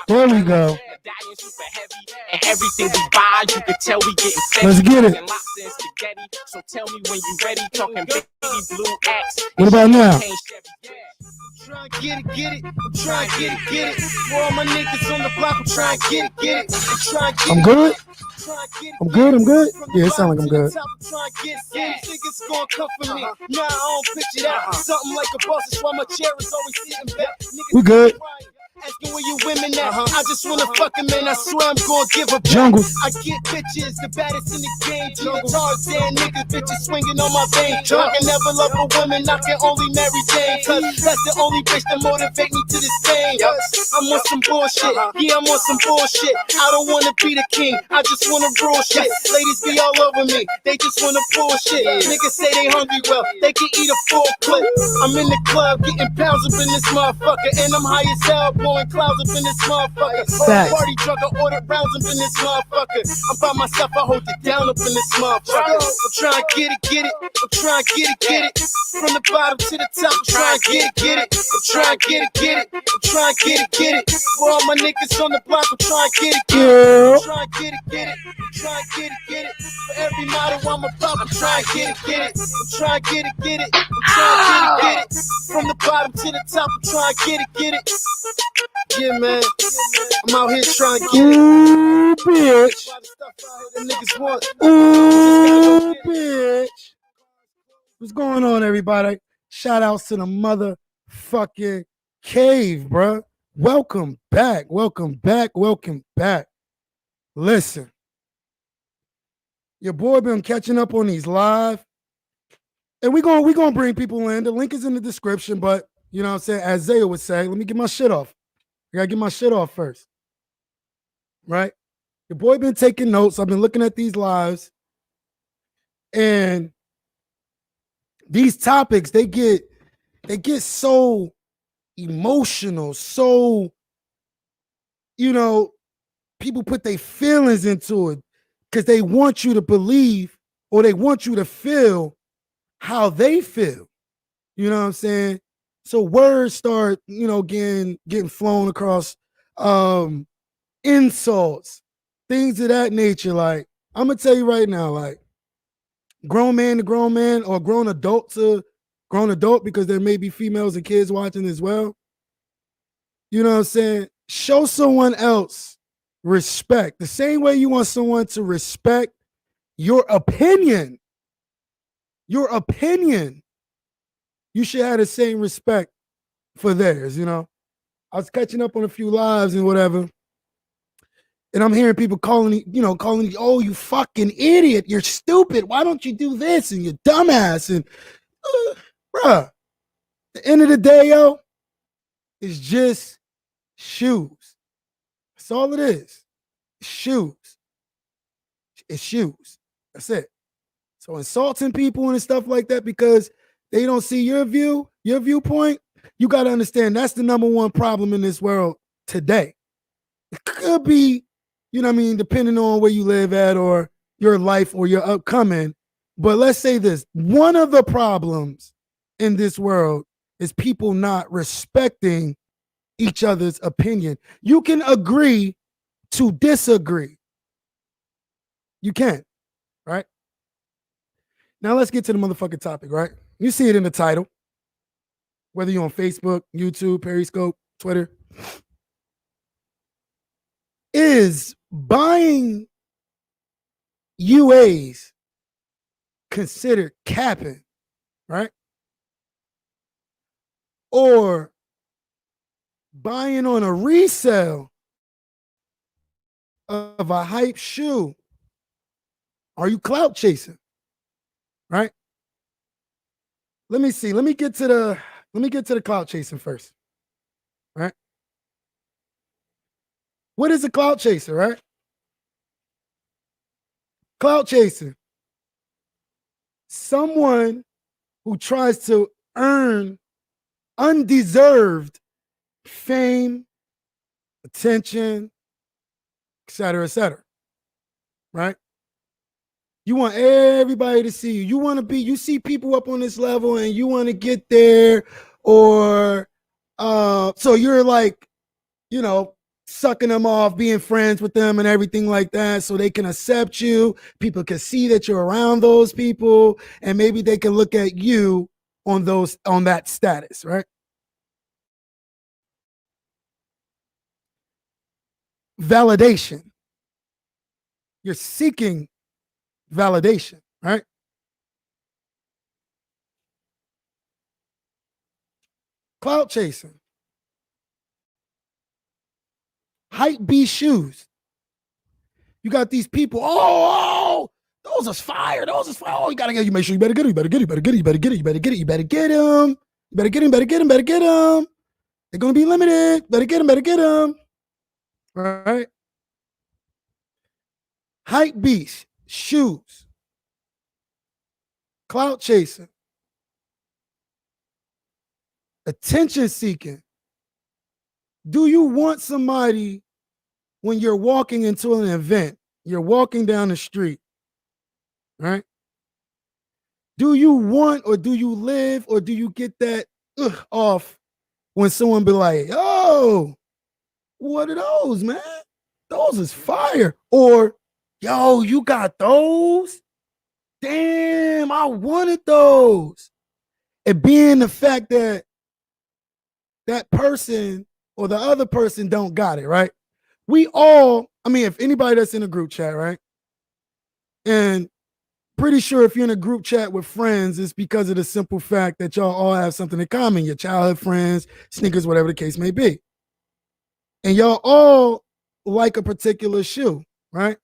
There we go. And everything we buy, you can tell we getting set. Let's get it. So tell me when you ready. Talking baby blue X. What about now? Trying to get it. I'm trying to get it. For all my niggas on the block, I'm trying to get it. I'm good. I'm good. Yeah, it sounds like I'm good. Niggas gonna come for me. Nah, I don't picture that. Something like a boss, that's why my chair is always sitting back. We good. Asking where you women at? I just wanna fuck him, man. I swear I'm gonna give a Jungle. I get bitches, the baddest in the game. To the Tarzan niggas, bitches swinging on my vein. I can never love a woman, I can only marry Jane. Cause that's the only bitch that motivate me to this fame. I'm on some bullshit, yeah, I'm on some bullshit. I don't wanna be the king, I just wanna rule shit. Ladies be all over me, they just wanna bullshit. Niggas say they hungry, well, they can eat a full clip. I'm in the club, getting pounds up in this motherfucker. And I'm high as hell, blowing clouds up in this motherfucker. Party drunk, I ordered rounds up in this motherfucker. I'm by myself, I hold it down up in this motherfucker. I'm trying to get it. I'm trying to get it. From the bottom to the top, I'm trying to get it. I'm trying to get it. I'm trying to get it. For all my niggas on the block, I'm trying to get it. I'm trying to get it. I'm trying to get it. For every model I'm about, I'm trying to get it. I'm trying to get it. I'm trying to get it. From the bottom to the top, I'm trying to get it. Yeah, man. I'm out here trying to get it. Ooh, bitch. The niggas want. Ooh, bitch. What's going on, everybody? Shout outs to the motherfucking cave, bruh. Welcome back. Welcome back. Welcome back. Listen, your boy been catching up on these live, and we gonna bring people in. The link is in the description, but you know what I'm saying? As Zaya would say, let me get my shit off. I gotta get my shit off first. Right? Your boy been taking notes. I've been looking at these lives, and these topics, they get so emotional, so, you know, people put their feelings into it because they want you to believe or they want you to feel how they feel. You know what I'm saying? So words start, you know, getting flown across, insults, things of that nature. Like, I'm gonna tell you right now, like, grown man to grown man or grown adult to grown adult, because there may be females and kids watching as well. You know what I'm saying? Show someone else respect the same way you want someone to respect your opinion. Your opinion. You should have the same respect for theirs, you know? I was catching up on a few lives and whatever, and I'm hearing people calling, oh, you fucking idiot. You're stupid. Why don't you do this? And you dumbass. And, bruh, at the end of the day, yo, it's just shoes. That's all it is. Shoes. It's shoes. That's it. So insulting people and stuff like that because they don't see your viewpoint, you got to understand that's the number one problem in this world today. It could be, you know what I mean, depending on where you live at or your life or your upcoming. But let's say this, one of the problems in this world is people not respecting each other's opinion. You can agree to disagree. You can, right? Now let's get to the motherfucking topic, right? You see it in the title, whether you're on Facebook, YouTube, Periscope, Twitter. Is buying UAs considered capping, right? Or buying on a resale of a hype shoe? Are you clout chasing? Right? Let me see. Let me get to the clout chasing first. Right? What is a clout chaser, right? Clout chaser. Someone who tries to earn undeserved fame, attention, et cetera, right? You want everybody to see you. You see people up on this level and you want to get there, or so you're like, you know, sucking them off, being friends with them and everything like that so they can accept you. People can see that you're around those people and maybe they can look at you on that status, right? Validation. You're seeking validation, right? Clout chasing. Hype B shoes. You got these people, those are fire. Oh, you make sure you better get them. You better get them. They're going to be limited. Better get them. Right? Hype beast, shoes. Clout chasing. Attention seeking. Do you want somebody when you're walking into an event, you're walking down the street, right? Do you want, or do you live, or do you get that off when someone be like, oh, what are those, man? Those is fire. Or, yo, you got those? Damn, I wanted those. And being the fact that that person or the other person don't got it, right? We all, I mean, if anybody that's in a group chat, right? And pretty sure if you're in a group chat with friends, it's because of the simple fact that y'all all have something in common, your childhood friends, sneakers, whatever the case may be. And y'all all like a particular shoe, right?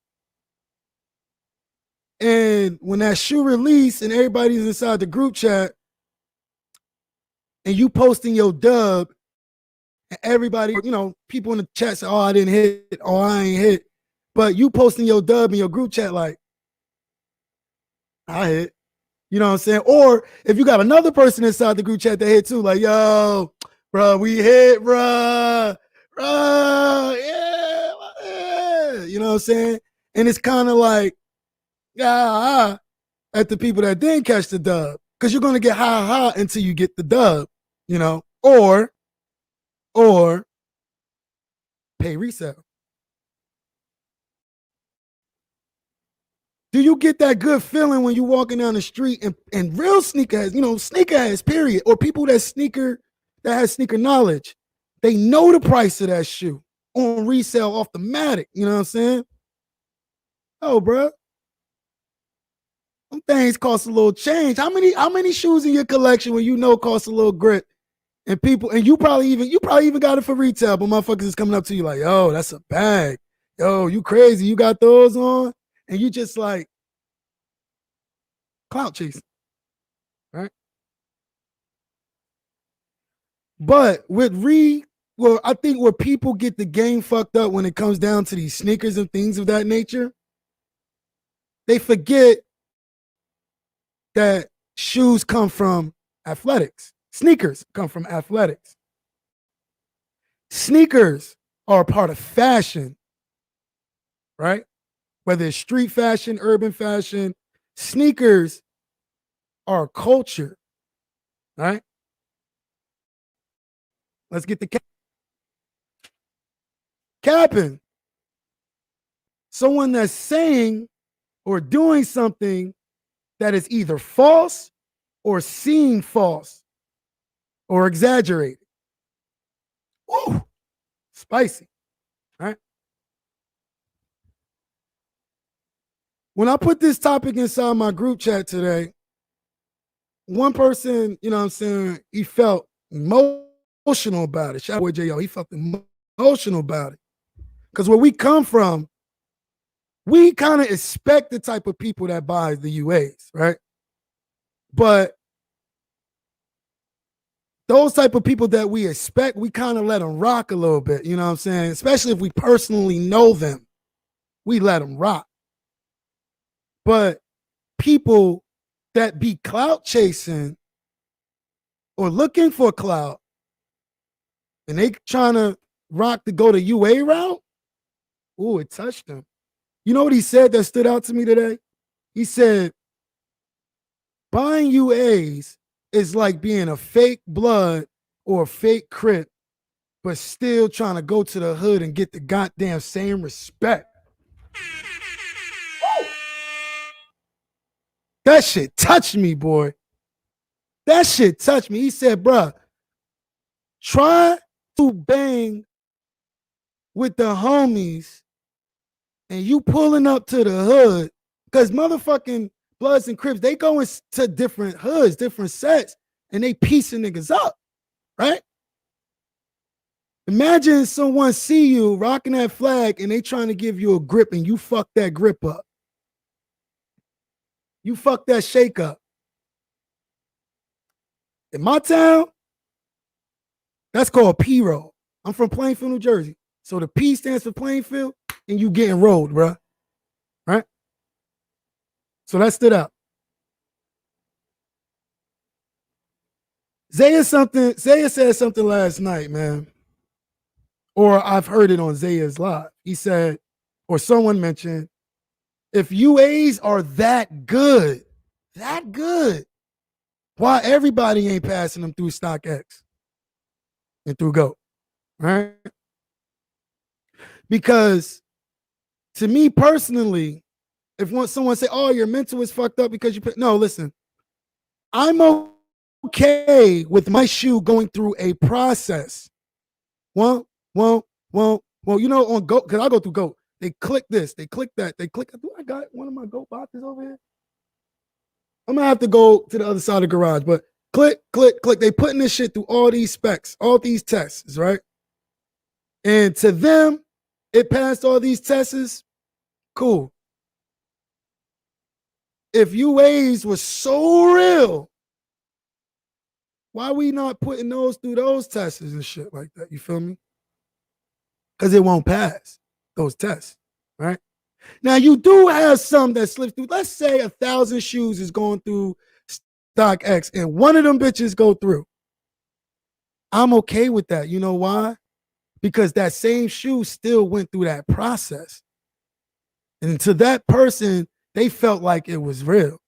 And when that shoe release and everybody's inside the group chat and you posting your dub and everybody, people in the chat say, oh, I didn't hit, oh, I ain't hit. But you posting your dub in your group chat like, I hit. You know what I'm saying? Or if you got another person inside the group chat that hit too, like, yo, bro, we hit, bro, yeah. You know what I'm saying? And it's kind of like, at the people that didn't catch the dub, because you're gonna get ha until you get the dub, or pay resale. Do you get that good feeling when you're walking down the street and real sneakerheads, sneakerheads, period, or people that has sneaker knowledge, they know the price of that shoe on resale off the matic, you know what I'm saying? Oh, bro. Them things cost a little change. How many shoes in your collection when cost a little grit? And you probably even got it for retail, but motherfuckers is coming up to you like, yo, that's a bag. Yo, you crazy. You got those on? And you just like clout chasing, right? But I think where people get the game fucked up when it comes down to these sneakers and things of that nature, they forget that shoes come from athletics. Sneakers come from athletics. Sneakers are a part of fashion, right? Whether it's street fashion, urban fashion, sneakers are a culture, right? Let's get the CAPPIN. Someone that's saying or doing something that is either false or seen false or exaggerated. Ooh, spicy, right? When I put this topic inside my group chat today, one person, he felt emotional about it. Shout out to J.O. He felt emotional about it. Because where we come from, we kind of expect the type of people that buy the UAs, right? But those type of people that we expect, we kind of let them rock a little bit, you know what I'm saying? Especially if we personally know them, we let them rock. But people that be clout chasing or looking for clout and they trying to rock to go the UA route, ooh, it touched them. You know what he said that stood out to me today? He said, buying UAs is like being a fake blood or a fake Crip, but still trying to go to the hood and get the goddamn same respect. Woo! That shit touched me, boy. That shit touched me. He said, bruh, try to bang with the homies and you pulling up to the hood, because motherfucking Bloods and Crips, they go into different hoods, different sets, and they piecing niggas up, right? Imagine someone see you rocking that flag and they trying to give you a grip and you fuck that grip up. You fuck that shake up. In my town, that's called P-roll. I'm from Plainfield, New Jersey. So the P stands for Plainfield and you getting rolled, bro. Right? So that stood out. Zaya said something last night, man. Or I've heard it on Zaya's live. He said, or someone mentioned, if UAs are that good, why everybody ain't passing them through StockX and through Go, right? Because to me personally, if someone say, oh, your mental is fucked up because no, listen, I'm okay with my shoe going through a process. Well, on Go, because I go through Go. They click this, they click that, they click. Do I got one of my Go boxes over here? I'm gonna have to go to the other side of the garage, but click, click, click. They putting this shit through all these specs, all these tests, right? And to them, it passed all these tests. Cool. If UAs was so real, why we not putting those through those tests and shit like that? You feel me? Because it won't pass those tests, right? Now you do have some that slips through. Let's say 1,000 shoes is going through StockX and one of them bitches go through. I'm okay with that. You know why? Because that same shoe still went through that process. And to that person, they felt like it was real.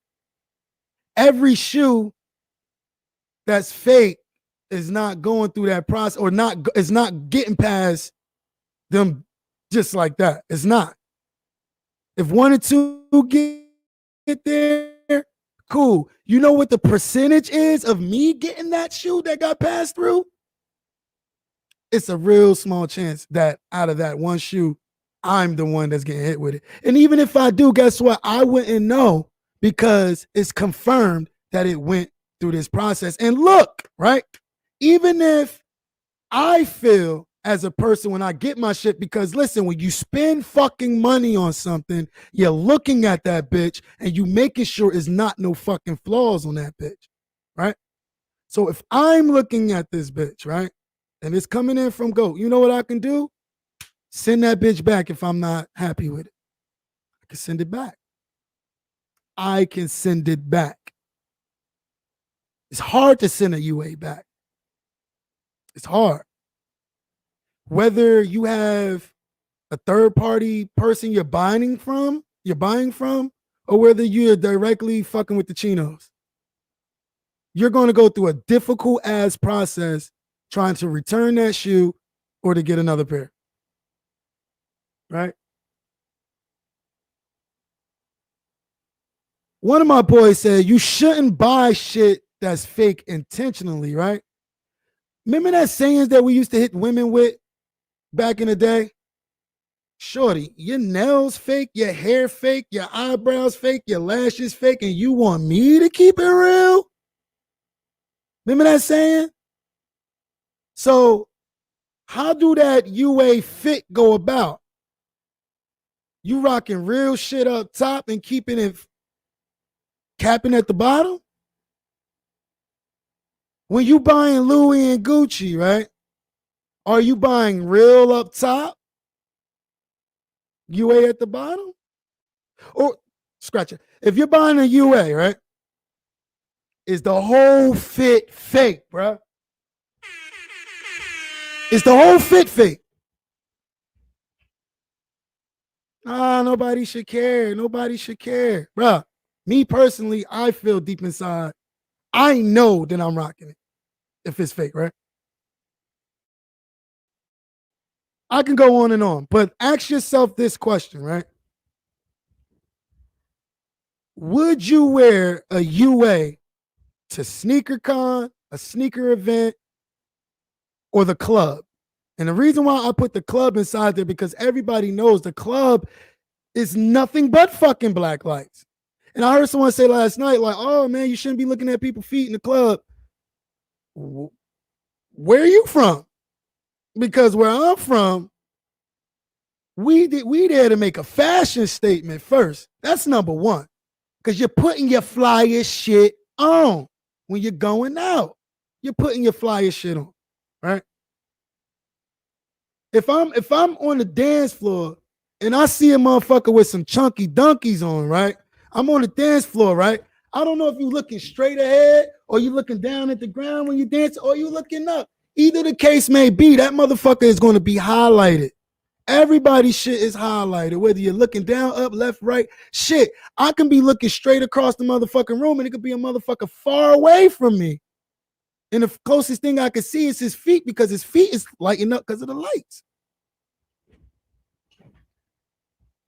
Every shoe that's fake is not going through that process or is not getting past them just like that. It's not. If 1 or 2 get there, cool. You know what the percentage is of me getting that shoe that got passed through? It's a real small chance that out of that one shoe, I'm the one that's getting hit with it. And even if I do, guess what? I wouldn't know because it's confirmed that it went through this process. And look, right? Even if I feel as a person when I get my shit, because listen, when you spend fucking money on something, you're looking at that bitch and you making sure it's not no fucking flaws on that bitch, right? So if I'm looking at this bitch, right, and it's coming in from GOAT, you know what I can do? Send that bitch back if I'm not happy with it. I can send it back. I can send it back. It's hard to send a UA back. It's hard. Whether you have a third-party person you're buying from, or whether you're directly fucking with the chinos, you're going to go through a difficult-ass process trying to return that shoe or to get another pair. Right? One of my boys said, you shouldn't buy shit that's fake intentionally, right? Remember that sayings that we used to hit women with back in the day? Shorty, your nails fake, your hair fake, your eyebrows fake, your lashes fake, and you want me to keep it real? Remember that saying? So how do that UA fit go about? You rocking real shit up top and keeping it capping at the bottom? When you buying Louis and Gucci, right? Are you buying real up top? UA at the bottom? Or scratch it. If you're buying a UA, right? Is the whole fit fake, bro? Is the whole fit fake? Nobody should care. Nobody should care. Bruh, me personally, I feel deep inside, I know that I'm rocking it if it's fake, right? I can go on and on, but ask yourself this question, right? Would you wear a UA to SneakerCon, a sneaker event, or the club? And the reason why I put the club inside there because everybody knows the club is nothing but fucking black lights. And I heard someone say last night, like, oh man, you shouldn't be looking at people's feet in the club. Where are you from? Because where I'm from, we there to make a fashion statement first. That's number one. Because you're putting your flyer shit on when you're going out. You're putting your flyer shit on, right? If I'm on the dance floor and I see a motherfucker with some chunky donkeys on, right? I'm on the dance floor, right? I don't know if you're looking straight ahead or you looking down at the ground when you dance or you looking up. Either the case may be, that motherfucker is going to be highlighted. Everybody's shit is highlighted, whether you're looking down, up, left, right. Shit, I can be looking straight across the motherfucking room and it could be a motherfucker far away from me. And the closest thing I can see is his feet because his feet is lighting up because of the lights.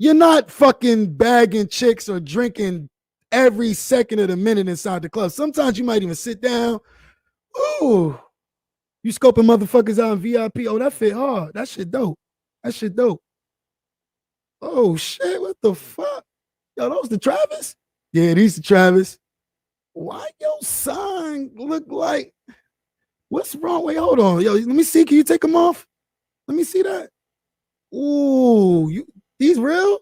You're not fucking bagging chicks or drinking every second of the minute inside the club. Sometimes you might even sit down. Ooh, you scoping motherfuckers out in VIP. Oh, that fit hard. That shit dope. That shit dope. Oh shit, what the fuck? Yo, those the Travis? Yeah, these the Travis. Why your son look like? What's wrong? Wait, hold on. Yo, let me see. Can you take them off? Let me see that. Ooh, these real?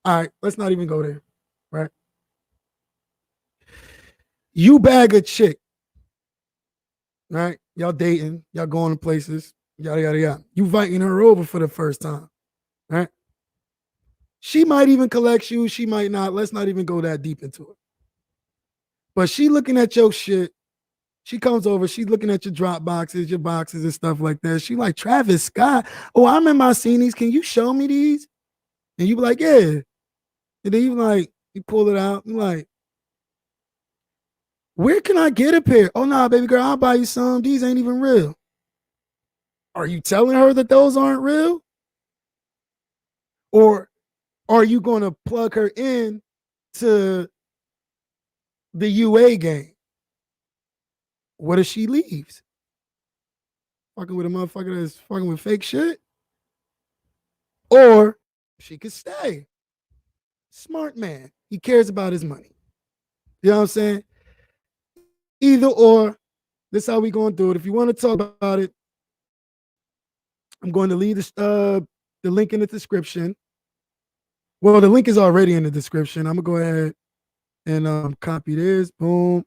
All right, let's not even go there. Right? You bag a chick, right? Y'all dating, y'all going to places, yada yada yada. You inviting her over for the first time, right? She might even collect you, she might not. Let's not even go that deep into it. But she looking at your shit. She comes over, she's looking at your drop boxes, your boxes and stuff like that. She like, Travis Scott. Oh, I remember I seen these. Can you show me these? And you be like, yeah. And then you like, you pull it out. You like, where can I get a pair? Oh, nah, baby girl, I'll buy you some. These ain't even real. Are you telling her that those aren't real? Or are you going to plug her in to the UA game? What if she leaves? Fucking with a motherfucker that's fucking with fake shit? Or she could stay. Smart man. He cares about his money. You know what I'm saying? Either or. This is how we going to do it. If you want to talk about it, I'm going to leave the link in the description. Well, the link is already in the description. I'm going to go ahead and copy this. Boom.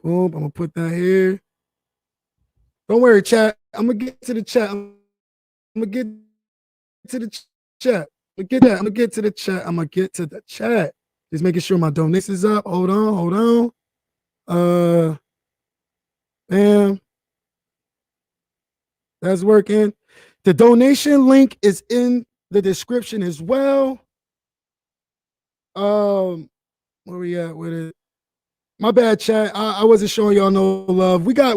Boom. I'm going to put that here. Don't worry, chat. I'm going to get to the chat. I'm going to get to the chat. I'm going to get to the chat. I'm going to get to the chat. Just making sure my donation is up. Hold on. Bam. That's working. The donation link is in the description as well. Where we at with it? My bad, chat. I wasn't showing y'all no love. We got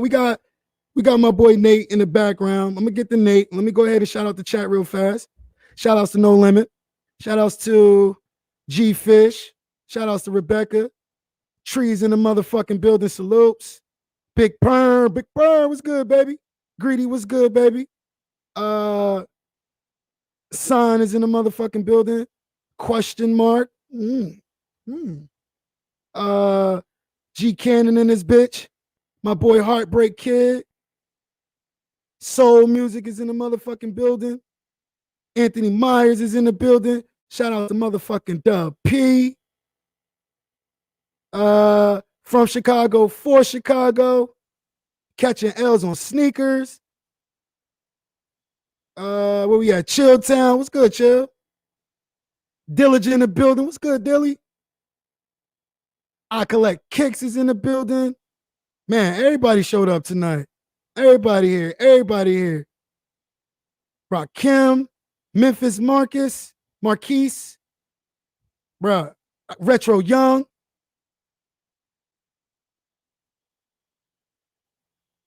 my boy Nate in the background. I'm gonna get the Nate. Let me go ahead and shout out the chat real fast. Shout outs to No Limit. Shout outs to G Fish. Shout outs to Rebecca. Trees in the motherfucking building. Salutes. Big Perm. What's good, baby? Greedy, what's good, baby? Son is in the motherfucking building. Question mark. G Cannon in this bitch. My boy Heartbreak Kid. Soul Music is in the motherfucking building. Anthony Myers is in the building. Shout out to motherfucking Dub P. From Chicago for Chicago. Catching L's on sneakers. Where we at? Chill Town. What's good, Chill? Diligent in the building. What's good, Dilly? I Collect Kicks is in the building. Man, everybody showed up tonight. Everybody here. Rakim, Memphis Marquise, bruh, Retro Young.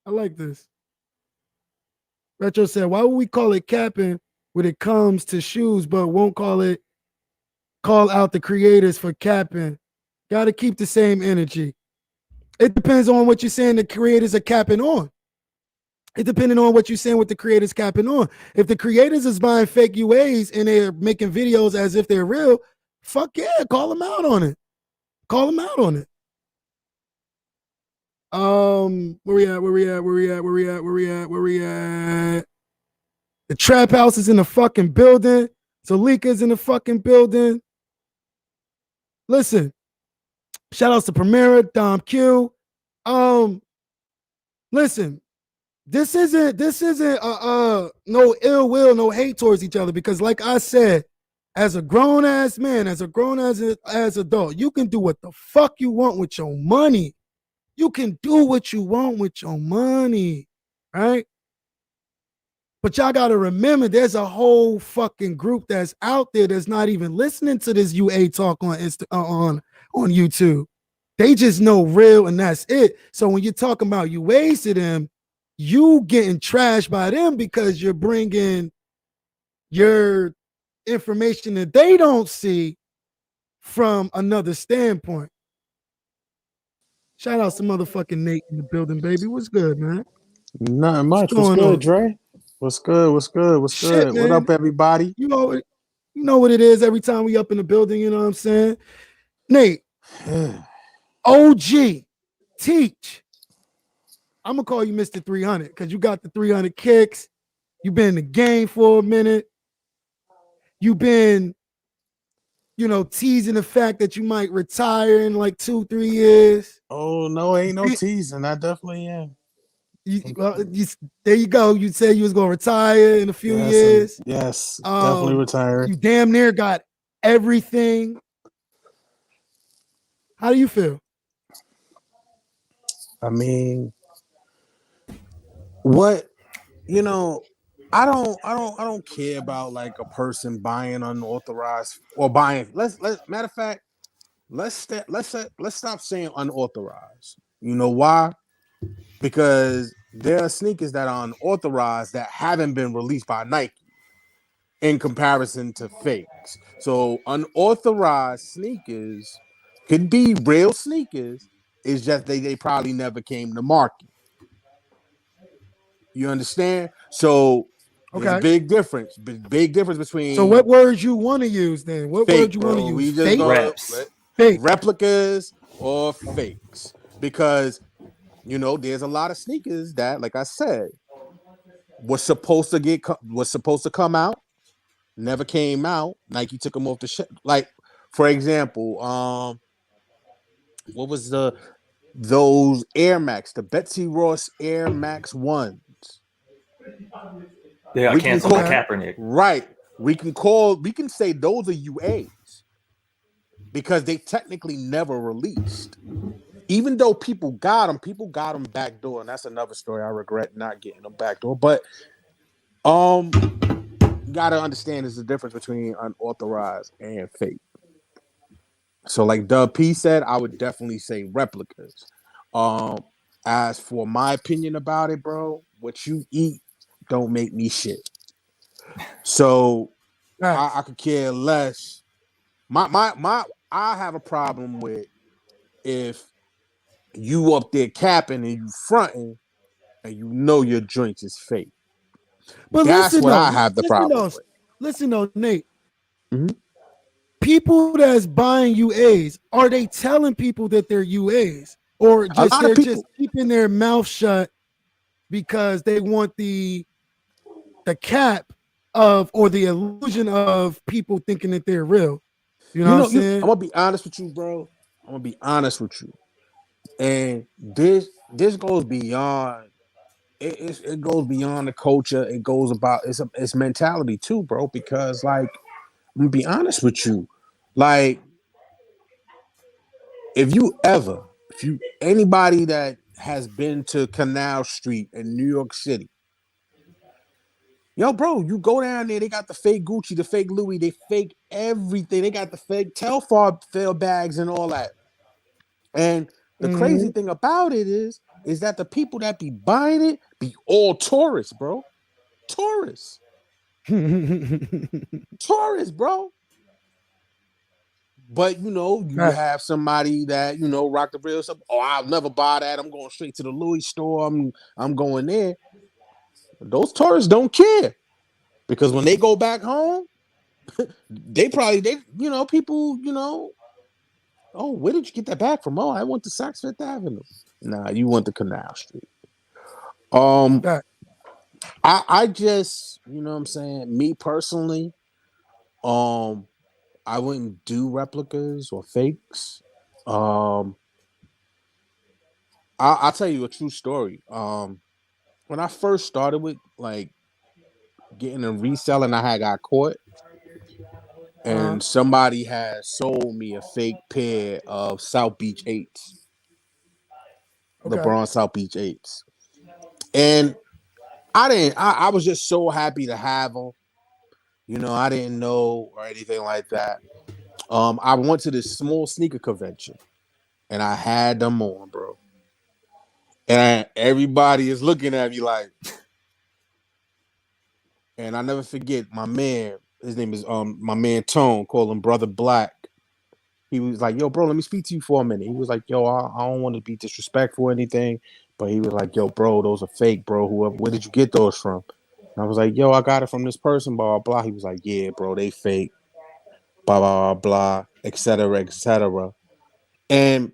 I like this. Retro said, why would we call it capping when it comes to shoes, but won't call out the creators for capping? Got to keep the same energy. It depends on what you're saying the creators are capping on. It depending on what you're saying what the creators capping on. If the creators is buying fake UAs and they're making videos as if they're real, fuck yeah, call them out on it. Where we at? The Trap House is in the fucking building. Zalika's in the fucking building. Listen, shout outs to Primera, Dom Q. Listen, this isn't no ill will, no hate towards each other, because like I said, as a grown ass man, as adult, you can do what the fuck you want with your money. You can do what you want with your money, right? But y'all got to remember, there's a whole fucking group that's out there that's not even listening to this UA talk on YouTube. They just know real and that's it. So when you're talking about UAs to them, you getting trashed by them because you're bringing your information that they don't see from another standpoint. Shout out to motherfucking Nate in the building, baby. What's good, man? Nothing much. What's good, Dre? What's good? Shit, What up, everybody? You know what it is every time we up in the building, you know what I'm saying? Nate, OG, teach. I'm gonna call you Mr. 300 because you got the 300 kicks. You've been in the game for a minute. You've been, teasing the fact that you might retire in like 2-3 years. Oh no, ain't no teasing. I definitely am. There you go. You said you was gonna retire in a few years. Yes, definitely retired. You damn near got everything. How do you feel? I mean, what I don't care about like a person buying unauthorized or buying. Let's matter of fact, let's stop saying unauthorized. You know why? Because there are sneakers that are unauthorized that haven't been released by Nike in comparison to fakes. So unauthorized sneakers could be real sneakers. It's just they probably never came to market. You understand? So there's a big difference. Big difference between. So what words you want to use then? What word you want to use? We just gonna replicas or fakes because there's a lot of sneakers that, like I said, was supposed to come out, never came out. Nike took them off the shelf. Like, for example, what was those Air Max, the Betsy Ross Air Max 1s? They got canceled by Kaepernick. Right. We can say those are UAs because they technically never released. Even though people got them backdoor, and that's another story. I regret not getting them backdoor. But you gotta understand there's a difference between unauthorized and fake. So, like Dub P said, I would definitely say replicas. As for my opinion about it, bro, what you eat don't make me shit. So I could care less. I have a problem with if you up there capping and you fronting and your joint is fake. But that's what I have the problem with. Listen though, Nate. Mm-hmm. People that's buying UAs, are they telling people that they're UAs? Or they're just keeping their mouth shut because they want the cap of or the illusion of people thinking that they're real? You know what I'm saying? I'm gonna be honest with you, bro. And this goes beyond it goes beyond the culture. It goes about it's mentality too, bro. Because like I'm gonna be honest with you, like if anybody that has been to Canal Street in New York City, yo, bro, you go down there, they got the fake Gucci, the fake Louis, they fake everything. They got the fake Telfar bags and all that. And the crazy thing about it is that the people that be buying it be all tourists, bro. Tourists. Tourists, bro. But you have somebody that rock the real stuff. Oh, I'll never buy that. I'm going straight to the Louis store. I'm going there. Those tourists don't care because when they go back home, people. Oh, where did you get that bag from? Oh, I went to Saks Fifth Avenue. Nah, you went to Canal Street. I just, what I'm saying, me personally, I wouldn't do replicas or fakes. I'll tell you a true story. When I first started with like getting a resell and I got caught, and somebody had sold me a fake pair of South Beach 8s. LeBron South Beach 8s. And I was just so happy to have them. I didn't know or anything like that. I went to this small sneaker convention and I had them on, bro. And everybody is looking at me like, and I never forget my man, his name is my man Tone, call him Brother Black. He was like, yo, bro, let me speak to you for a minute. He was like, yo, I don't want to be disrespectful or anything. But he was like, yo, bro, those are fake, bro. Where did you get those from? And I was like, yo, I got it from this person, blah, blah, blah. He was like, yeah, bro, they fake, blah, blah, blah, blah, et cetera, et cetera. And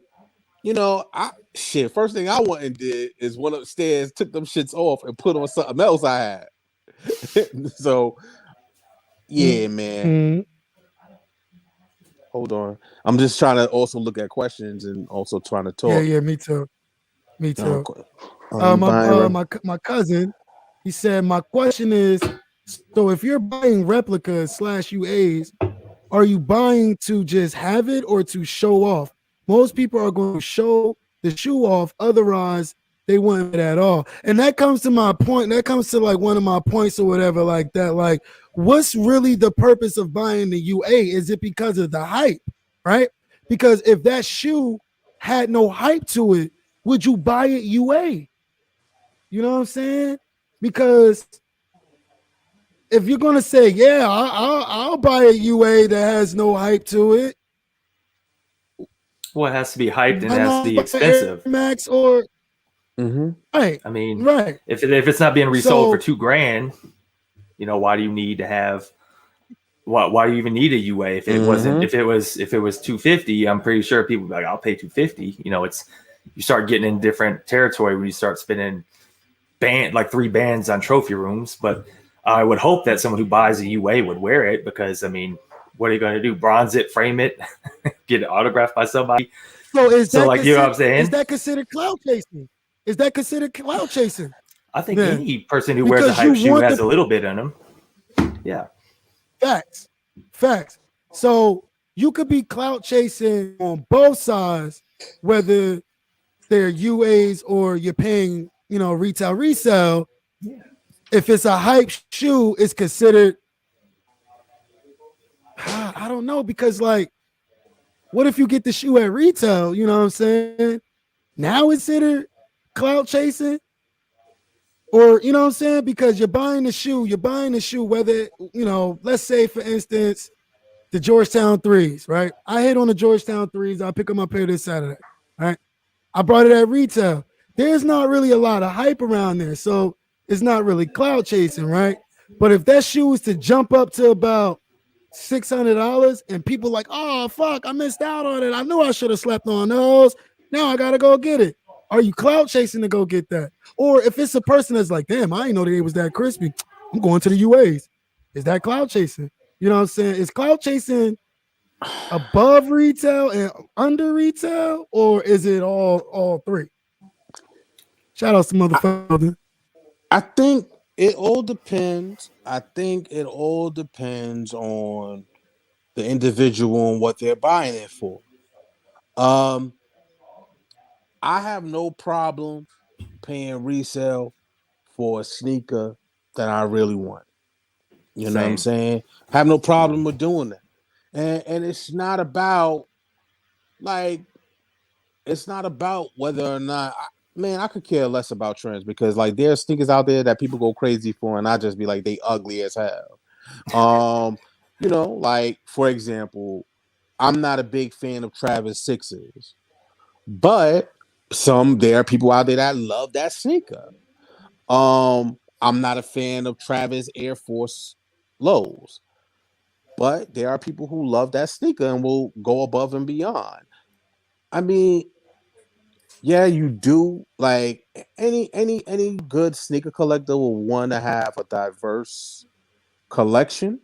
first thing I went and did is went upstairs, took them shits off, and put on something else I had. So yeah, man. Mhm. Hold on. I'm just trying to also look at questions and also trying to Yeah, talk. yeah, me too. Me too. You buying right? My cousin, he said, my question is, so if you're buying replicas slash UAs, are you buying to just have it or to show off? Most people are going to show the shoe off, otherwise they wouldn't at all. And that comes to my point. That comes to like one of my points or whatever, like that. Like, what's really the purpose of buying the UA? Is it because of the hype, right? Because if that shoe had no hype to it, would you buy it UA? You know what I'm saying? Because if you're gonna say, yeah, I'll buy a UA that has no hype to it, Well, it has to be hyped and it why has to not be buy Air expensive. Max or right, I mean, right? if it's not being resold for So $2,000, why do you need to have? Why do you even need a UA if it wasn't? If it was $250, I'm pretty sure people would be like, I'll pay $250. It's you start getting in different territory when you start spending like 3 bands on trophy rooms. But I would hope that someone who buys a UA would wear it because what are you going to do? Bronze it, frame it, get it autographed by somebody? So is So that like, you know what I'm saying? Is that considered clout chasing? Is that considered clout chasing? I think Then any person who wears a because you hype shoe want has a little bit in them. Yeah. Facts. So you could be clout chasing on both sides, whether they're UAs or you're paying, retail resell. If it's a hype shoe, it's considered. I don't know, because like, what if you get the shoe at retail? You know what I'm saying? Now it's considered clout chasing, or you know what I'm saying? Because you're buying the shoe, whether let's say for instance, the Georgetown threes, right? I hit on the Georgetown threes. I'll pick up my pair this Saturday, right? I brought it at retail. There's not really a lot of hype around there, so it's not really cloud chasing, right? But if that shoe is to jump up to about $600 and people like, oh fuck, I missed out on it. I knew I should have slept on those. Now I gotta go get it. Are you cloud chasing to go get that? Or if it's a person that's like, damn, I didn't know that it was that crispy, I'm going to the UAs. Is that cloud chasing? You know what I'm saying? Is cloud chasing above retail and under retail, or is it all three? Shout out to motherfucker. I think it all depends. I think it all depends on the individual and what they're buying it for. I have no problem paying resale for a sneaker that I really want. You know what I'm Same. saying? Have no problem with doing that. And it's not about like whether or not man, I could care less about trends because like there's sneakers out there that people go crazy for, and I just be like, they ugly as hell. Like for example, I'm not a big fan of Travis Sixes, but there are people out there that love that sneaker. I'm not a fan of Travis Air Force Lows, but there are people who love that sneaker and will go above and beyond. I mean, yeah, you do. Like any good sneaker collector will want to have a diverse collection,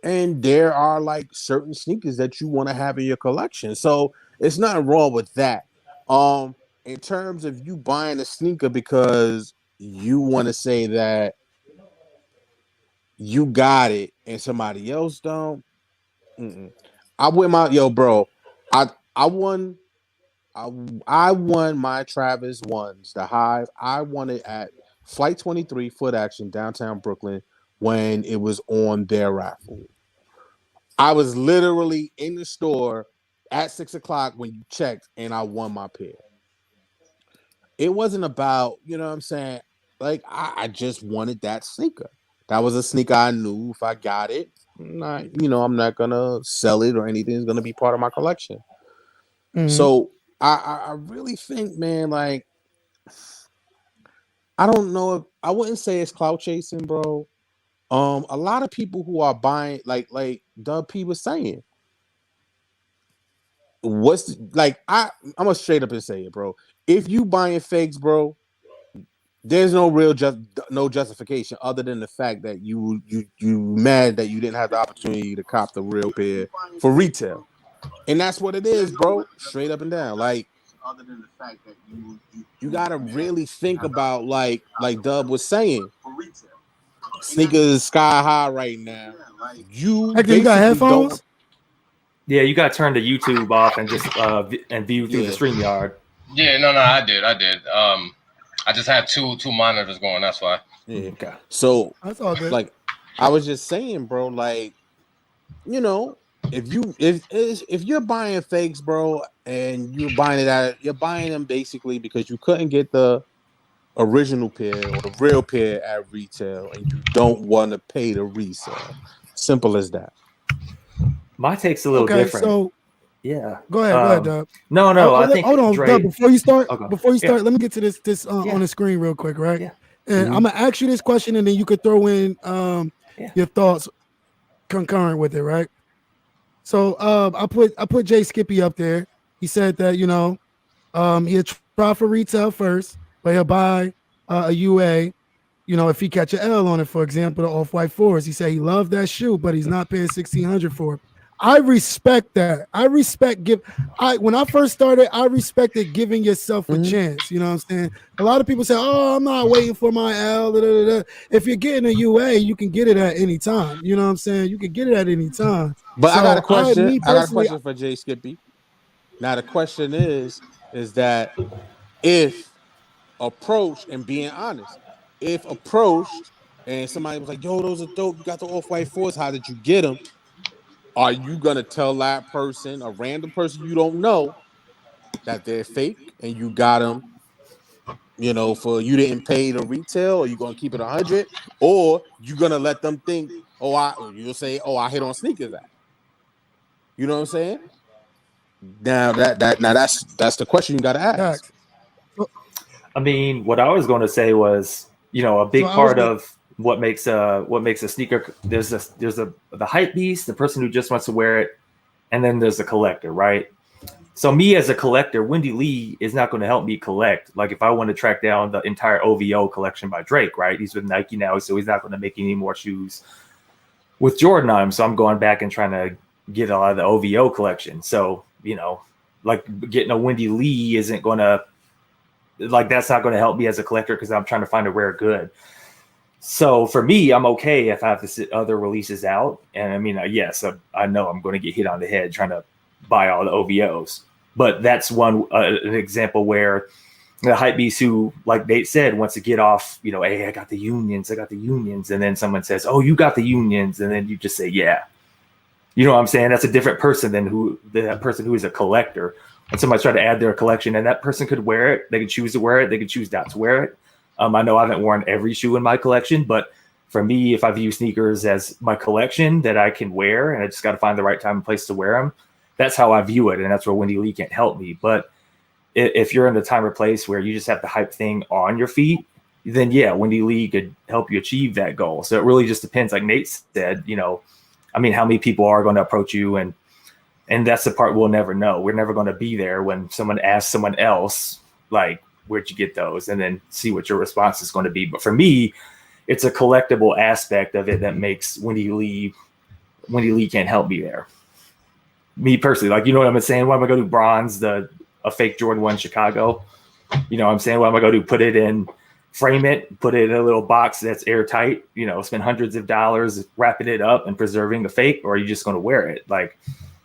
and there are like certain sneakers that you want to have in your collection. So it's nothing wrong with that. In terms of you buying a sneaker because you want to say that you got it and somebody else don't. Mm-mm. I went my bro. I won. I won my Travis ones, the Hive. I won it at Flight 23 Foot Action downtown Brooklyn when it was on their raffle. I was literally in the store at 6 o'clock when you checked, and I won my pair. It wasn't about, you know what I'm saying? Like, I just wanted that sneaker. That was a sneaker I knew if I got it, I'm not gonna sell it or anything. It's gonna be part of my collection. Mhm. So I really think, man, like I don't know if I wouldn't say it's clout chasing, bro. A lot of people who are buying, like Dub P was saying, what's like I'm gonna straight up and say it, bro. If you buying fakes, bro, there's no real no justification other than the fact that you mad that you didn't have the opportunity to cop the real pair for retail. And that's what it is, bro. Straight up and down. Like, other than the fact that you gotta really think about like Dub was saying. Sneakers sky high right now. You Hector, you got basically headphones? don't. Yeah, you got to turn the YouTube off and just and view through the StreamYard. Yeah, no, I did. I just had two monitors going. That's why. Yeah. Okay. So That's all good. like, I was just saying, bro. Like, you know, if you're buying fakes, bro, and you're buying them basically because you couldn't get the original pair or the real pair at retail, and you don't want to pay the resale. Simple as that. My take's a little different. So yeah, go ahead, Dub. No, I think hold on, Dre, Dub, before you start, yeah. let me get to this on the screen real quick, right? Yeah. And I'm gonna ask you this question, and then you could throw in your thoughts concurrent with it, right? So I put Jay Skippy up there. He said that he'll try for retail first, but he'll buy a UA. If he catch an L on it, for example, the Off-White 4s, he said he loved that shoe, but he's not paying $1,600 for it. I respect that. When I first started, I respected giving yourself a chance. You know what I'm saying? A lot of people say, "Oh, I'm not waiting for my L." Da, da, da. If you're getting a UA, you can get it at any time. You know what I'm saying? You can get it at any time. But so I got a question. I got a question I for Jay Skippy. Now the question is that if approached and being honest, if approached and somebody was like, "Yo, those are dope. You got the Off-White 4s. How did you get them?" Are you gonna tell that person, a random person you don't know, that they're fake and you got them, for you didn't pay the retail, or you gonna keep it 100, or you gonna let them think, you'll say, I hit on sneakers at. You know what I'm saying? Now that's the question you gotta ask. I mean, what I was going to say was, a big part of what makes a sneaker. There's the hype beast, the person who just wants to wear it, and then there's the collector, right? So me as a collector, Wendy Lee is not going to help me collect. Like if I want to track down the entire OVO collection by Drake, right? He's with Nike now, so he's not going to make any more shoes with Jordan on him. So I'm going back and trying to get a lot of the OVO collection. So like getting a Wendy Lee isn't going to. Like that's not going to help me as a collector because I'm trying to find a rare good. So for me, I'm okay if I have to sit other releases out. And I mean, yes, I know I'm going to get hit on the head trying to buy all the OVOs. But that's an example where the hype beast who, like Nate said, wants to get off, hey, I got the unions. And then someone says, oh, you got the unions. And then you just say, yeah. You know what I'm saying? That's a different person than that person who is a collector. And somebody's trying to add their collection, and that person could wear it. They could choose to wear it. They could choose not to wear it. I know I haven't worn every shoe in my collection, but for me, if I view sneakers as my collection that I can wear, and I just got to find the right time and place to wear them, that's how I view it, and that's where Wendy Lee can't help me. But if you're in the time or place where you just have the hype thing on your feet, then yeah, Wendy Lee could help you achieve that goal. So it really just depends. Like Nate said, how many people are going to approach you, and that's the part we'll never know. We're never going to be there when someone asks someone else, like, where'd you get those? And then see what your response is going to be. But for me, it's a collectible aspect of it that makes Wendy Lee can't help me there. Me personally, like, you know what I'm saying? Why am I going to bronze a fake Jordan 1 Chicago? You know what I'm saying? What am I going to do? Put it in, frame it, put it in a little box that's airtight, spend hundreds of dollars wrapping it up and preserving the fake, or are you just going to wear it? Like,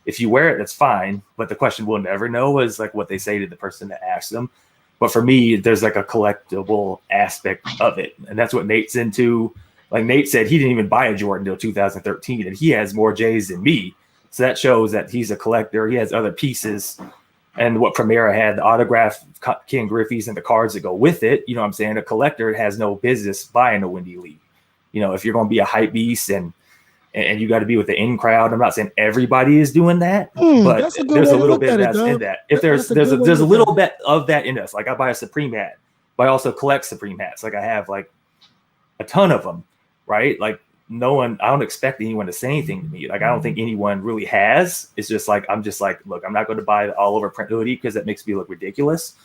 if you wear it, that's fine. But the question we'll never know is like what they say to the person that asks them. But for me, there's like a collectible aspect of it. And that's what Nate's into. Like Nate said, he didn't even buy a Jordan until 2013, and he has more J's than me. So that shows that he's a collector. He has other pieces. And what Primera had, the autograph Ken Griffey's and the cards that go with it. You know what I'm saying? A collector has no business buying a Wendy Lee. If you're going to be a hype beast and you got to be with the in crowd. I'm not saying everybody is doing that, but there's a little bit of that in that. If there's a little bit of that in us. Like I buy a Supreme hat, but I also collect Supreme hats. Like I have like a ton of them, right? Like I don't expect anyone to say anything to me. Like, I don't think anyone really has. It's just like, I'm just like, look, I'm not going to buy the all over print hoodie because that makes me look ridiculous.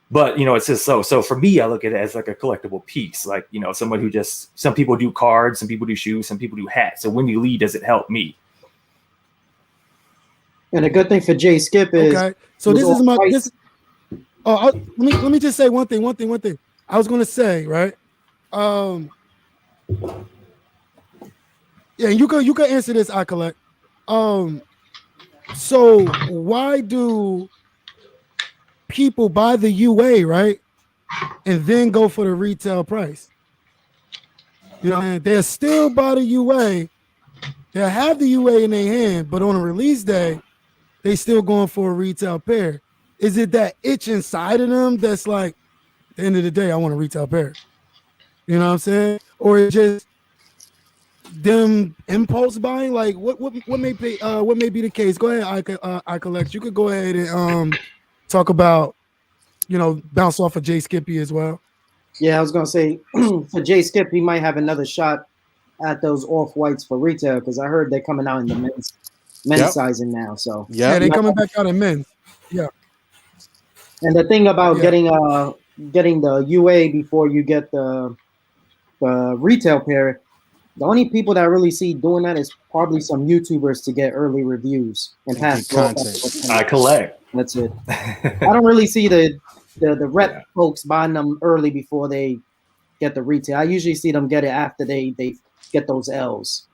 But, it's just so for me, I look at it as like a collectible piece. Like, someone who some people do cards, some people do shoes, some people do hats. So when you lead, does it help me? And the good thing for Jay Skip is okay. So this is my this. Oh, let me just say one thing. I was gonna say, right. Yeah, you can answer this. I collect. So why do people buy the UA, right, and then go for the retail price? And they'll still buy the UA. They'll have the UA in their hand, but on a release day, they still going for a retail pair. Is it that itch inside of them that's like, at the end of the day, I want a retail pair? You know what I'm saying? Or it's just them impulse buying? Like, what may be the case? Go ahead, I collect. You could go ahead and talk about, bounce off of Jay Skippy as well. Yeah, I was gonna say for Jay Skip, he might have another shot at those off whites for retail because I heard they're coming out in the men's sizing now. So yeah, they're coming back out in men's. Yeah. And the thing about getting the UA before you get the retail pair, the only people that I really see doing that is probably some YouTubers to get early reviews and pass content. I collect. That's it. I don't really see the rep folks buying them early before they get the retail. I usually see them get it after they get those L's.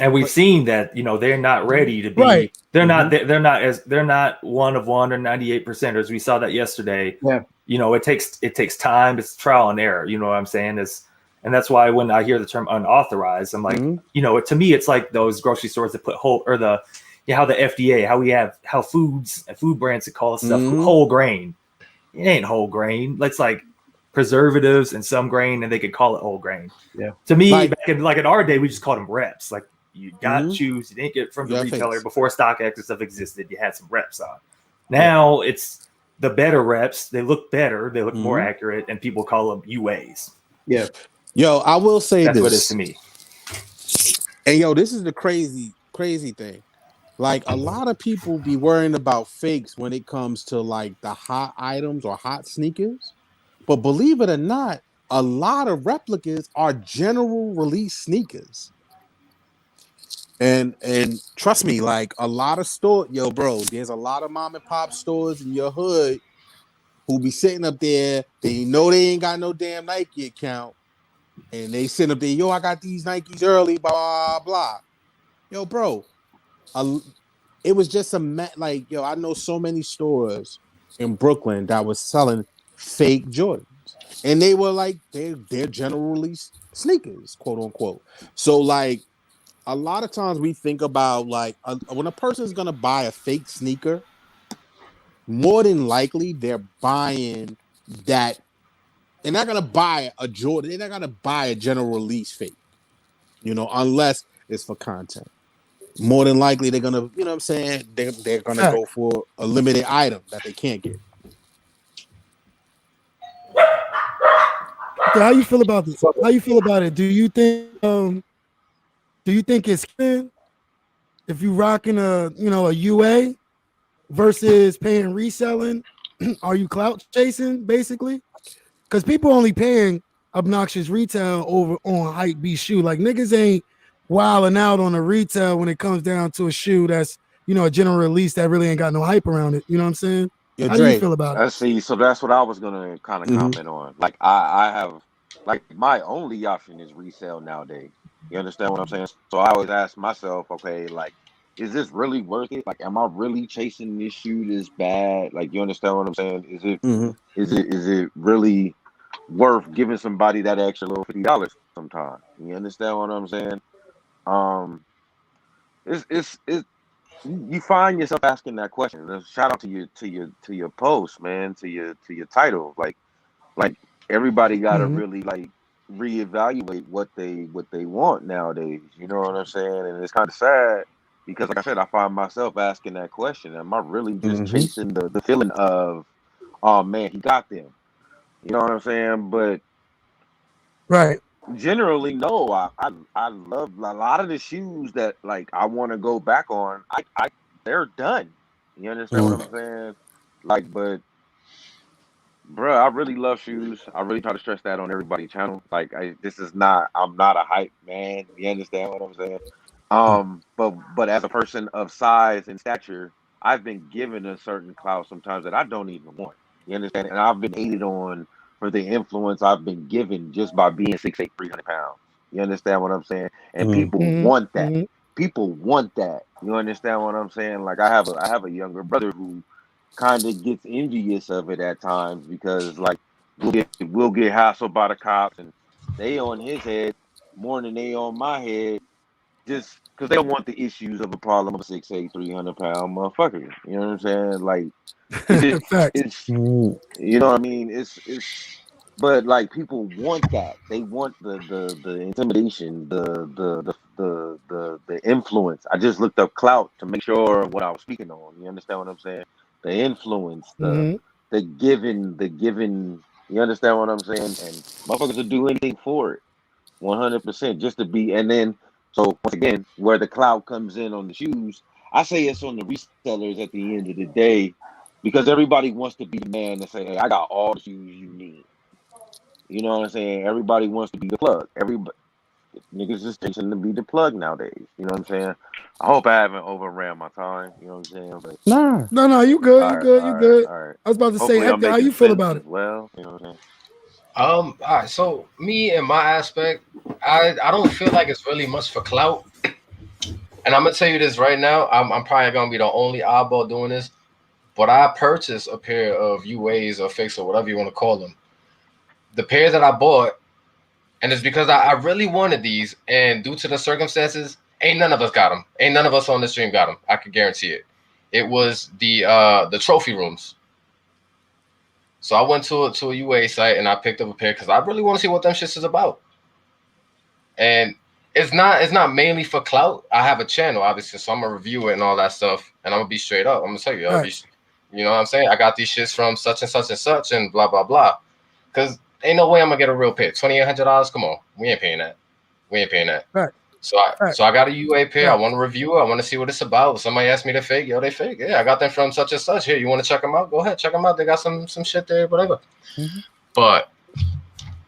And we've seen that, they're not ready to be. Right. They're not. They're not 1 of 1 or 98%ers. We saw that yesterday. Yeah. It takes time. It's trial and error. You know what I'm saying? And that's why when I hear the term unauthorized, I'm like, to me, it's like those grocery stores that put how the FDA, how foods and food brands that call stuff whole grain. It ain't whole grain. It's like preservatives and some grain, and they could call it whole grain. Yeah. To me, back in our day, we just called them reps. Like, you got shoes, you didn't get it from the retailer before StockX and stuff existed. You had some reps on. Now it's the better reps. They look better. They look more accurate, and people call them UAs. Yeah. Yo, I will say that's this. what it is to me. And this is the crazy thing. Like, a lot of people be worrying about fakes when it comes to like the hot items or hot sneakers. But believe it or not, a lot of replicas are general release sneakers. And trust me, like, a lot of there's a lot of mom and pop stores in your hood who be sitting up there, they know they ain't got no damn Nike account, and they sit up there, I got these Nikes early, blah, blah, blah. Bro, it was just I know so many stores in Brooklyn that was selling fake Jordans, and they were like, they're general release sneakers, quote unquote. So, like, a lot of times we think about, like, when a person's gonna buy a fake sneaker, more than likely they're buying that. They're not gonna buy a Jordan. They're not gonna buy a general release fake, unless it's for content. More than likely they're gonna, what I'm saying, they're gonna go for a limited item that they can't get. How you feel about this? How you feel about it? Do you think it's if you rocking a UA versus paying reselling? Are you clout chasing basically? Because people only paying obnoxious retail over on hype B shoe. Like, niggas ain't wilding out on the retail when it comes down to a shoe that's a general release that really ain't got no hype around it. You know what I'm saying? How do you feel about it? See, so that's what I was gonna kind of comment on. Like, I have, like, my only option is resale nowadays. You understand what I'm saying? So I always ask myself, okay, like, is this really worth it? Like, am I really chasing this shoe this bad? Like, you understand what I'm saying? Is it really worth giving somebody that extra little $50 sometimes? You understand what I'm saying? It's you find yourself asking that question. Shout out to your post, man, to your title. Like everybody gotta really like reevaluate what they want nowadays. You know what I'm saying? And it's kind of sad because, like I said, I find myself asking that question. Am I really just chasing the feeling of, oh man, he got them? You know what I'm saying? But right. generally, no. I love a lot of the shoes that like I want to go back on. I they're done. You understand what I'm saying? Like, but bro, I really love shoes. I really try to stress that on everybody's channel. Like, I'm not a hype man. You understand what I'm saying? But as a person of size and stature, I've been given a certain clout sometimes that I don't even want. You understand? And I've been hated on for the influence I've been given just by being 6'8", 300 pounds. You understand what I'm saying? And people want that. People want that. You understand what I'm saying? Like, I have a younger brother who kind of gets envious of it at times because like we'll get hassled by the cops and they on his head more than they on my head just because they don't want the issues of a problem of a 6'8", 300-pound motherfucker. You know what I'm saying? Like it's you know what I mean? It's but like people want that. They want the intimidation, the influence. I just looked up clout to make sure what I was speaking on. You understand what I'm saying? The influence, the given. You understand what I'm saying? And motherfuckers will do anything for it, 100%, just to be. And then so once again, where the clout comes in on the shoes, I say it's on the resellers at the end of the day, because everybody wants to be the man and say, "Hey, I got all the shoes you need." You know what I'm saying? Everybody wants to be the plug. Everybody niggas is chasing to be the plug nowadays. You know what I'm saying? I hope I haven't overran my time. You know what I'm saying? But No, you good, you good, you good. all right. I was about to say, Hopefully I'm Hector, how making you feel sense about as it? well. You know what I'm saying? All right. So me and my aspect, I don't feel like it's really much for clout. And I'm gonna tell you this right now. I'm probably gonna be the only oddball doing this, but I purchased a pair of UAs or fix or whatever you want to call them. The pair that I bought, and it's because I really wanted these, and due to the circumstances, ain't none of us got them. Ain't none of us on the stream got them. I can guarantee it. It was the trophy rooms. So I went to a UA site and I picked up a pair because I really want to see what them shits is about. And it's not mainly for clout. I have a channel, obviously, so I'm gonna review it and all that stuff. And I'm gonna be straight up. I'm gonna tell you, you know what I'm saying? I got these shits from such and such and such and blah blah blah. Cause ain't no way I'm gonna get a real pair. $2,800. Come on, we ain't paying that. We ain't paying that. Right. So I got a UA pair. I want to review it. I want to see what it's about. Somebody asked me to fake. Yo, they fake. Yeah, I got them from such and such. Here, you want to check them out? Go ahead, check them out. They got some shit there, whatever. But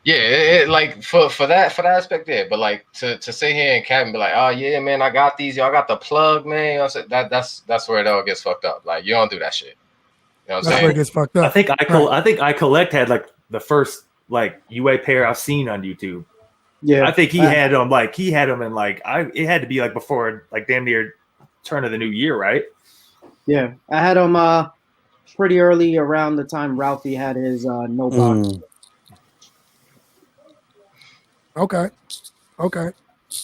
yeah, it like for that aspect there. But like to sit here and cap and be like, oh yeah, man, I got these. Yo, I got the plug, man. You know what I'm saying? That's where it all gets fucked up. Like you don't do that shit. You know what I'm saying? That's where it gets fucked up. I think I collect had like the first like UA pair I've seen on YouTube. Yeah, I think he had them in like it had to be like before like damn near turn of the new year, right? Yeah, I had them pretty early around the time Ralphie had his no box. Okay.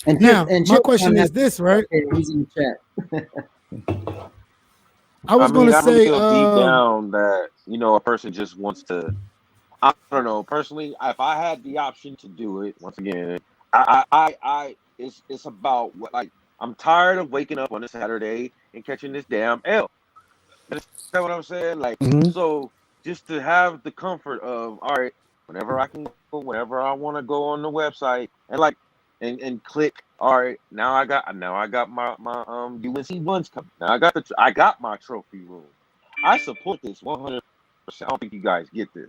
And Now, and my question is this, right? He's in the chat. I was going to I really say, feel deep down that a person just wants to. I don't know. Personally, if I had the option to do it, once again, it's about what like I'm tired of waking up on a Saturday and catching this damn L. You understand what I'm saying? Like, so just to have the comfort of, all right, whenever I can go, whenever I want to go on the website and like, and click, all right, now I got my UNC ones coming. Now I got my trophy room. I support this 100%. I don't think you guys get this.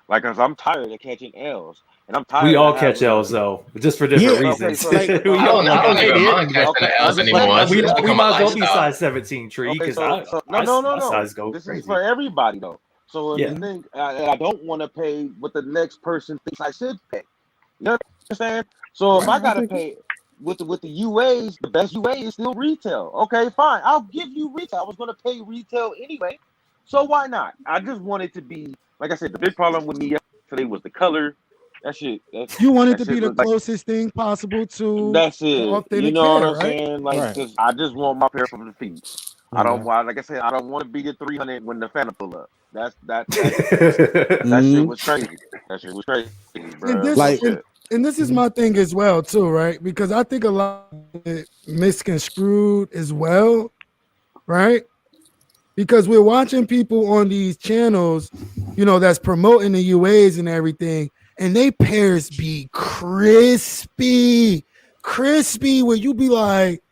Like, cause I'm tired of catching L's, and I'm tired. We all of catch L's though, just for different reasons. I don't even mind catching the L's anymore. We might as well be size 17 tree because my size go this crazy. is for everybody though. So the thing, I don't want to pay what the next person thinks I should pay. You understand? So if I gotta pay with the UAs, the best UA is still retail. Okay, fine. I'll give you retail. I was gonna pay retail anyway, so why not? I just want it to be, like I said, the big problem with me yesterday was the color. That shit. You want it to be the closest thing possible to that's the it. authentic You know pair, what I'm saying? Like, cause I just want my pair from the feet. I don't want, like I said, I don't want to be the 300 when the Phantom pull up. That shit was crazy. That shit was crazy, bro. And this is my thing as well, too, right? Because I think a lot of it misconstrued as well, right? Because we're watching people on these channels, that's promoting the UAs and everything, and they pairs be crispy, where you be like,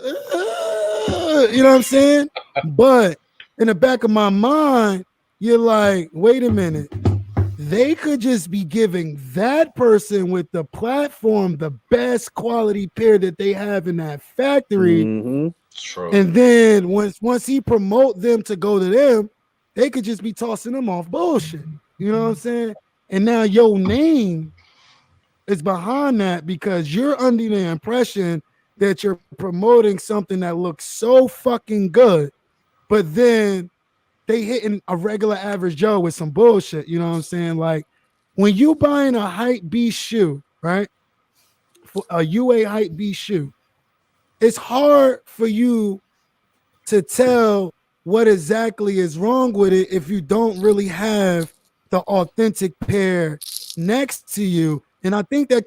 you know what I'm saying? But in the back of my mind, you're like, wait a minute. They could just be giving that person with the platform the best quality pair that they have in that factory. Mm-hmm. True. And then once he promote them to go to them, they could just be tossing them off bullshit. You know what I'm saying? And now your name is behind that because you're under the impression that you're promoting something that looks so fucking good, but then they hitting a regular average Joe with some bullshit. You know what I'm saying? Like when you buying a hype B shoe, right? For a UA hype B shoe, it's hard for you to tell what exactly is wrong with it if you don't really have the authentic pair next to you. And I think that's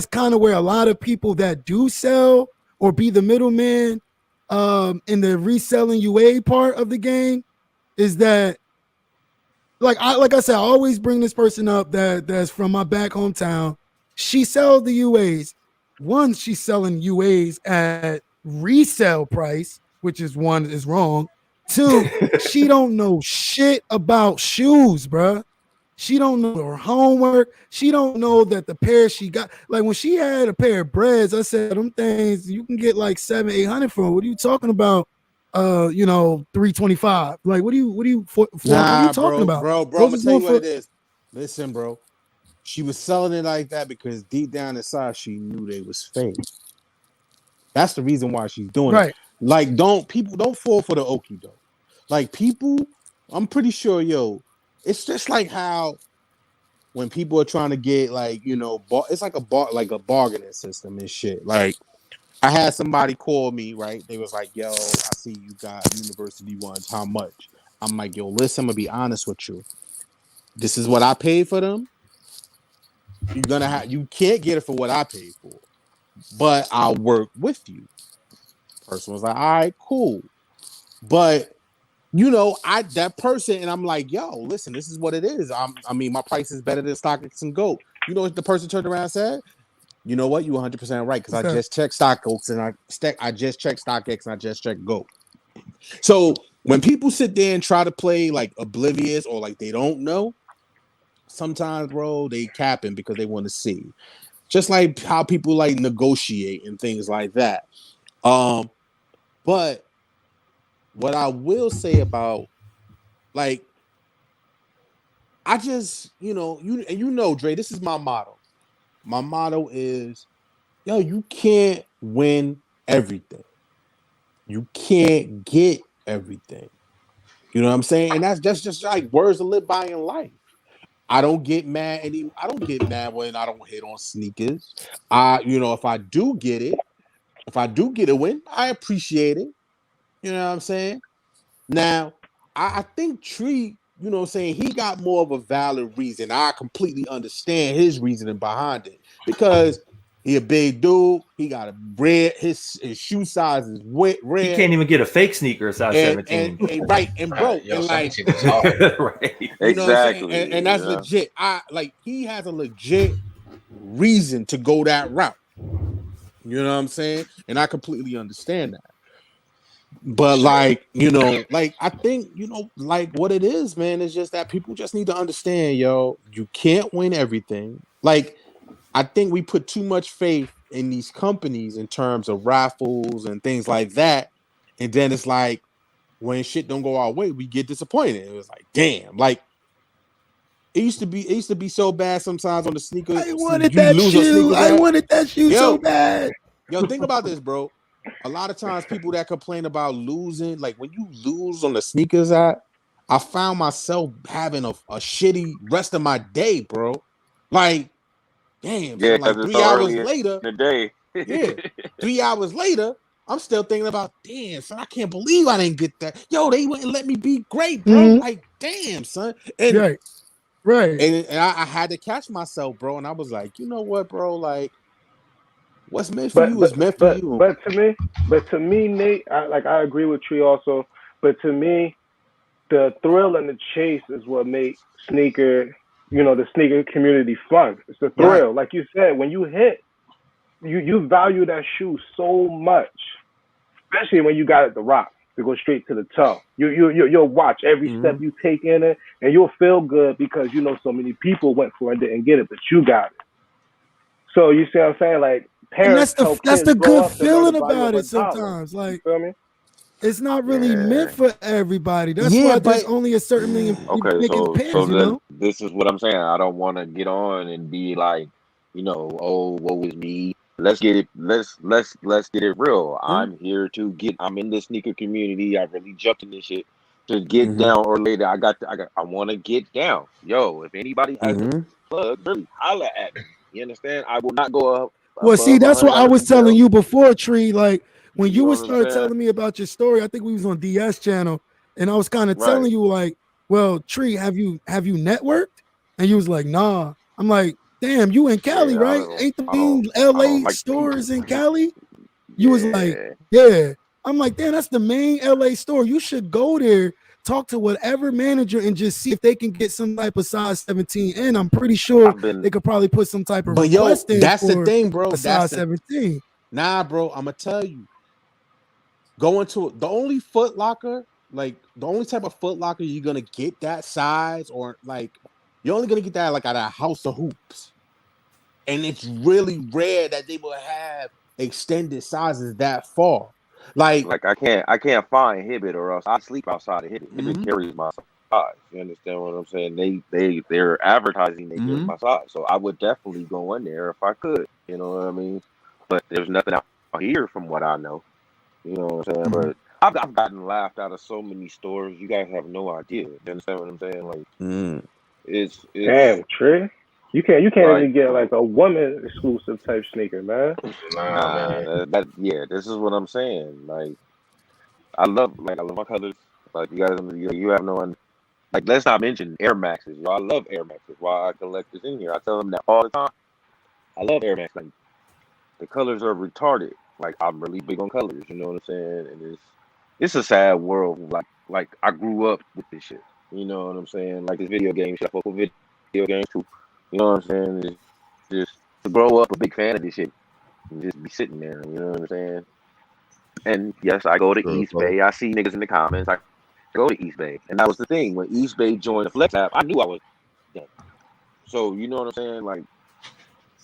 kind of where a lot of people that do sell or be the middleman in the reselling UA part of the game is that, like I said, I always bring this person up that's from my back hometown. She sells the UAs. One, she's selling UAs at resale price, which is wrong. Two, she don't know shit about shoes, bruh. She don't know her homework. She don't know that the pair she got, like when she had a pair of breads, I said, them things you can get like 700-800 for. What are you talking about? 325. Like, what are you talking about? Bro, I'm gonna tell you what it is. Listen, bro. She was selling it like that because deep down inside she knew they was fake. That's the reason why she's doing it. Like, don't fall for the okie doke. Like, people, I'm pretty sure, it's just like how when people are trying to get like, it's like a bargaining system and shit. Like, I had somebody call me, right? They was like, yo, I see you got university ones. How much? I'm like, yo, listen, I'm gonna be honest with you. This is what I paid for them. You can't get it for what I paid for, but I'll work with you. Person was like, all right, cool. But that person, and I'm like, yo, listen, this is what it is. My price is better than StockX and Goat. You know what the person turned around and said? You know what? You 100% right, because I just checked StockX and I just checked StockX and I just checked Goat. So when people sit there and try to play like oblivious or like they don't know, sometimes, bro, they capping because they want to see. Just like how people like negotiate and things like that. But what I will say about, like, I just, Dre, this is my motto. My motto is, you can't win everything. You can't get everything. You know what I'm saying? And that's just like words to live by in life. I don't get mad when I don't hit on sneakers. If I do get a win, I appreciate it. You know what I'm saying? Now, I think Tree, he got more of a valid reason. I completely understand his reasoning behind it because he a big dude. He got a red. His shoe size is red. He can't even get a fake sneaker size 17. And bro, and like, right, exactly, and that's legit. He has a legit reason to go that route. You know what I'm saying? And I completely understand that. But I think, like what it is, man, is just that people just need to understand, you can't win everything. Like, I think we put too much faith in these companies in terms of raffles and things like that. And then it's like, when shit don't go our way, we get disappointed. It was like, damn, like it used to be so bad sometimes on the sneakers. I wanted that shoe so bad. Yo, think about this, bro. A lot of times people that complain about losing, like when you lose on the sneakers app, I found myself having a shitty rest of my day, bro. Like, damn, so like 3 hours later, 3 hours later, I'm still thinking about, damn, son, I can't believe I didn't get that. Yo, they wouldn't let me be great, bro. Mm-hmm. Like, damn, son. And, right. And I had to catch myself, bro. And I was like, you know what, bro? Like, what's meant for you is meant for you. But to me, Nate, I agree with Tree also. But to me, the thrill and the chase is what make sneaker the sneaker community fun. It's the thrill. Right. Like you said, when you hit, you value that shoe so much, especially when you got it the rock to go straight to the toe. You'll watch every step you take in it, and you'll feel good because so many people went for it and didn't get it, but you got it. So you see what I'm saying? Like And parents help that's kids the grow good up to know the feeling value about of a it dollar. sometimes. You Like feel me? it's not really meant Yeah. for everybody. That's Yeah, why there's but only a certain million people Okay, making so pairs, then this is what I'm saying. I don't want to get on and be like, oh, woe is me. Let's get it. Let's get it real. I'm here to get. I'm in the sneaker community. I really jumped in this shit to get down. Or later, I want to get down. Yo, if anybody has a plug, really holla at me. You understand? I will not go up Well, see, above that's what I $100 was telling retail. you before, Tree. Like when You you know would what I'm start saying? telling me about your story, I think we was on DS channel, and I was kind of Right. telling you like, well, Tree, have you networked? And you was like, nah. I'm like, damn, you in Cali, Yeah, right? Ain't the I don't main LA like people. stores in Cali? You was like, Yeah. yeah. I'm like, damn, that's the main LA store. You should go there, talk to whatever manager, and just see if they can get some type of size 17 in. I'm pretty sure I've been they could probably put some type of But yo, request in that's the for thing, bro. a That's size the 17. Nah, bro. I'm gonna tell you. Going to the only Foot Locker, like the only type of Foot Locker you're gonna get that size, or like you're only gonna get that like at a House of Hoops, and it's really rare that they will have extended sizes that far. Like, Like I can't find Hibbit or else I sleep outside of Hibbit. Hibbit carries my size. You understand what I'm saying? They're advertising they carry my size. So I would definitely go in there if I could. You know what I mean? But there's nothing out here from what I know. You know what I'm saying? But I've gotten laughed out of so many stores. You guys have no idea. You understand what I'm saying? Like it's Damn, Trey. You can't like even get like a woman exclusive type sneaker, man. Nah, nah, man. yeah, this is what I'm saying. Like I love my colors. Like you have no one. Like, let's not mention Air Maxes. I love Air Maxes. Why I collect this in here. I tell them that all the time. I love Air Max. Like, the colors are retarded. Like, I'm really big on colors. You know what I'm saying? And it's a sad world. Like I grew up with this shit. You know what I'm saying? Like this video game shit. I fuck with video games too. You know what I'm saying? It's just to grow up a big fan of this shit and just be sitting there. You know what I'm saying? And yes, I go to East Bay. I see niggas in the comments. I go to East Bay. And that was the thing. When East Bay joined the Flex app, I knew I was done. So, you know what I'm saying? Like,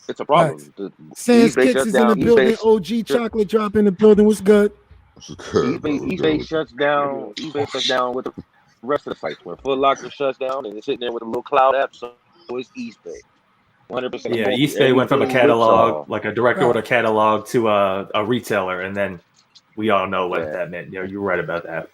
it's a Facts. problem. The Sans East Bay Kicks shuts is in the down. East Bay, building. OG Chocolate Drop in the building. What's good? East Bay shuts down. East Bay shuts down with the rest of the sites. When Foot Locker shuts down and it's sitting there with a little Clout app, so it's East Bay. 100%. I'm Yeah, going through East Bay went from a everything with catalog, y'all. like a direct order catalog, to a retailer, and then we all know what that meant. You know, you're right about that.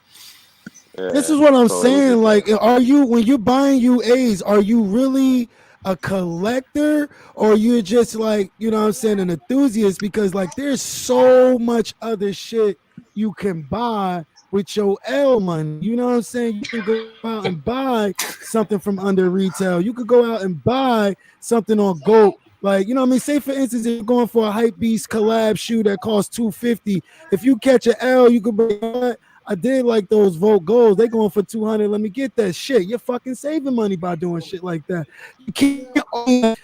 This is what I'm So it was saying. just Like, are you, when you're buying UAs, are you really a collector, or you're just like, you know what I'm saying, an enthusiast? Because like there's so much other shit you can buy with your L money. You know what I'm saying? You can go out and buy something from under retail. You could go out and buy something on GOAT. Like, you know what I mean? Say for instance, if you're going for a Hype Beast collab shoe that costs $250, if you catch an L, you could buy. I did like those Vote Goals. They going for 200. Let me get that shit. You're fucking saving money by doing shit like that. You can't.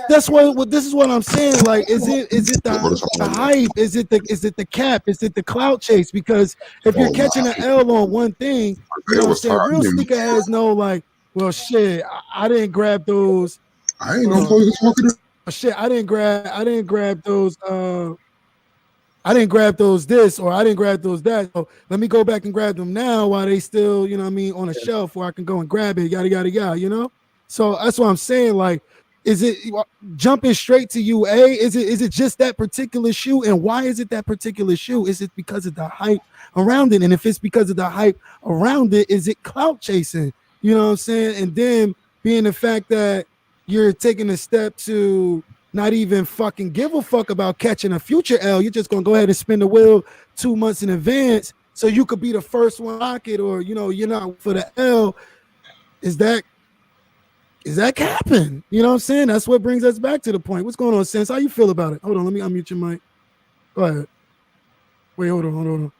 That's what this is what I'm saying. Like, is it the hype? Is it the cap? Is it the clout chase? Because if you're catching an L on one thing, you know what I'm saying. Real sneakerheads know, like, well, shit, I didn't grab those. I ain't no fucking shit. I didn't grab those. I didn't grab those this, or I didn't grab those that. So let me go back and grab them now while they still, you know what I mean, on a shelf where I can go and grab it, yada, yada, yada, you know? So that's what I'm saying. Like, is it jumping straight to UA? Is it just that particular shoe? And why is it that particular shoe? Is it because of the hype around it? And if it's because of the hype around it, is it clout chasing? You know what I'm saying? And then being the fact that you're taking a step to not even fucking give a fuck about catching a future L. You're just gonna go ahead and spin the wheel 2 months in advance so you could be the first one lock it, or you know, you're not for the L. Is that capping? You know what I'm saying? That's what brings us back to the point. What's going on, Sense? How you feel about it? Hold on, let me unmute your mic. Go ahead. Wait, hold on.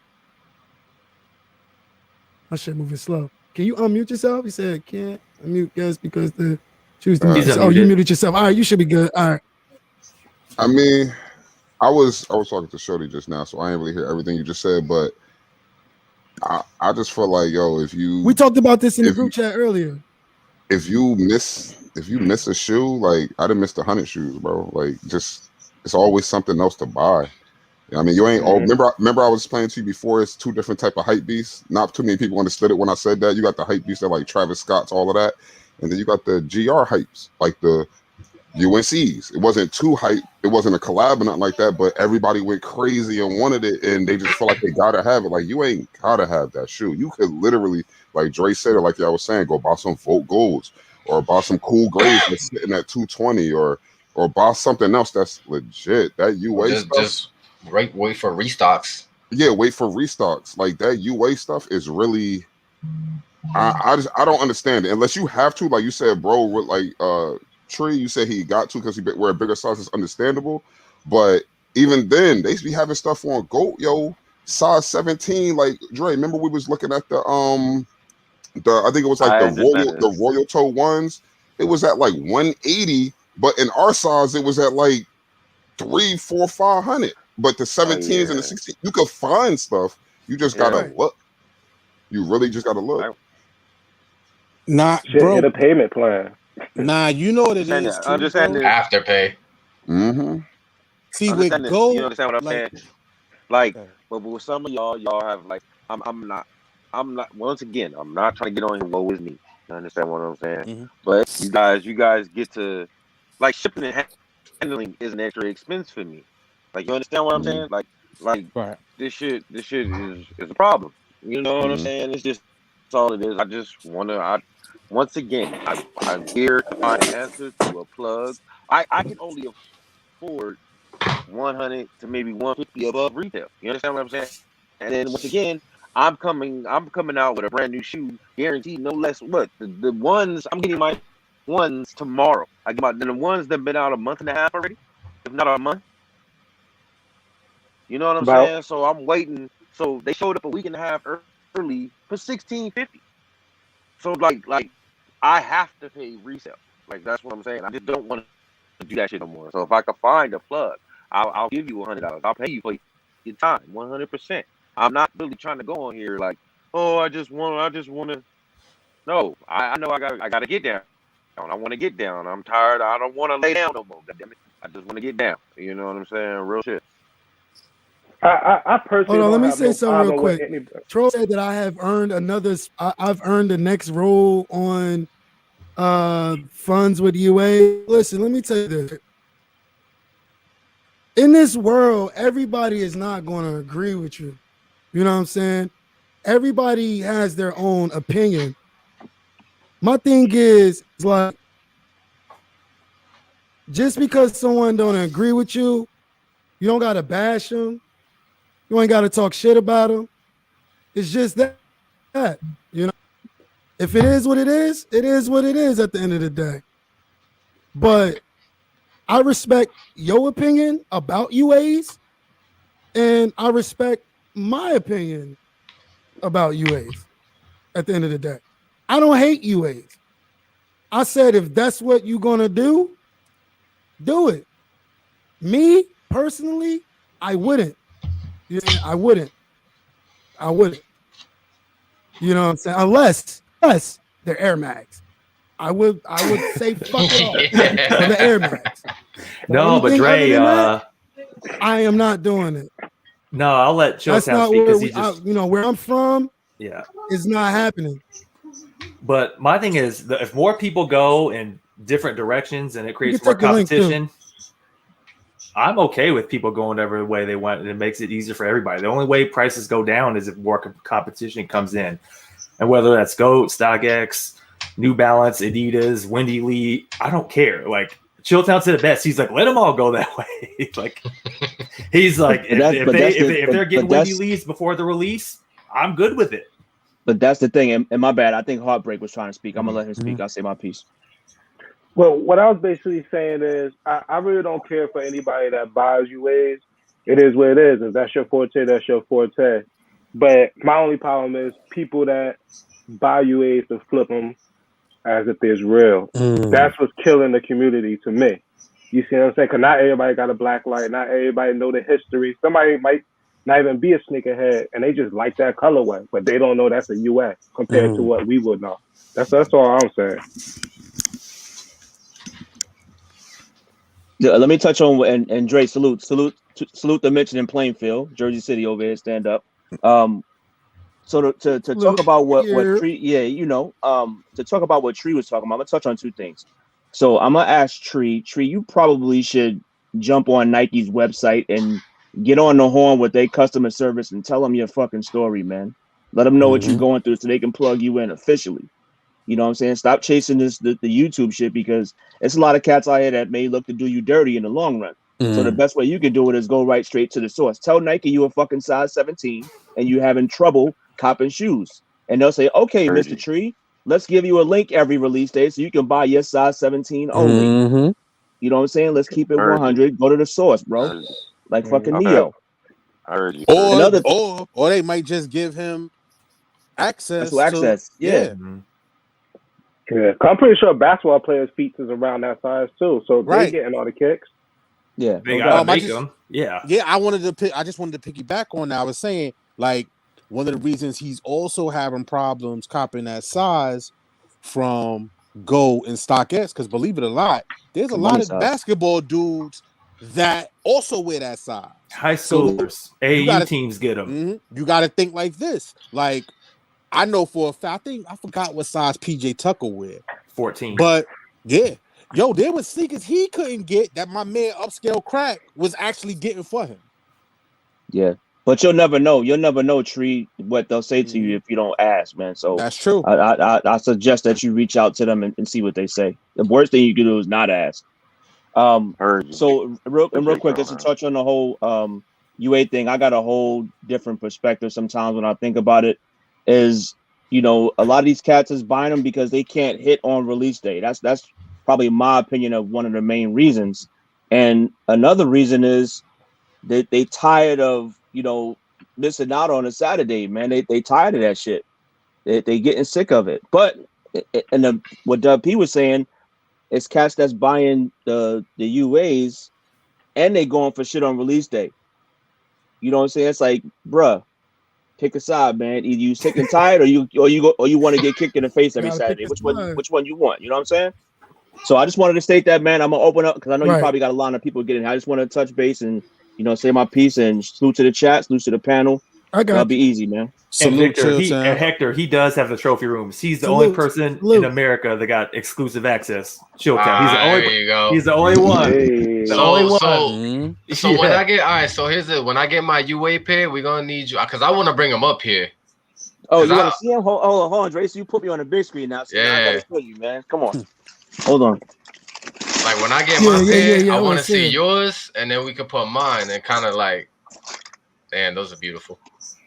My shit moving slow. Can you unmute yourself? He said can't unmute guys because the Choose to mute yourself. Oh, you muted yourself. All right, you should be good. All right. I mean, I was talking to Shorty just now, so I ain't really hear everything you just said, but I just feel like, yo, we talked about this in the group chat earlier. If you miss a shoe, like I done missed 100 shoes, bro. Like just it's always something else to buy. I mean, you ain't all remember I was explaining to you before, it's two different type of hype beasts. Not too many people understood it when I said that. You got the hype beasts that like Travis Scott's, all of that, and then you got the GR hypes, like the UNCs. It wasn't too hype, it wasn't a collab or nothing like that, but everybody went crazy and wanted it, and they just feel like they gotta have it. Like you ain't gotta have that shoe. You could literally, like Dre said, or like I was saying, go buy some Volt Golds or buy some cool grays that's sitting at 220, or buy something else that's legit. That UA stuff, just wait for restocks. Yeah, wait for restocks. Like that UA stuff is really, I don't understand it unless you have to. Like you said, bro, with like Tree, you said he got to because he wear a bigger size. Is understandable, but even then, they be having stuff on GOAT, yo, size 17. Like Dre, remember we was looking at the I think it was like the royal toe ones. It was at like 180, but in our size, it was at like 300, 400, 500. But the 17s and the 16s, you could find stuff. You just gotta look. You really just gotta look. Nah, shit, bro. Get a payment plan. Nah, you know what it is. I'm just saying Afterpay. See, with GOAT, you understand what I'm saying? Like, but with some of y'all have like, I'm not. Once again, I'm not trying to get on here. Woe is me. You understand what I'm saying? But you guys get to like shipping and handling is an extra expense for me. Like, you understand what I'm saying? Like this shit is a problem. You know what I'm saying? It's just that's all it is. I just wanna. Once again, I'm here to find an answer to a plug. I can only afford 100 to maybe 150 above retail. You understand what I'm saying? And then once again, I'm coming out with a brand new shoe, guaranteed no less. What the ones I'm getting my ones tomorrow. I get the ones that have been out a month and a half already, if not a month. You know what I'm saying? So I'm waiting. So they showed up a week and a half early for $1,650. So like I have to pay resale. Like that's what I'm saying. I just don't want to do that shit no more. So if I can find a plug, I'll give you $100. I'll pay you for your time, 100%. I'm not really trying to go on here like, oh, I just want to. No, I know I gotta get down. I want to get down. I'm tired. I don't want to lay down no more. Goddammit. I just want to get down. You know what I'm saying? Real shit. I personally Hold on, let me have say no something real problem quick. Troll said that I have earned I've earned the next role on funds with UA. Listen, let me tell you this. In this world, everybody is not going to agree with you. You know what I'm saying? Everybody has their own opinion. My thing is like, just because someone don't agree with you, you don't got to bash them. You ain't got to talk shit about them. It's just that, you know, if it is what it is what it is at the end of the day. But I respect your opinion about UAs, and I respect my opinion about UAs at the end of the day. I don't hate UAs. I said, if that's what you're going to do it. Me, personally, I wouldn't. I wouldn't. You know what I'm saying? Unless they're Air Max. I would say fuck it all for the Air Max. No, but Dre, I am not doing it. No, I'll let Chilltown speak because he just, where I'm from. Yeah, it's not happening. But my thing is, if more people go in different directions and it creates more competition, I'm okay with people going every way they want, and it makes it easier for everybody. The only way prices go down is if more competition comes in, and whether that's GOAT, StockX, New Balance, Adidas, Wendy Lee, I don't care. Like Chilltown said it best. He's like, let them all go that way. He's like, if they're getting Wendy Lee's before the release, I'm good with it. But that's the thing, and my bad. I think Heartbreak was trying to speak. I'm gonna let him speak. I'll say my piece. Well, what I was basically saying is, I really don't care for anybody that buys UAs. It is what it is. If that's your forte, that's your forte. But my only problem is people that buy UAs to flip them as if there's real. That's what's killing the community to me. You see what I'm saying? Because not everybody got a black light. Not everybody know the history. Somebody might not even be a sneakerhead, and they just like that colorway, but they don't know that's a UA compared to what we would know. That's all I'm saying. Yeah, let me touch on and Dre, salute the mention in Plainfield, Jersey City over here, stand up. So to talk about what Tree, to talk about what Tree was talking about, I'm gonna touch on two things. So I'm gonna ask Tree, you probably should jump on Nike's website and get on the horn with their customer service and tell them your fucking story, man. Let them know what you're going through so they can plug you in officially. You know what I'm saying? Stop chasing the YouTube shit, because it's a lot of cats out here that may look to do you dirty in the long run. So the best way you can do it is go right straight to the source. Tell Nike you a fucking size 17 and you having trouble copping shoes. And they'll say, okay, Mr. Tree, let's give you a link every release day so you can buy your size 17 only. You know what I'm saying? Let's keep it 100. Go to the source, bro. Like fucking Neo. I heard you. Or they might just give him access. Yeah, I'm pretty sure basketball players' feet is around that size too, so they're getting all the kicks. Yeah, they gotta make them. Yeah. I just wanted to piggyback on that. I was saying, like, one of the reasons he's also having problems copping that size from Go and StockX, because believe it or not, there's a lot of basketball dudes that also wear that size. High schoolers, AAU teams get them. You got to think like this. Like, I know for a fact, I forgot what size PJ Tucker wear. 14. But yeah, there was sneakers he couldn't get that my man Upscale Crack was actually getting for him. Yeah. But you'll never know. You'll never know, Tree, what they'll say to you if you don't ask, man. So that's true. I suggest that you reach out to them and see what they say. The worst thing you can do is not ask. So real quick, just to touch on the whole UA thing, I got a whole different perspective sometimes when I think about it. Is, a lot of these cats is buying them because they can't hit on release day. That's probably my opinion of one of the main reasons. And another reason is that they tired of missing out on a Saturday, man. They tired of that shit. They getting sick of it. But what Doug P was saying, it's cats that's buying the UAs and they going for shit on release day. You know what I'm saying? It's like, bruh, pick a side, man. Either you sick and tired, or you want to get kicked in the face every Saturday. Which one you want? You know what I'm saying? So I just wanted to state that, man. I'm gonna open up because I know you probably got a lot of people getting. I just want to touch base and say my piece and salute to the chat, salute to the panel. That'll be easy, man. And Hector, he does have the trophy rooms. He's the only person in America that got exclusive access. Chilltown. He's the only one. Hey. So when I get when I get my UA pair, we're gonna need you because I want to bring him up here. Oh, you want to see him? Hold on, Dre. So you put me on the big screen now. So now I gotta show you, man. Come on. Hold on. Like when I get my pair, I want to see yours, and then we can put mine and kind of like, damn, those are beautiful.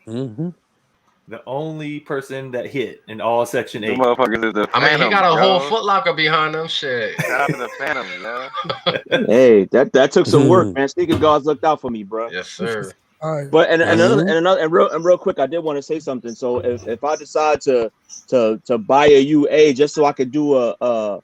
The only person that hit in all Section 8. He got a whole Foot Locker behind them. Shit. Shout out to the Phantom, yo. Hey, that took some work, man. Sneaker guards looked out for me, bro. Yes, sir. All right. But real quick, I did want to say something. So if I decide to buy a UA just so I could do a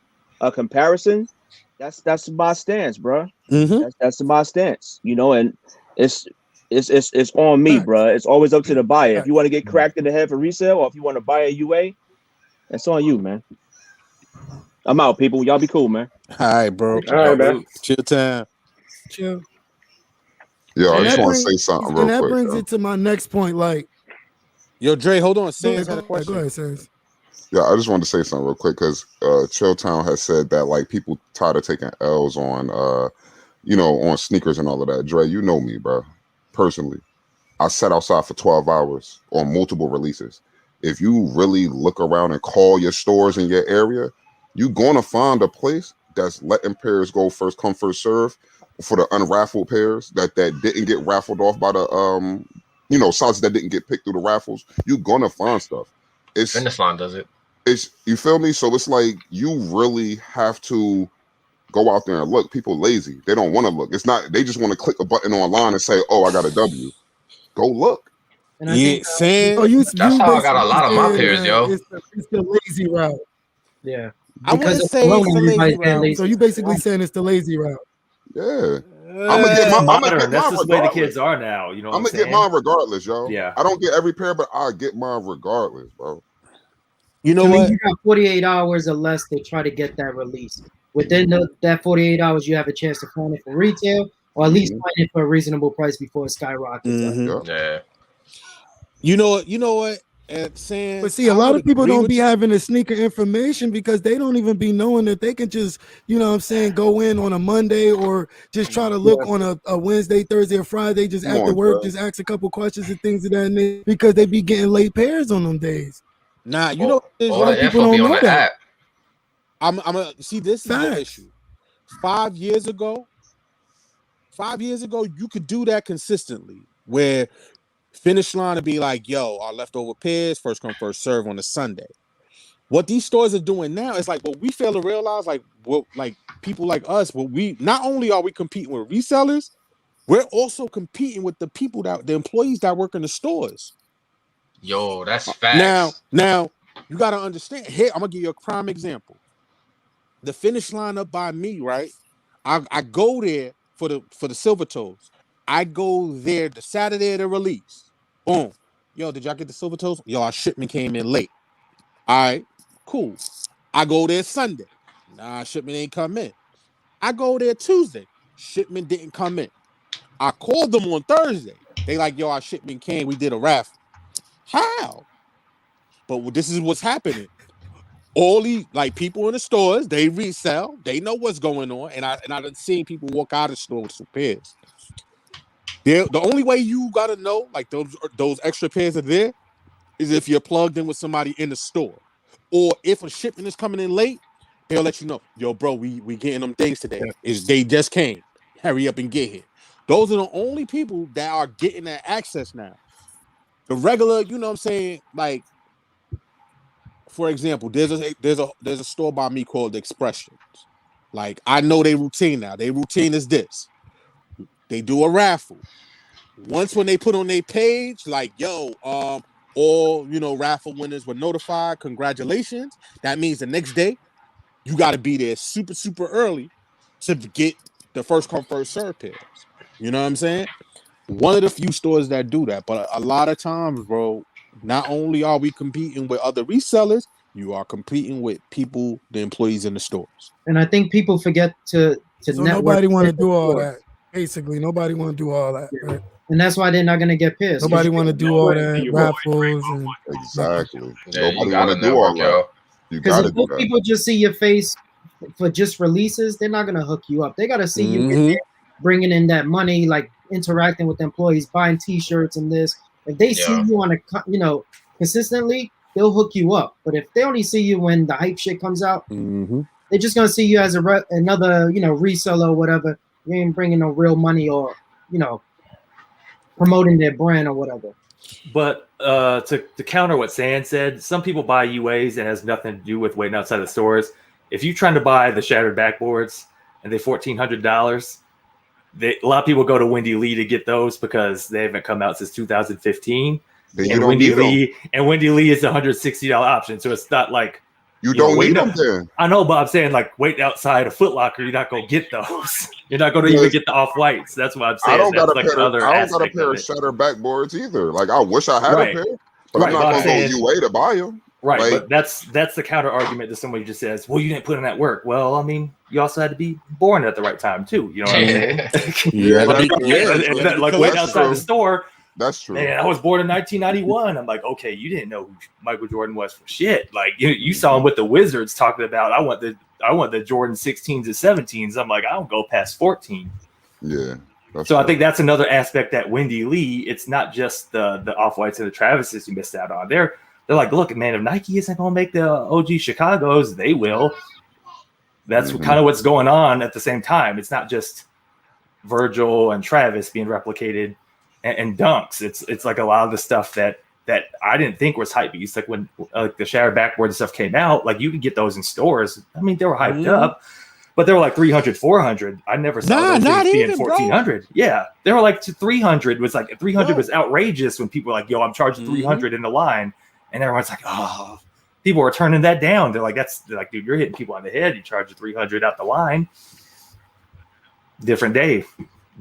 comparison, that's my stance, bro. That's my stance, and it's on me, bro. It's always up to the buyer. If you want to get cracked in the head for resale, or if you want to buy a UA, it's on you, man. I'm out, people. Y'all be cool, man. All right, bro. All right, man. Chill time. Chill. Yo, I just want to say something real quick. And that brings it to my next point. Like, yo, Dre, hold on. Sans had a question. Go ahead, Sans. Yeah, I just wanted to say something real quick because Chilltown has said that like people tired of taking L's on on sneakers and all of that. Dre, you know me, bro. Personally, I sat outside for 12 hours on multiple releases. If you really look around and call your stores in your area, you're going to find a place that's letting pairs go first come, first serve for the unraffled pairs that didn't get raffled off by the sizes that didn't get picked through the raffles. You're going to find stuff. Finish Line does it. You feel me? So it's like you really have to go out there and look. People lazy. They don't want to look. It's not. They just want to click a button online and say, "Oh, I got a W." Go look. That's how I got a lot of my pairs, yo. It's the lazy route. Yeah. I wouldn't say it's the lazy route. So you basically saying it's the lazy route. Yeah. I'm gonna get Modern. mine That's just the way the regardless. kids are now. You know what I'm I'm gonna saying? get mine regardless, yo. Yeah. I don't get every pair, but I get mine regardless, bro. You know I mean, what? you got 48 hours or less to try to get that release. Within that 48 hours, you have a chance to find it for retail, or at least find it for a reasonable price before it skyrockets up. Yeah. You know what? And saying, But see, a lot of people don't be having the sneaker information because they don't even be knowing that they can just, you know what I'm saying, go in on a Monday or just try to look on a Wednesday, Thursday, or Friday, just after work, just ask a couple questions and things of that nature because they be getting late pairs on them days. Nah, you know, all the info be on the app. I'm gonna see. This is the issue. 5 years ago, you could do that consistently, where finish line to be like, yo, our leftover pairs, first come, first serve on a Sunday. What these stores are doing now is like what we fail to realize, like what like people like us, what we not only are we competing with resellers, we're also competing with the people the employees that work in the stores. Yo, that's facts. Now you gotta understand. Here, I'm gonna give you a prime example. The finish line up by me, right? I go there for the silver toes. I go there the Saturday of the release. Boom. Yo, did y'all get the silver toes? Yo, our shipment came in late. All right, cool. I go there Sunday. Nah, shipment ain't come in. I go there Tuesday. Shipment didn't come in. I called them on Thursday. They like, yo, our shipment came. We did a raffle. How? But this is what's happening. All these like people in the stores, they resell. They know what's going on, and I've seen people walk out of the store with some pairs. The only way you gotta know like those extra pairs are there is if you're plugged in with somebody in the store, or if a shipment is coming in late, they'll let you know. Yo, bro, we getting them things today. They just came. Hurry up and get here. Those are the only people that are getting that access now. The regular, you know what I'm saying, like. For example, there's a store by me called Expressions. Like I know their routine now. Their routine is this: they do a raffle. Once when they put on their page, like yo, all raffle winners were notified. Congratulations! That means the next day you got to be there super super early to get the first come first serve pairs. You know what I'm saying? One of the few stores that do that, but a lot of times, bro. Not only are we competing with other resellers, you are competing with people, the employees in the stores. And I think people forget to so network. Nobody want to do all that. Basically, nobody want to do all that. Right? And that's why they're not going to get pissed. Nobody want to do all that raffles. And exactly. Yeah, nobody want to do all that. You got to do that. People just see your face for just releases, they're not going to hook you up. They got to see you get there, bringing in that money, like interacting with employees, buying T-shirts and this. If they see you on consistently, they'll hook you up. But if they only see you when the hype shit comes out, they're just gonna see you as another reseller or whatever. You ain't bringing no real money or promoting their brand or whatever. But to counter what Sand said, some people buy UAs and it has nothing to do with waiting outside the stores. If you're trying to buy the shattered backboards and they're $1,400. A lot of people go to Wendy Lee to get those because they haven't come out since 2015. And Wendy Lee is a $160 option, so it's not like you don't need them there. I know, but I'm saying like waiting outside a Foot Locker, you're not gonna get those. You're not gonna even get the off whites. That's what I'm saying. I don't got a pair of shattered backboards either. Like I wish I had a pair, but I'm not gonna go UA to buy them. Right, like, but that's the counter argument to somebody who just says, "Well, you didn't put in that work." Well, I mean, you also had to be born at the right time too. You know what I'm saying? Like waiting outside the store. That's true. Man, I was born in 1991. I'm like, okay, you didn't know who Michael Jordan was for shit. Like you saw him with the Wizards talking about, I want the Jordan 16s and 17s. I'm like, I don't go past 14. Yeah. So I think that's another aspect that Wendy Lee. It's not just the off whites and the Travises you missed out on. They're like, look, man, if Nike isn't going to make the OG Chicago's, they will. That's kind of what's going on at the same time. It's not just Virgil and Travis being replicated and dunks. It's like a lot of the stuff that I didn't think was hype beast. Like when the shattered backboard and stuff came out, like you could get those in stores. I mean, they were hyped up, but they were like 300, 400. I never saw those things being 1,400. Bro. Yeah, they were like 300 was like 300 was outrageous when people were like, yo, I'm charging 300 in the line. And everyone's like, oh, people are turning that down. They're like, dude, you're hitting people on the head. You charge you $300 out the line. Different day.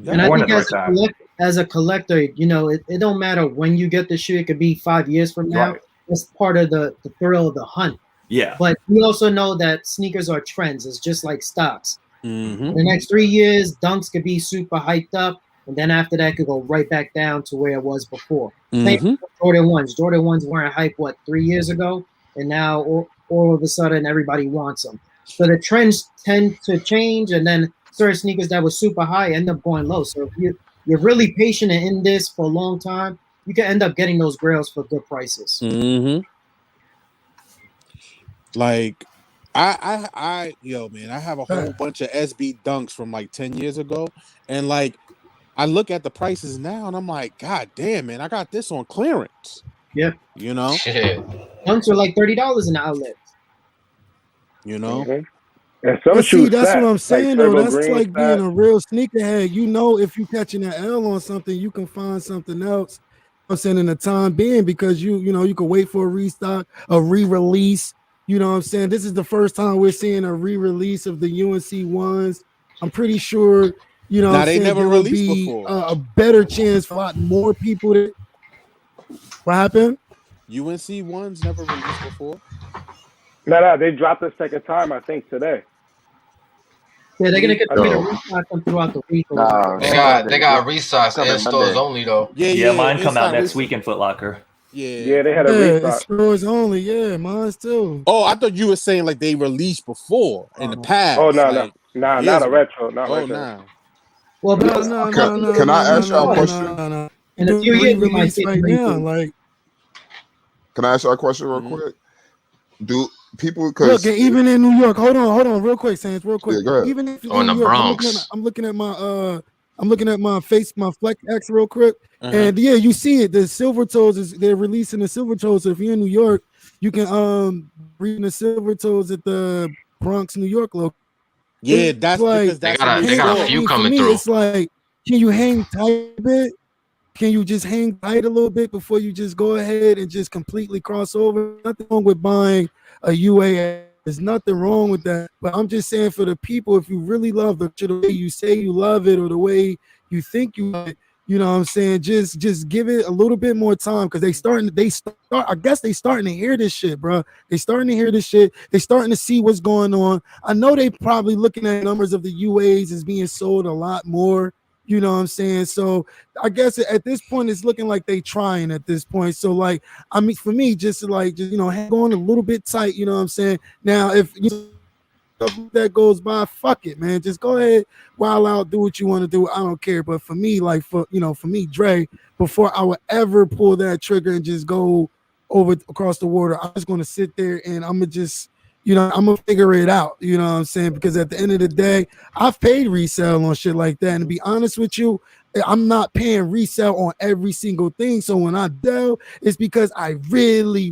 And I think as a collector, you know, it don't matter when you get the shoe. It could be 5 years from now. Right. It's part of the thrill of the hunt. Yeah. But we also know that sneakers are trends. It's just like stocks. Mm-hmm. In the next 3 years, dunks could be super hyped up. And then after that, could go right back down to where it was before. Mm-hmm. Jordan 1s. Jordan 1s weren't hype, 3 years ago? And now all of a sudden, everybody wants them. So the trends tend to change. And then certain sneakers that were super high end up going low. So if you're really patient and in this for a long time, you can end up getting those grails for good prices. Mm-hmm. Like, yo, man, I have a whole bunch of SB dunks from like 10 years ago. And like, I look at the prices now and I'm like, God damn, man, I got this on clearance. Yeah. You know? Dunks are like $30 in the outlets. You know? Mm-hmm. And some but shoes see, that's what I'm saying, though. That's green, like being a real sneakerhead. You know, if you catching an L on something, you can find something else. I'm saying in the time being, because you know, you can wait for a restock, a re-release. You know what I'm saying? This is the first time we're seeing a re-release of the UNC ones. I'm pretty sure, you know, now they never released before. A better chance for a lot more people to. What happened? UNC ones never released before. No, they dropped the second time, I think, today. Yeah, they're gonna continue to restock them throughout the week. They got restocks in stores only though. Yeah, mine come out next week in Foot Locker. Yeah, they had a restock. Stores only, yeah, mine's too. Oh, I thought you were saying like they released before in the past. Oh no, like, not a retro, not retro. Nah. Well, no. Can I ask y'all a question? No. In a few years, we might see right now. Like, can I ask y'all a question real quick? Do people look, even in New York? Hold on, real quick, Sans, real quick. Yeah, go ahead. Even if in the Bronx, I'm looking at my Flex X real quick, and yeah, you see it. The Silver Toes they're releasing the Silver Toes. So if you're in New York, you can read the Silver Toes at the Bronx, New York local. Yeah, that's like because they got a few coming through. It's like, can you hang tight a bit? Can you just hang tight a little bit before you just go ahead and just completely cross over? Nothing wrong with buying a UA. There's nothing wrong with that. But I'm just saying, for the people, if you really love the way you say you love it or the way you think you love it, you know what I'm saying? Just give it a little bit more time, because I guess they starting to hear this shit, bro. They starting to hear this shit. They starting to see what's going on. I know they probably looking at numbers of the UAs as being sold a lot more. You know what I'm saying? So I guess at this point, it's looking like they trying at this point. So like, I mean, for me, just you know, hang on a little bit tight. You know what I'm saying? Now, if that goes by, fuck it, man. Just go ahead, wild out, do what you want to do. I don't care. But for me, like for me, Dre, before I would ever pull that trigger and just go across the water, I'm just gonna sit there and I'm gonna just. You know, I'm gonna figure it out. You know what I'm saying? Because at the end of the day, I've paid resale on shit like that. And to be honest with you, I'm not paying resale on every single thing. So when I do, it's because I really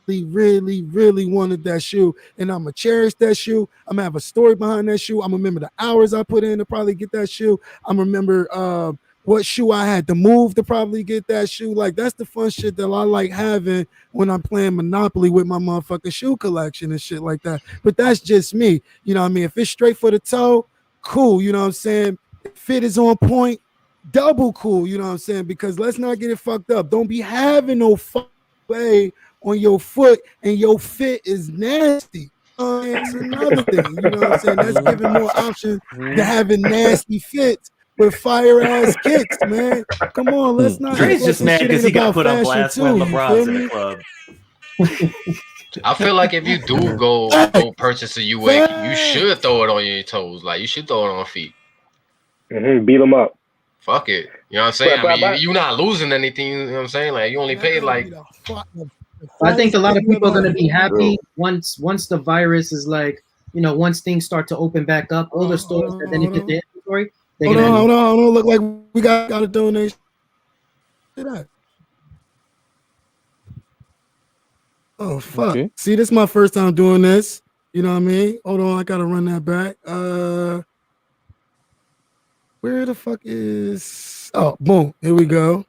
wanted that shoe, and I'm gonna cherish that shoe. I'm gonna have a story behind that shoe. I'm gonna remember the hours I put in to probably get that shoe. I'm gonna remember what shoe I had to move to probably get that shoe. Like, that's the fun shit that I like having when I'm playing Monopoly with my motherfucking shoe collection and shit like that. But that's just me. You know what I mean? If it's straight for the toe, cool. You know what I'm saying? Fit is on point, double cool. You know what I'm saying? Because let's not get it fucked up. Don't be having no fuck way on your foot and your fit is nasty. It's another thing. You know what I'm saying? That's giving more options to having nasty fits with fire ass kicks, man. Come on, let's not. Dre's just mad because he got put on blast when LeBron's in the club. I feel like if you do go purchase a UA, you should throw it on your toes. Like, you should throw it on feet. Beat them up. Fuck it. You know what I'm saying? I mean, you're not losing anything. You know what I'm saying? Like, you only paid like. I think a lot of people are going to be happy once the virus is like, you know, once things start to open back up, all the stores that then get the inventory. Hold on. Look like we got a donation. Oh fuck! Okay. See, this is my first time doing this. You know what I mean? Hold on, I gotta run that back. Where the fuck is? Oh, boom! Here we go.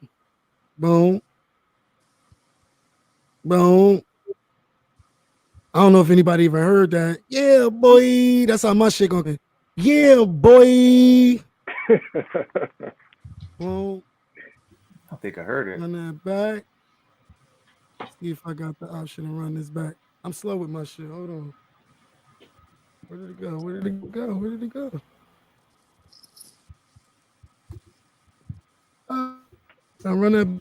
Boom. I don't know if anybody even heard that. Yeah, boy. That's how my shit gonna be. Yeah, boy. Well, I think I heard it. run that back. See if I got the option to run this back. I'm slow with my shit. Hold on. Where did it go? Where did it go? Where did it go? I run that.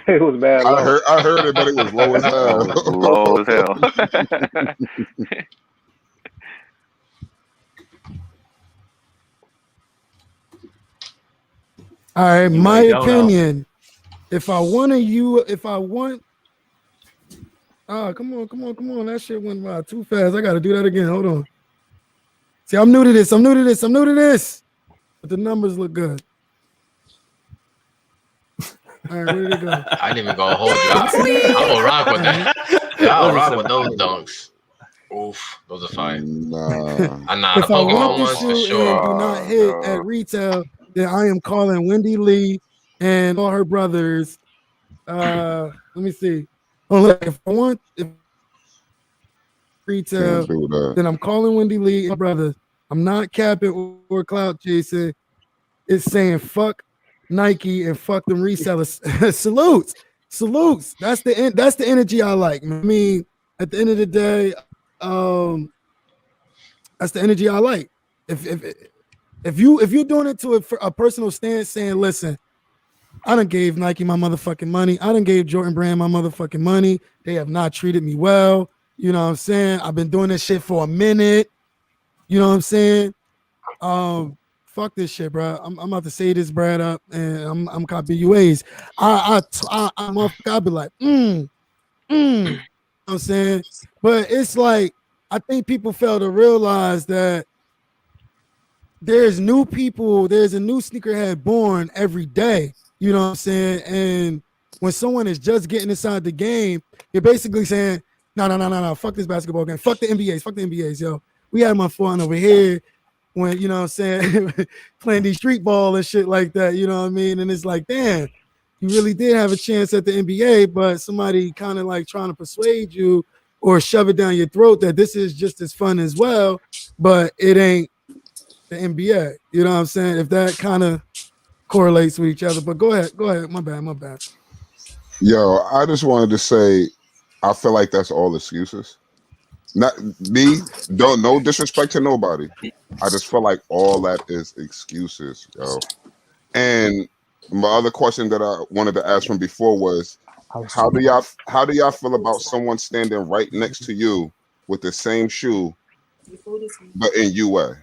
It was bad low. I heard it, but it was low as hell. Low as hell. All right, You my really don't know. opinion. If I want, come on. That shit went by too fast. I gotta do that again. Hold on. See, I'm new to this. But the numbers look good. All right, where did it go? I didn't even go hold you. I'm gonna rock with that. Yeah, I'll rock with those dunks. Oof, those are fine. Nah. The If I want Pokemon the ones for shoe sure. and do not hit at retail, then I am calling Wendy Lee and all her brothers. Let me see. If I want retail, then I'm calling Wendy Lee and my brothers. I'm not capping or clout chasing. It's saying fuck Nike and fuck them resellers. Salutes. That's the energy I like. I mean, at the end of the day, that's the energy I like. If you're doing it to a personal stance, saying, listen, I done gave Nike my motherfucking money. I done gave Jordan Brand my motherfucking money. They have not treated me well. You know what I'm saying? I've been doing this shit for a minute. You know what I'm saying? Fuck this shit, bro. I'm about to say this Brad up, and I'm copying UAs. I'll be like, you know what I'm saying? But it's like, I think people fail to realize that there's new people, there's a new sneakerhead born every day. You know what I'm saying? And when someone is just getting inside the game, you're basically saying, no, fuck this basketball game. Fuck the NBAs, yo. We had my fun over here when, you know what I'm saying, playing these street ball and shit like that, you know what I mean? And it's like, damn, you really did have a chance at the NBA, but somebody kind of like trying to persuade you or shove it down your throat that this is just as fun as well, but it ain't the NBA. You know what I'm saying? If that kind of correlates with each other. But go ahead. My bad. Yo, I just wanted to say, I feel like that's all excuses. Not me, no disrespect to nobody. I just feel like all that is excuses, yo. And my other question that I wanted to ask from before was, how do y'all feel about someone standing right next to you with the same shoe, but in UA?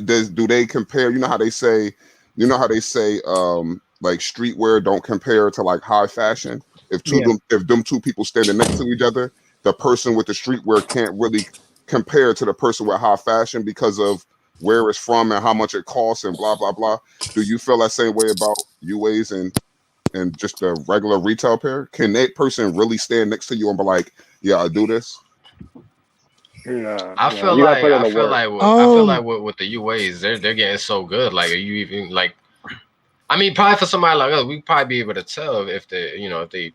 Do they compare? You know how they say, like streetwear don't compare to like high fashion. If them two people standing next to each other, the person with the streetwear can't really compare to the person with high fashion because of where it's from and how much it costs and blah blah blah. Do you feel that same way about UAs and just a regular retail pair? Can that person really stand next to you and be like, yeah, I do this? I feel like with the UAs, they're getting so good. Like, are you even like? I mean, probably for somebody like us, we probably be able to tell if they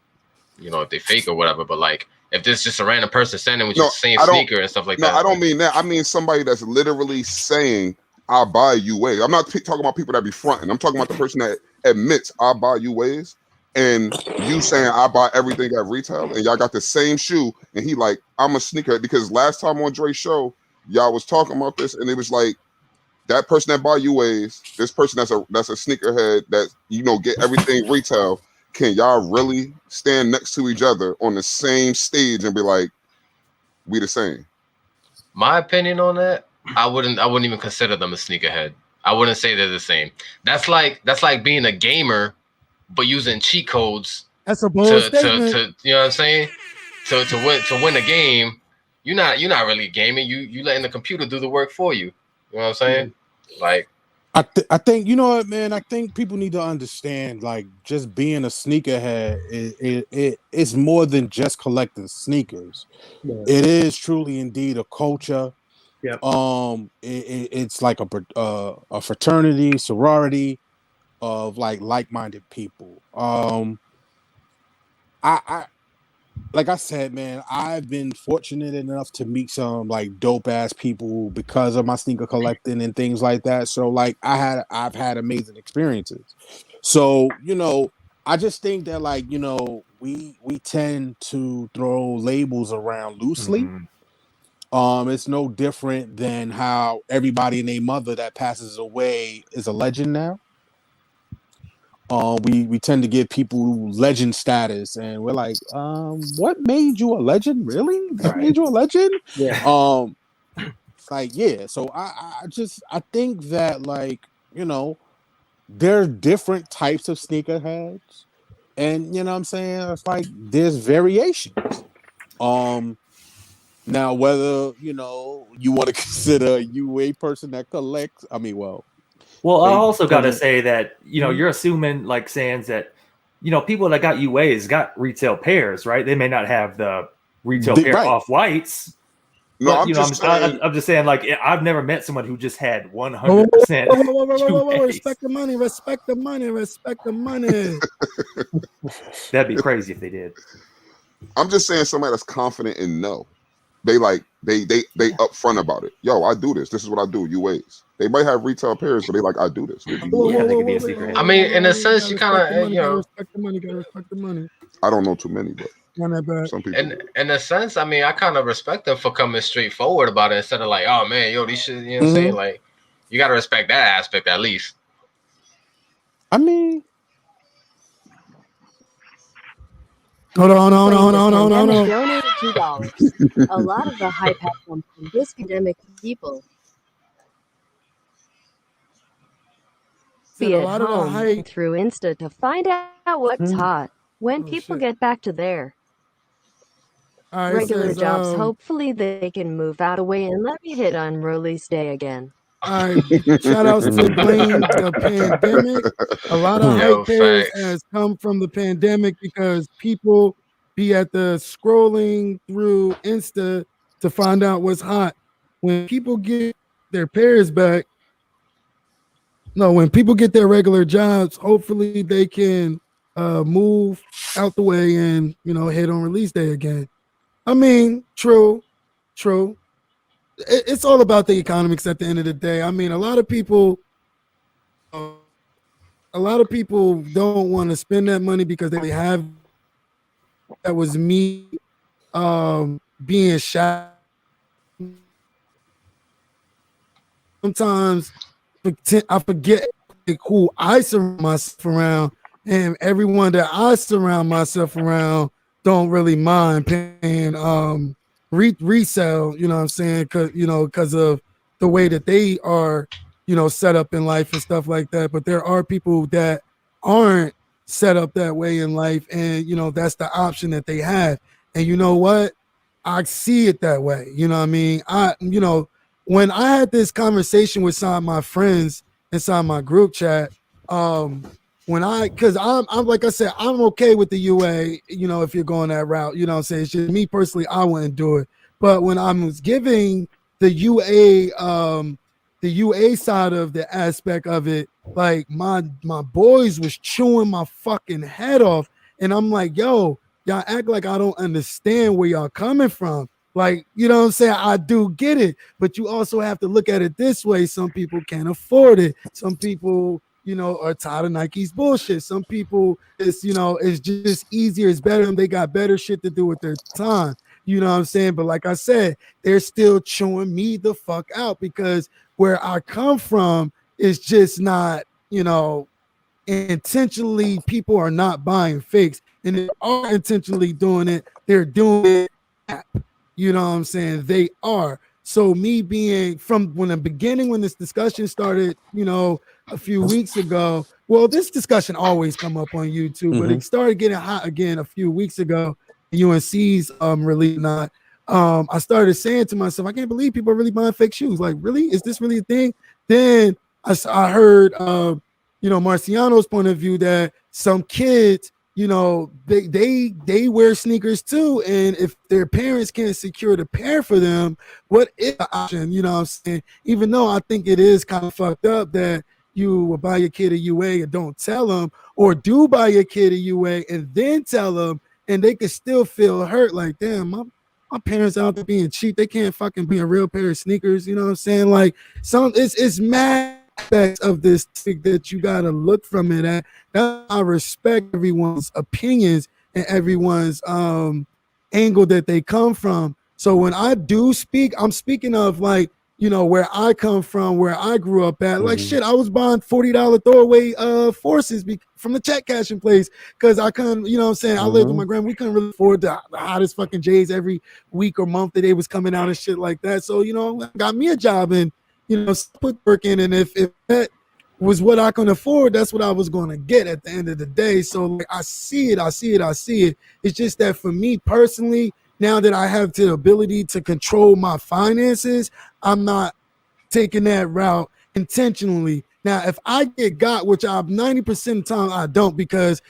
fake or whatever. But like, if there's just a random person standing with your same sneaker and stuff like that. No, I don't mean that. I mean somebody that's literally saying, "I buy UA." I'm not talking about people that be fronting. I'm talking about the person that admits, "I buy UAs," and you saying, "I buy everything at retail," and y'all got the same shoe, and he like, "I'm a sneakerhead," because last time on Dre's show, y'all was talking about this, and it was like, that person that buy UAs, this person that's a sneakerhead that get everything retail. Can y'all really stand next to each other on the same stage and be like, we the same? My opinion on that, I wouldn't even consider them a sneakerhead. I wouldn't say they're the same. That's like being a gamer, but using cheat codes. That's a bold statement. To you know what I'm saying? To win a game, you're not really gaming. You letting the computer do the work for you. You know what I'm saying? Like, I think you know what, man. I think people need to understand, like, just being a sneakerhead, it's more than just collecting sneakers. Yeah. It is truly indeed a culture. Yep. It's like a fraternity, sorority. of like-minded people. I like I said, man, I've been fortunate enough to meet some like dope ass people because of my sneaker collecting and things like that. So like I've had amazing experiences. So, I just think that like, we tend to throw labels around loosely. It's no different than how everybody and their mother that passes away is a legend now. We tend to give people legend status, and we're like, what made you a legend? Really? That made you a legend? Yeah. Like, yeah. So I think that like, there's different types of sneakerheads, and you know what I'm saying? It's like there's variations. Now whether you want to consider a UA person that collects, I mean, well, I also got to say that, Mhm. you're assuming like saying that, people that got UAs got retail pairs, right? They may not have the retail pair right. off whites. No, But, I'm just saying. I'm just saying, like, I've never met someone who just had 100%. Whoa, respect the money, respect the money, respect the money. That'd be crazy if they did. I'm just saying somebody that's confident and know. They upfront about it. Yo, I do this. This is what I do. UAs. They might have retail pairs, but they like, I do this. Yeah, they could be a sneakerhead. I mean, in a sense, you kind of, gotta respect the money. Gotta respect the money. I don't know too many, but some people. In a sense, I mean, I kind of respect them for coming straightforward about it instead of like, oh man, yo, these shit. You know what I'm saying? Like, you gotta respect that aspect at least. I mean. Hold on. Donated $2. A lot of the hype has come from this pandemic people. Be at home through Insta to find out what's hot when people get back to their regular jobs. Hopefully they can move out of the way and let me hit on release day again. All right, shout outs to blame the pandemic. A lot of hype pairs has come from the pandemic because people be at the scrolling through Insta to find out what's hot. When people get their pairs back, when people get their regular jobs, hopefully they can move out the way and hit on release day again. I mean, true. It's all about the economics at the end of the day. I mean, a lot of people don't want to spend that money because they have. That was me being shy. Sometimes I forget who I surround myself around, and everyone that I surround myself around don't really mind paying resell, you know what I'm saying? Because of the way that they are, set up in life and stuff like that. But there are people that aren't set up that way in life, and that's the option that they have. And you know what? I see it that way. You know what I mean? When I had this conversation with some of my friends inside my group chat, because I'm like I said, I'm okay with the UA, if you're going that route, you know what I'm saying? It's just me personally, I wouldn't do it. But when I was giving the UA side of the aspect of it, like my boys was chewing my fucking head off. And I'm like, yo, y'all act like I don't understand where y'all coming from. Like, you know what I'm saying? I do get it, but you also have to look at it this way. Some people can't afford it. Some people, are tired of Nike's bullshit. Some people, it's just easier. It's better, and they got better shit to do with their time. You know what I'm saying? But like I said, they're still chewing me the fuck out because where I come from is just not, intentionally, people are not buying fakes. And they are intentionally doing it. They're doing it. You know what I'm saying? They are. So me being from when the beginning, when this discussion started, a few weeks ago, well, this discussion always come up on YouTube, but it started getting hot again a few weeks ago. UNC's release not. I started saying to myself, I can't believe people are really buying fake shoes. Like, really? Is this really a thing? Then I heard, Marciano's point of view that some kids, they wear sneakers too. And if their parents can't secure the pair for them, what is the option? You know what I'm saying? Even though I think it is kind of fucked up that, you will buy your kid a UA and don't tell them, or do buy your kid a UA and then tell them, and they can still feel hurt. Like, damn, my parents out there being cheap. They can't fucking be a real pair of sneakers. You know what I'm saying? Like, it's mad aspects of this that you gotta look from it at. I respect everyone's opinions and everyone's angle that they come from. So when I do speak, I'm speaking of like, you know, where I come from, where I grew up at. Like shit, I was buying $40 throwaway forces from the check cashing place because I couldn't, you know what I'm saying? I lived with my grandma. We couldn't really afford the hottest fucking J's every week or month that they was coming out and shit like that. So, you know, I got me a job and, you know, put work in. And if that was what I can afford, that's what I was going to get at the end of the day. So like, I see it. It's just that for me personally, now that I have the ability to control my finances, I'm not taking that route intentionally. Now, if I get got, which I'm 90% of the time I don't, because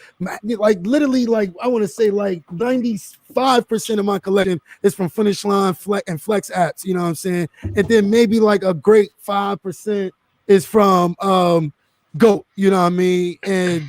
like literally, like I want to say like 95% of my collection is from Finish Line, and Flex apps, you know what I'm saying? And then maybe like a great 5% is from GOAT, you know what I mean? And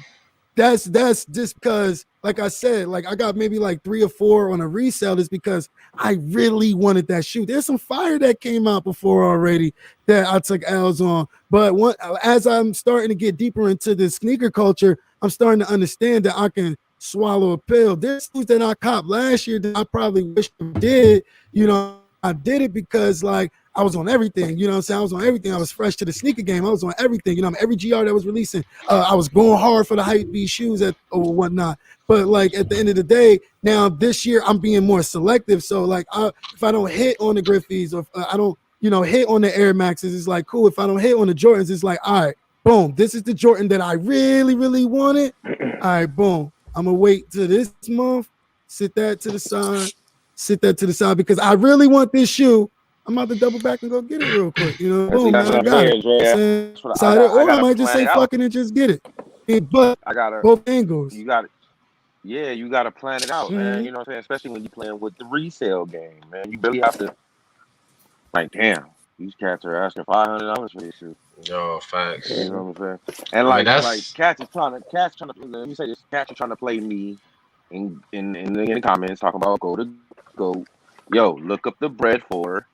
that's just because, like I said, like I got maybe like 3 or 4 on a resale is because I really wanted that shoe. There's some fire that came out before already that I took L's on. But as I'm starting to get deeper into the sneaker culture, I'm starting to understand that I can swallow a pill. There's shoes that I copped last year that I probably wish I did. You know, I did it because like I was on everything, you know what I'm saying? I was on everything. I was fresh to the sneaker game. I was on everything, you know, every GR that was releasing. I was going hard for the hype B shoes or whatnot. But like at the end of the day, now this year I'm being more selective. So like if I don't hit on the Griffeys or I don't, you know, hit on the Air Maxes, it's like cool. If I don't hit on the Jordans, it's like, all right, boom, this is the Jordan that I really, really wanted. All right, boom. I'm gonna wait till this month, sit that to the side because I really want this shoe. I'm about to double back and go get it real quick. You know, boom, now I got it. Or I might just say fuck it and just get it. But I gotta both angles. You got it. Yeah, you gotta plan it out, man. You know what I'm saying? Especially when you're playing with the resale game, man. You really have to, like, damn, these cats are asking $500 for this shit. Yo, facts. You know what I'm saying? And I mean, like cats trying to. Let me say this: cats are trying to play me in the comments talking about go. Yo, look up the bread for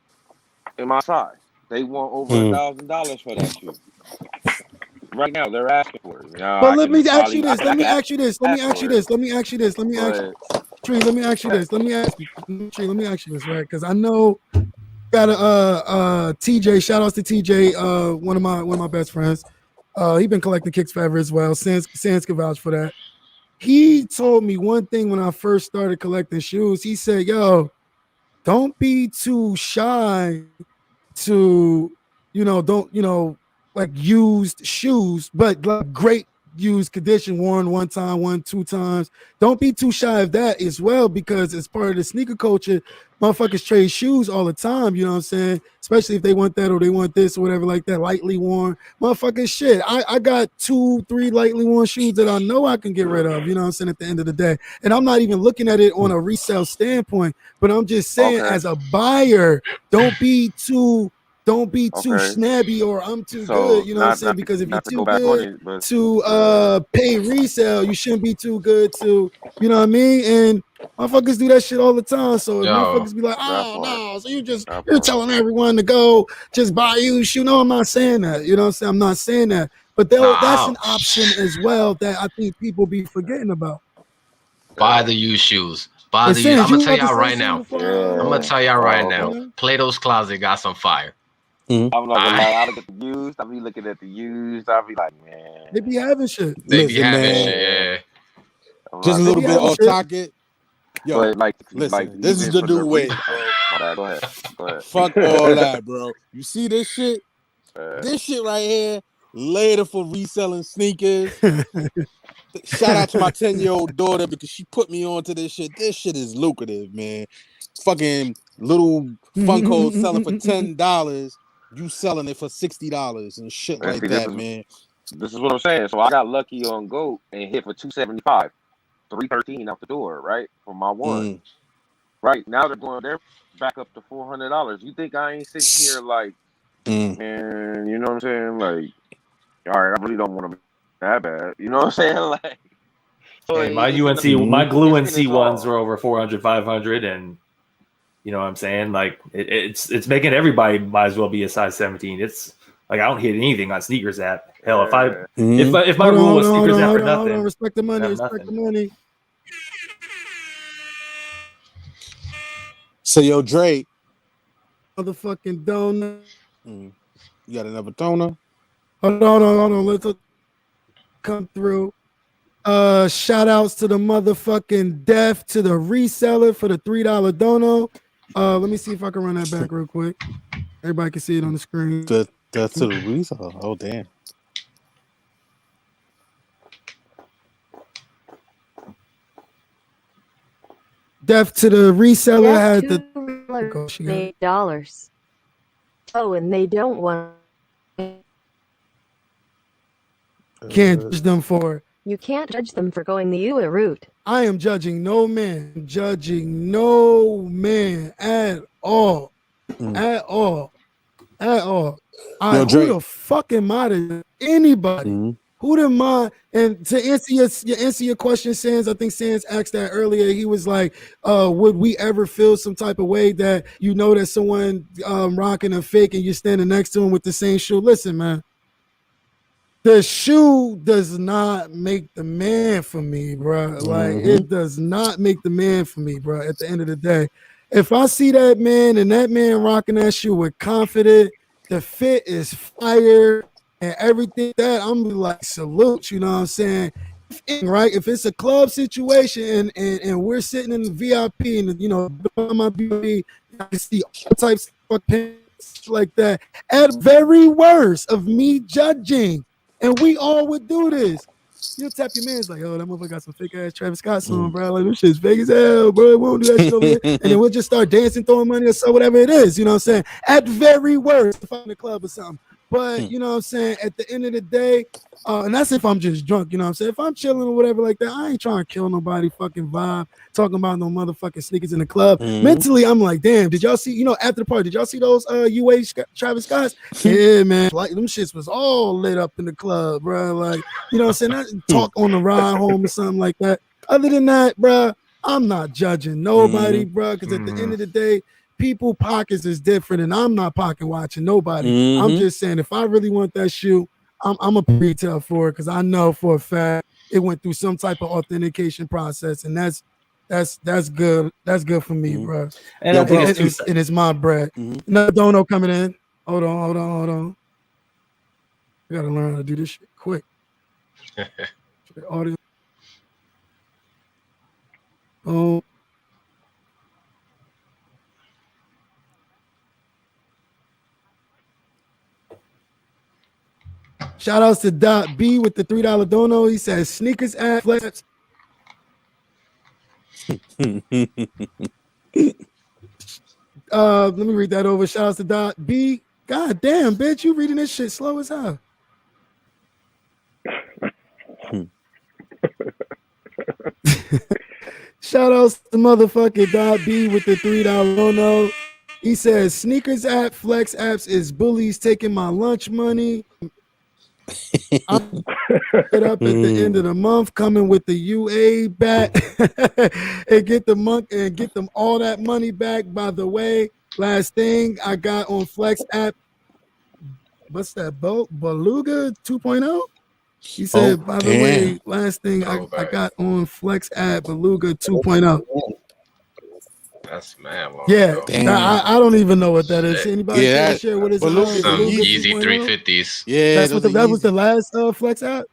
in my size. They want over $1,000 for that shoe. Right now, they're asking for it. Now, But let me ask you this. Let me ask you this, right? Because I know got a TJ. Shout outs to TJ, one of my best friends. He been collecting kicks forever as well. Sans can vouch for that. He told me one thing when I first started collecting shoes. He said, "Yo, don't be too shy to, don't like used shoes, but like great used condition, worn one time, 2 times. Don't be too shy of that as well, because it's part of the sneaker culture. Motherfuckers trade shoes all the time, you know what I'm saying? Especially if they want that or they want this or whatever like that, lightly worn. Motherfucking shit. I got 2, 3 lightly worn shoes that I know I can get rid of, you know what I'm saying, at the end of the day. And I'm not even looking at it on a resale standpoint, but I'm just saying as a buyer, don't be too snabby or I'm too good, you know what I'm saying? Because if you're too good to pay resale, you shouldn't be too good to, you know what I mean? And motherfuckers do that shit all the time. So if motherfuckers be like, oh no, so you're telling everyone to go just buy you shoe. No, I'm not saying that. You know what I'm saying? I'm not saying that. But that's an option as well that I think people be forgetting about. Buy the used shoes. I'm gonna tell y'all right now. Plato's Closet got some fire. I'm not gonna lie. I look at the used. I be looking at the used. I be like, man, they be having shit. Yeah. Just a little bit off target. Yo, but listen, this is the new way, bro. Go ahead. Fuck all that, bro. You see this shit? This shit right here, later for reselling sneakers. Shout out to my 10-year-old daughter because she put me onto this shit. This shit is lucrative, man. Fucking little Funkos selling for $10. You selling it for $60 and shit like that, man. This is what I'm saying. So I got lucky on GOAT and hit for $275, $313 out the door, right? For my one. Right now they're back up to $400. You think I ain't sitting here like, man? You know what I'm saying? Like, all right, I really don't want to be that bad. You know what I'm saying? Like, so hey, my UNC, my glue NC ones are over 400, 500, and you know what I'm saying? Like it's making everybody might as well be a size 17. It's like I don't hit anything on Sneakers app. Hell, if my rule was Sneakers app for nothing, respect the money, have respect nothing. the money. So yo, Dre, motherfucking donut. You got another donor? Hold on. Let's come through. Shout outs to the motherfucking Def, to the reseller for the $3 dono. Let me see if I can run that back real quick. Everybody can see it on the screen. That's to the reseller. Oh damn. Def to the reseller Def had the $8. Oh, and they don't want. Can't judge them for. You can't judge them for going the UA route. I am judging no man at all. At all. Who the fuck am I to anybody? Who am I? And to answer your question, Sans, I think Sans asked that earlier. He was like, would we ever feel some type of way that you know that someone rocking a fake and you're standing next to him with the same shoe? Listen, man. The shoe does not make the man for me, bro. Like, it does not make the man for me, bro, at the end of the day. If I see that man and that man rocking that shoe with confidence, the fit is fire and everything that, I'm like, salute, you know what I'm saying? Right? If it's a club situation and we're sitting in the VIP and, you know, my beauty, I can see all types of pants like that. At very worst of me judging, and we all would do this. You'll tap your man's like, oh, that motherfucker got some fake ass Travis Scott song, bro. Like, this shit's fake as hell, bro. We won't do that shit over here. And then we'll just start dancing, throwing money or so, whatever it is. You know what I'm saying? At very worst, if I'm in the club or something. But, you know what I'm saying? At the end of the day, and that's if I'm just drunk, you know what I'm saying? If I'm chilling or whatever like that, I ain't trying to kill nobody fucking vibe, talking about no motherfucking sneakers in the club. Mentally, I'm like, damn, did y'all see, you know, after the party, did y'all see those UA Travis Scotts? Yeah, man. Like, them shits was all lit up in the club, bro. Like, you know what I'm saying? I talk on the ride home or something like that. Other than that, bro, I'm not judging nobody, bro, because at the end of the day, people pockets is different, and I'm not pocket watching nobody. I'm just saying, if I really want that shoe, I'm a retail for it because I know for a fact it went through some type of authentication process, and that's good. That's good for me, bro. And I think it's my bread. No dono coming in. Hold on. I gotta learn how to do this shit quick. Audio. Oh. Shout outs to Dot B with the $3 dono. He says sneakers at flex. Let me read that over. Shout outs to Dot B. God damn, bitch, you reading this shit slow as hell. Shout outs to motherfucking Dot B with the $3 dono. He says sneakers app flex apps is bullies taking my lunch money. I'm it up at the end of the month, coming with the UA back and get them all that money back. By the way, last thing I got on Flex app, what's that boat? Beluga 2.0? He said, by the way, last thing I got on Flex app, Beluga 2.0. That's mad. Yeah, I don't even know what that is. Anybody can share what is some Yeezy 350s. Yeah, that was the last Flex app.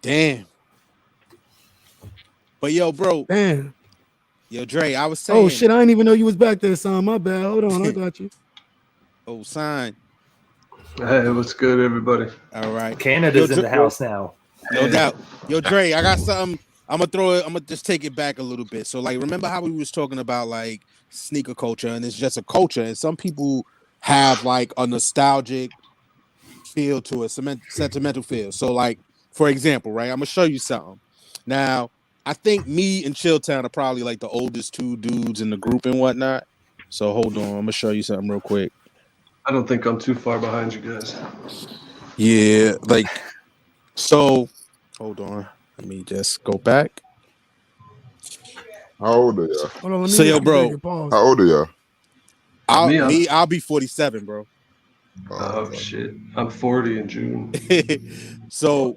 Damn. But yo, bro. Damn. Yo, Dre, I was saying. Oh shit, I didn't even know you was back there, son. My bad. Hold on, I got you. Oh, sign. Hey, what's good, everybody? All right. Canada's in the house now. No doubt. Yo, Dre, I got something. I'm gonna just take it back a little bit. So, like, remember how we was talking about like sneaker culture, and it's just a culture, and some people have like a nostalgic feel to it, sentimental feel. So, like, for example, right? I'm gonna show you something. Now, I think me and Chilltown are probably like the oldest two dudes in the group and whatnot. So hold on, I'm gonna show you something real quick. I don't think I'm too far behind you guys. Yeah, like So, hold on. Let me just go back. How old are you? Hold on, let me So, yo, bro. pause. How old are you? I'll be 47, bro. Oh shit! I'm 40 in June. So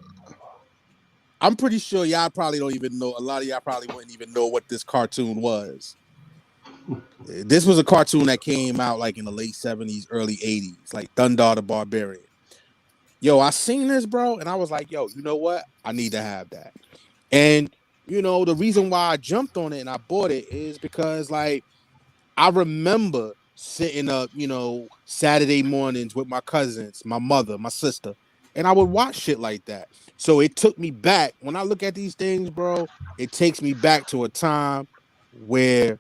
I'm pretty sure y'all probably don't even know. A lot of y'all probably wouldn't even know what this cartoon was. This was a cartoon that came out like in the late 70s, early 80s, like Thundar the Barbarian. Yo, I seen this, bro, and I was like, yo, you know what? I need to have that. And you know, the reason why I jumped on it and I bought it is because like I remember sitting up, you know, Saturday mornings with my cousins, my mother, my sister, and I would watch shit like that. So it took me back. When I look at these things, bro, it takes me back to a time where,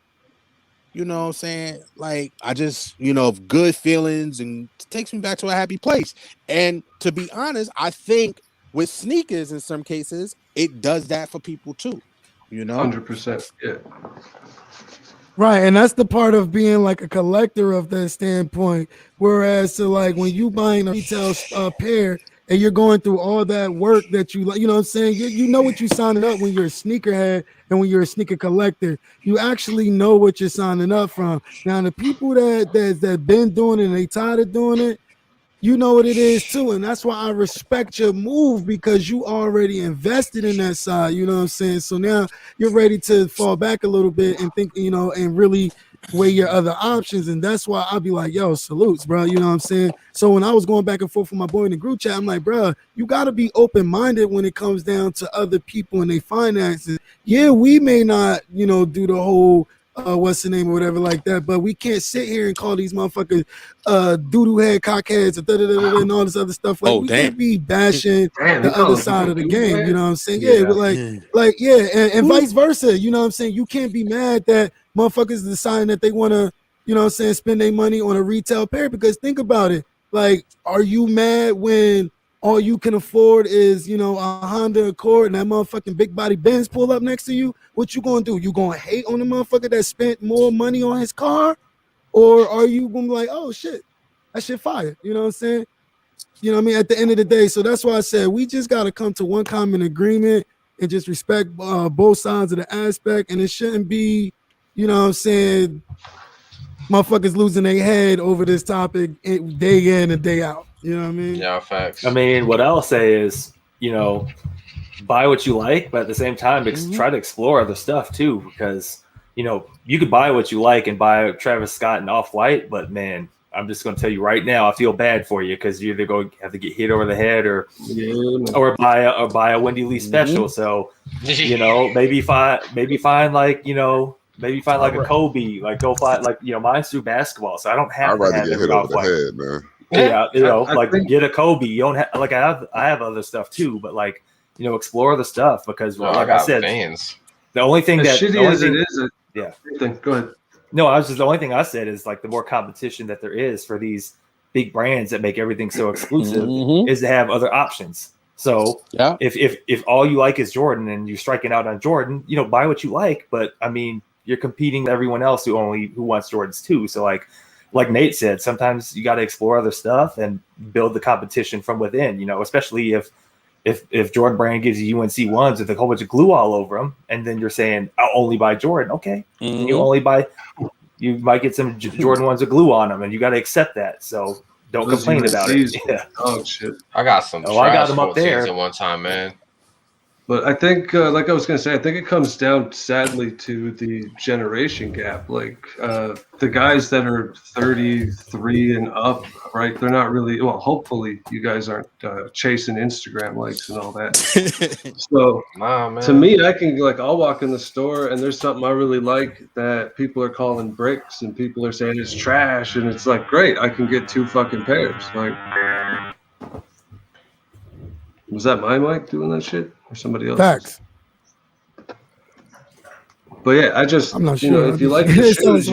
you know what I'm saying, like I just, you know, good feelings and takes me back to a happy place. And to be honest, I think with sneakers in some cases, it does that for people too, you know? 100%. Yeah. Right, and that's the part of being like a collector of that standpoint. Whereas, so like when you buying a retail pair and you're going through all that work that you like, you know what I'm saying? You know what you're signing up when you're a sneakerhead and when you're a sneaker collector. You actually know what you're signing up from. Now, the people that been doing it and they tired of doing it, you know what it is too, and that's why I respect your move because you already invested in that side. You know what I'm saying? So now you're ready to fall back a little bit and think, you know, and really weigh your other options. And that's why I'll be like, yo, salutes, bro. You know what I'm saying? So when I was going back and forth with my boy in the group chat, I'm like, bro, you got to be open-minded when it comes down to other people and their finances. Yeah, we may not, you know, do the whole what's the name or whatever like that, but we can't sit here and call these motherfuckers doo-doo head, cockheads, and all this other stuff. Like we can't be bashing the other side of the game. You know what I'm saying? Yeah, but like and vice versa. You know what I'm saying? You can't be mad that motherfuckers deciding that they want to, you know what I'm saying, spend their money on a retail pair, because think about it. Like, are you mad when all you can afford is, you know, a Honda Accord and that motherfucking big body Benz pull up next to you? What you gonna do? You gonna hate on the motherfucker that spent more money on his car? Or are you gonna be like, oh shit, that shit fire? You know what I'm saying? You know what I mean? At the end of the day, so that's why I said we just gotta come to one common agreement and just respect both sides of the aspect, and it shouldn't be, you know what I'm saying, motherfuckers losing their head over this topic day in and day out. You know what I mean? Yeah, facts. I mean, what I'll say is, you know, buy what you like, but at the same time, try to explore other stuff too, because, you know, you could buy what you like and buy Travis Scott and Off-White, but man, I'm just going to tell you right now, I feel bad for you because you're either going to have to get hit over the head or buy a Wendy Lee special. So, you know, maybe find like, you know, like a Kobe, like go find, like, you know, mine's through basketball, so I don't have I'd to rather have get every hit over the Off-White. head, man. Yeah, you know, I like think, get a Kobe. You don't have, like, I have other stuff too, but like, you know, explore the stuff because, like I said, fans. The only thing as that shitty the only as thing, it is, yeah. Go ahead. No, the only thing I said is like the more competition that there is for these big brands that make everything so exclusive is to have other options. So if all you like is Jordan and you're striking out on Jordan, you know, buy what you like, but I mean, you're competing with everyone else who wants Jordans too. So like Nate said, sometimes you got to explore other stuff and build the competition from within, you know, especially if Jordan Brand gives you UNC ones with a whole bunch of glue all over them, and then you're saying I'll only buy Jordan, okay? And you might get some Jordan ones with glue on them, and you got to accept that. So don't complain about it. Yeah. Oh shit! I got some. I got them up there at one time, man. But I think, like I was going to say, I think it comes down, sadly, to the generation gap. Like the guys that are 33 and up, right? They're not really, well, hopefully you guys aren't chasing Instagram likes and all that. So to me, I'll walk in the store and there's something I really like that people are calling bricks and people are saying it's trash. And it's like, great, I can get 2 fucking pairs. Like, was that my mic doing that shit or somebody else? Facts. But yeah, I'm not sure. If you like the shoes,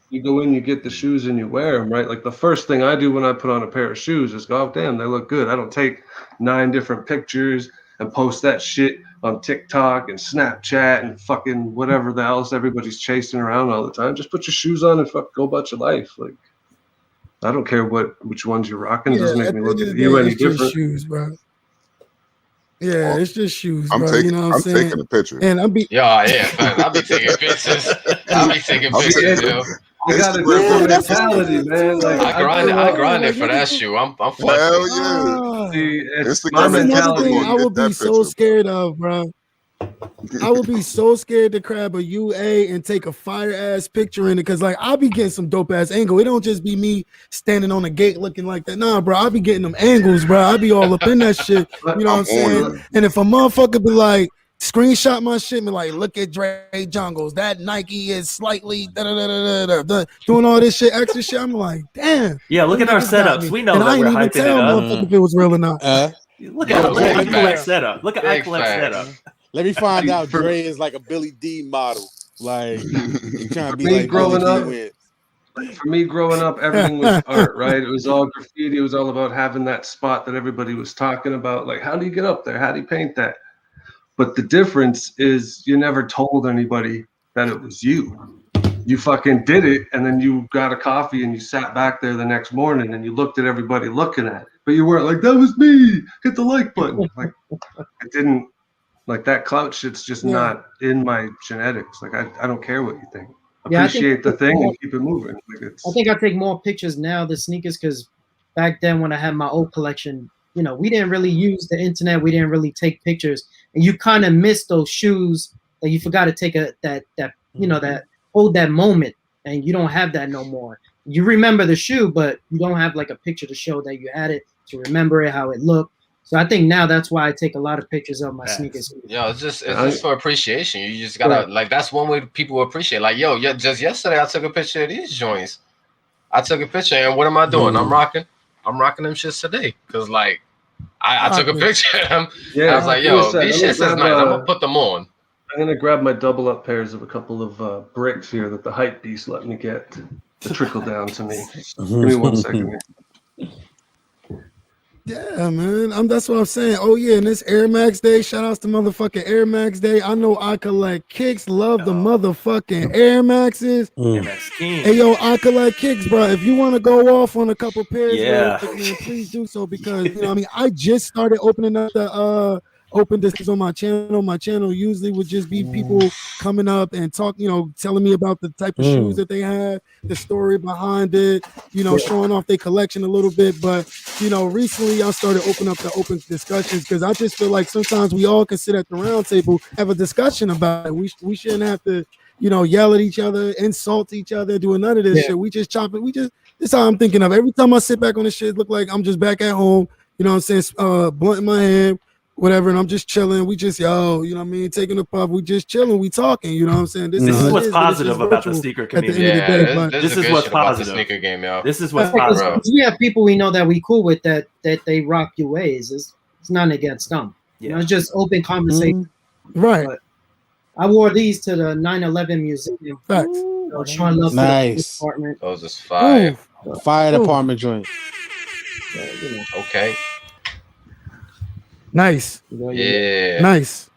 you go in, you get the shoes and you wear them, right? Like the first thing I do when I put on a pair of shoes is go, oh, damn, they look good. I don't take 9 different pictures and post that shit on TikTok and Snapchat and fucking whatever the else everybody's chasing around all the time. Just put your shoes on and go about your life. Like, I don't care which ones you're rocking. It doesn't make me look at you any different. Shoes, bro. Yeah, it's just shoes, bro. taking, you know what I'm saying? taking a picture. And I'm be Yeah, man, I'll be taking pictures. I'll be taking pictures, yo. I got a different mentality, man. Like I grinded for that shoe. I'm flexing. Hell yeah. See, it's Instagram my That's another mentality. thing I would be so scared of, bro. I would be so scared to grab a UA and take a fire ass picture in it, because like I'll be getting some dope ass angle. It don't just be me standing on the gate looking like that. Nah, bro, I'll be getting them angles, bro. I'll be all up in that shit. You know what I'm saying? And if a motherfucker be like, screenshot my shit and be like, look at DreJunglez, that Nike is slightly doing all this shit, extra shit. I'm like, damn. Yeah, look at our setups. We know and that I we're ain't even hyping tell it up. motherfucker if it was real or not. Look at iCollect setup. Look at iCollect setup. Let me find out Dre is like a Billy D model. Like he trying to be Me like growing Billy up, D with. For me growing up, everything was art, right? It was all graffiti. It was all about having that spot that everybody was talking about. Like, how do you get up there? How do you paint that? But the difference is you never told anybody that it was you. You fucking did it, and then you got a coffee and you sat back there the next morning and you looked at everybody looking at it. But you weren't like, that was me. Hit the like button. Like, it didn't. Like that clout shit's just not in my genetics. Like I don't care what you think. Appreciate the thing and keep it moving. Like I think I take more pictures now the sneakers, because back then when I had my old collection, you know, we didn't really use the internet. We didn't really take pictures, and you kind of miss those shoes that you forgot to take that hold that moment, and you don't have that no more. You remember the shoe, but you don't have like a picture to show that you had it, to remember it, how it looked. So I think now that's why I take a lot of pictures of my sneakers. Yo, it's just for appreciation. You just gotta like, that's one way people appreciate. Like, yo, just yesterday I took a picture of these joints. I took a picture, and what am I doing? I'm rocking them shits today, because like I took a picture of them. Yeah, I was like, yo, these shits is nice. I'm gonna put them on. I'm gonna grab my double up pairs of a couple of bricks here that the hype beast let me get to trickle down to me. Give me 1 second here. Yeah, man. That's what I'm saying. Oh yeah, and this Air Max Day. Shout outs to motherfucking Air Max Day. I know I collect kicks. Love the motherfucking Air Maxes. Air Max King. Hey yo, I collect kicks, bro. If you want to go off on a couple pairs, yeah, real quick, man, please do so, because you know, I mean, I just started opening up the open this on my channel. My channel usually would just be people coming up and talk, you know, telling me about the type of shoes that they have, the story behind it, you know, showing off their collection a little bit. But you know, recently I started opening up the open discussions, because I just feel like sometimes we all can sit at the round table, have a discussion about it. We shouldn't have to, you know, yell at each other, insult each other, doing none of this shit. We just chop it. This how I'm thinking of. Every time I sit back on this shit, look like I'm just back at home, you know what I'm saying, blunt in my hand, whatever, and I'm just chilling. We just, you know what I mean, taking a puff. We just chilling. We talking. You know what I'm saying. This is what's positive about the sneaker community. This is what's positive. Sneaker game, yo. This is what's positive. We have people we know that we cool with that they rock UAs. It's nothing against them. You know, it's just open conversation. Right. But I wore these to the 9/11 museum. Facts. Showing love Nice. to the department. Those is fire. Fire department joint. Okay. Nice. Yeah. Nice.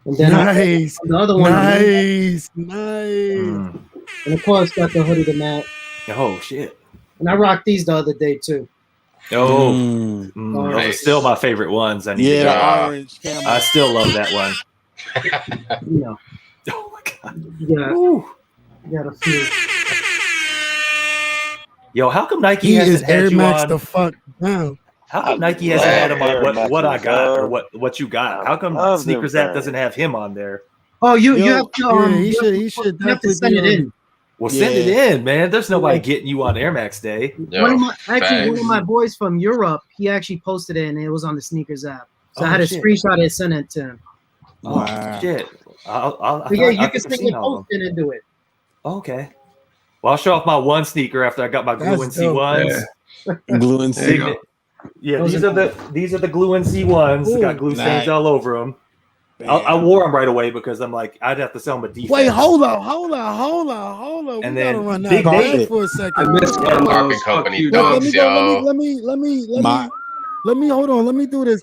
And then nice. The other one. Nice. And of course, got the hoodie to match. Oh shit. And I rocked these the other day too. Those are still my favorite ones. The orange camera. I still love that one. You know. Oh my god. You got a few. Yo, how come Nike hasn't had Air you Max on? the fuck down. How come Nike hasn't had him on what I got or what you got? How come Sneakers App doesn't have him on there? Oh, you have to. He should you have to send it in. Well, send it in, man. There's nobody getting you on Air Max Day. One of my boys from Europe, he actually posted it, and it was on the Sneakers App. So I had a screenshot and sent it to him. Oh shit! You can send your post in and do it. Okay. Well, I'll show off my one sneaker after I got my Glue and C1s. Glue and C. Yeah, these are the Glue and C1s. Ooh, got glue stains all over them. I wore them right away because I'm like, I'd have to sell them a defense. Wait, hold on. And we then gotta run Big that David for a second. I miss Carpet Company dogs, yo. Let me hold on. Let me do this.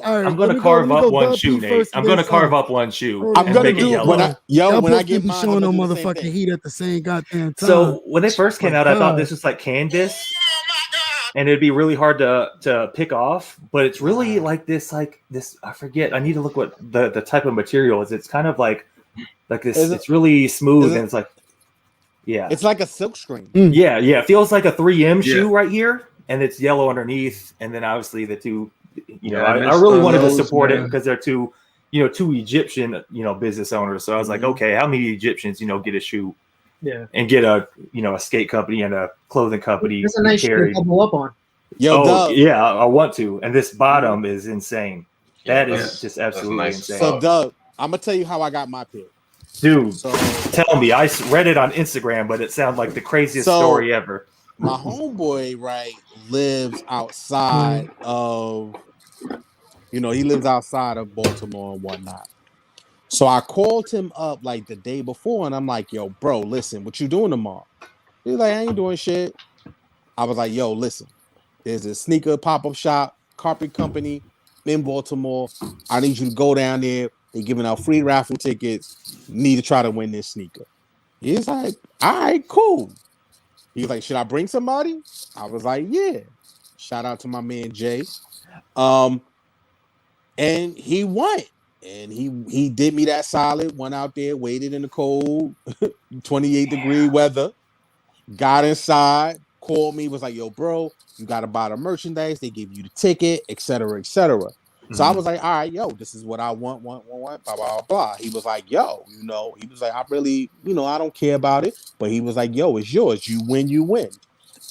All right, I'm gonna carve up one shoe, Nate. I'm gonna carve up one shoe. I'm gonna do it when I get be mine. Showing no motherfucking heat at the same goddamn time. So when they first came out, I thought this was like canvas. and it'd be really hard to pick off. But it's really like this. I forget. I need to look what the type of material is. It's kind of like this. It's really smooth, and it's like, yeah, it's like a silk screen. Yeah, it feels like a 3M shoe right here, and it's yellow underneath, and then obviously the two. I really wanted to support it because they're two Egyptian business owners. So I was like, okay, how many Egyptians get a shoe? Yeah, and get a skate company and a clothing company. That's a nice shoe to double up on. Yeah, I want to. And this bottom is insane. That is just absolutely insane. So Doug, I'm gonna tell you how I got my pick. Dude, tell me. I read it on Instagram, but it sounded like the craziest story ever. My homeboy, lives outside of, he lives outside of Baltimore and whatnot. So I called him up like the day before, and I'm like, yo, bro, listen, what you doing tomorrow? He's like, I ain't doing shit. I was like, yo, listen, there's a sneaker pop-up shop, carpet company in Baltimore. I need you to go down there. They're giving out free raffle tickets. Need to try to win this sneaker. He's like, all right, cool. He was like, should I bring somebody? I was like, yeah. Shout out to my man Jay. And he went. And he did me that solid, went out there, waited in the cold, 28-degree weather, got inside, called me, was like, yo, bro, you got to buy the merchandise. They give you the ticket, et cetera, et cetera. So I was like, all right, yo, this is what I want, blah, blah, blah. He was like, yo, he was like, I really, I don't care about it. But he was like, yo, it's yours. You win, you win.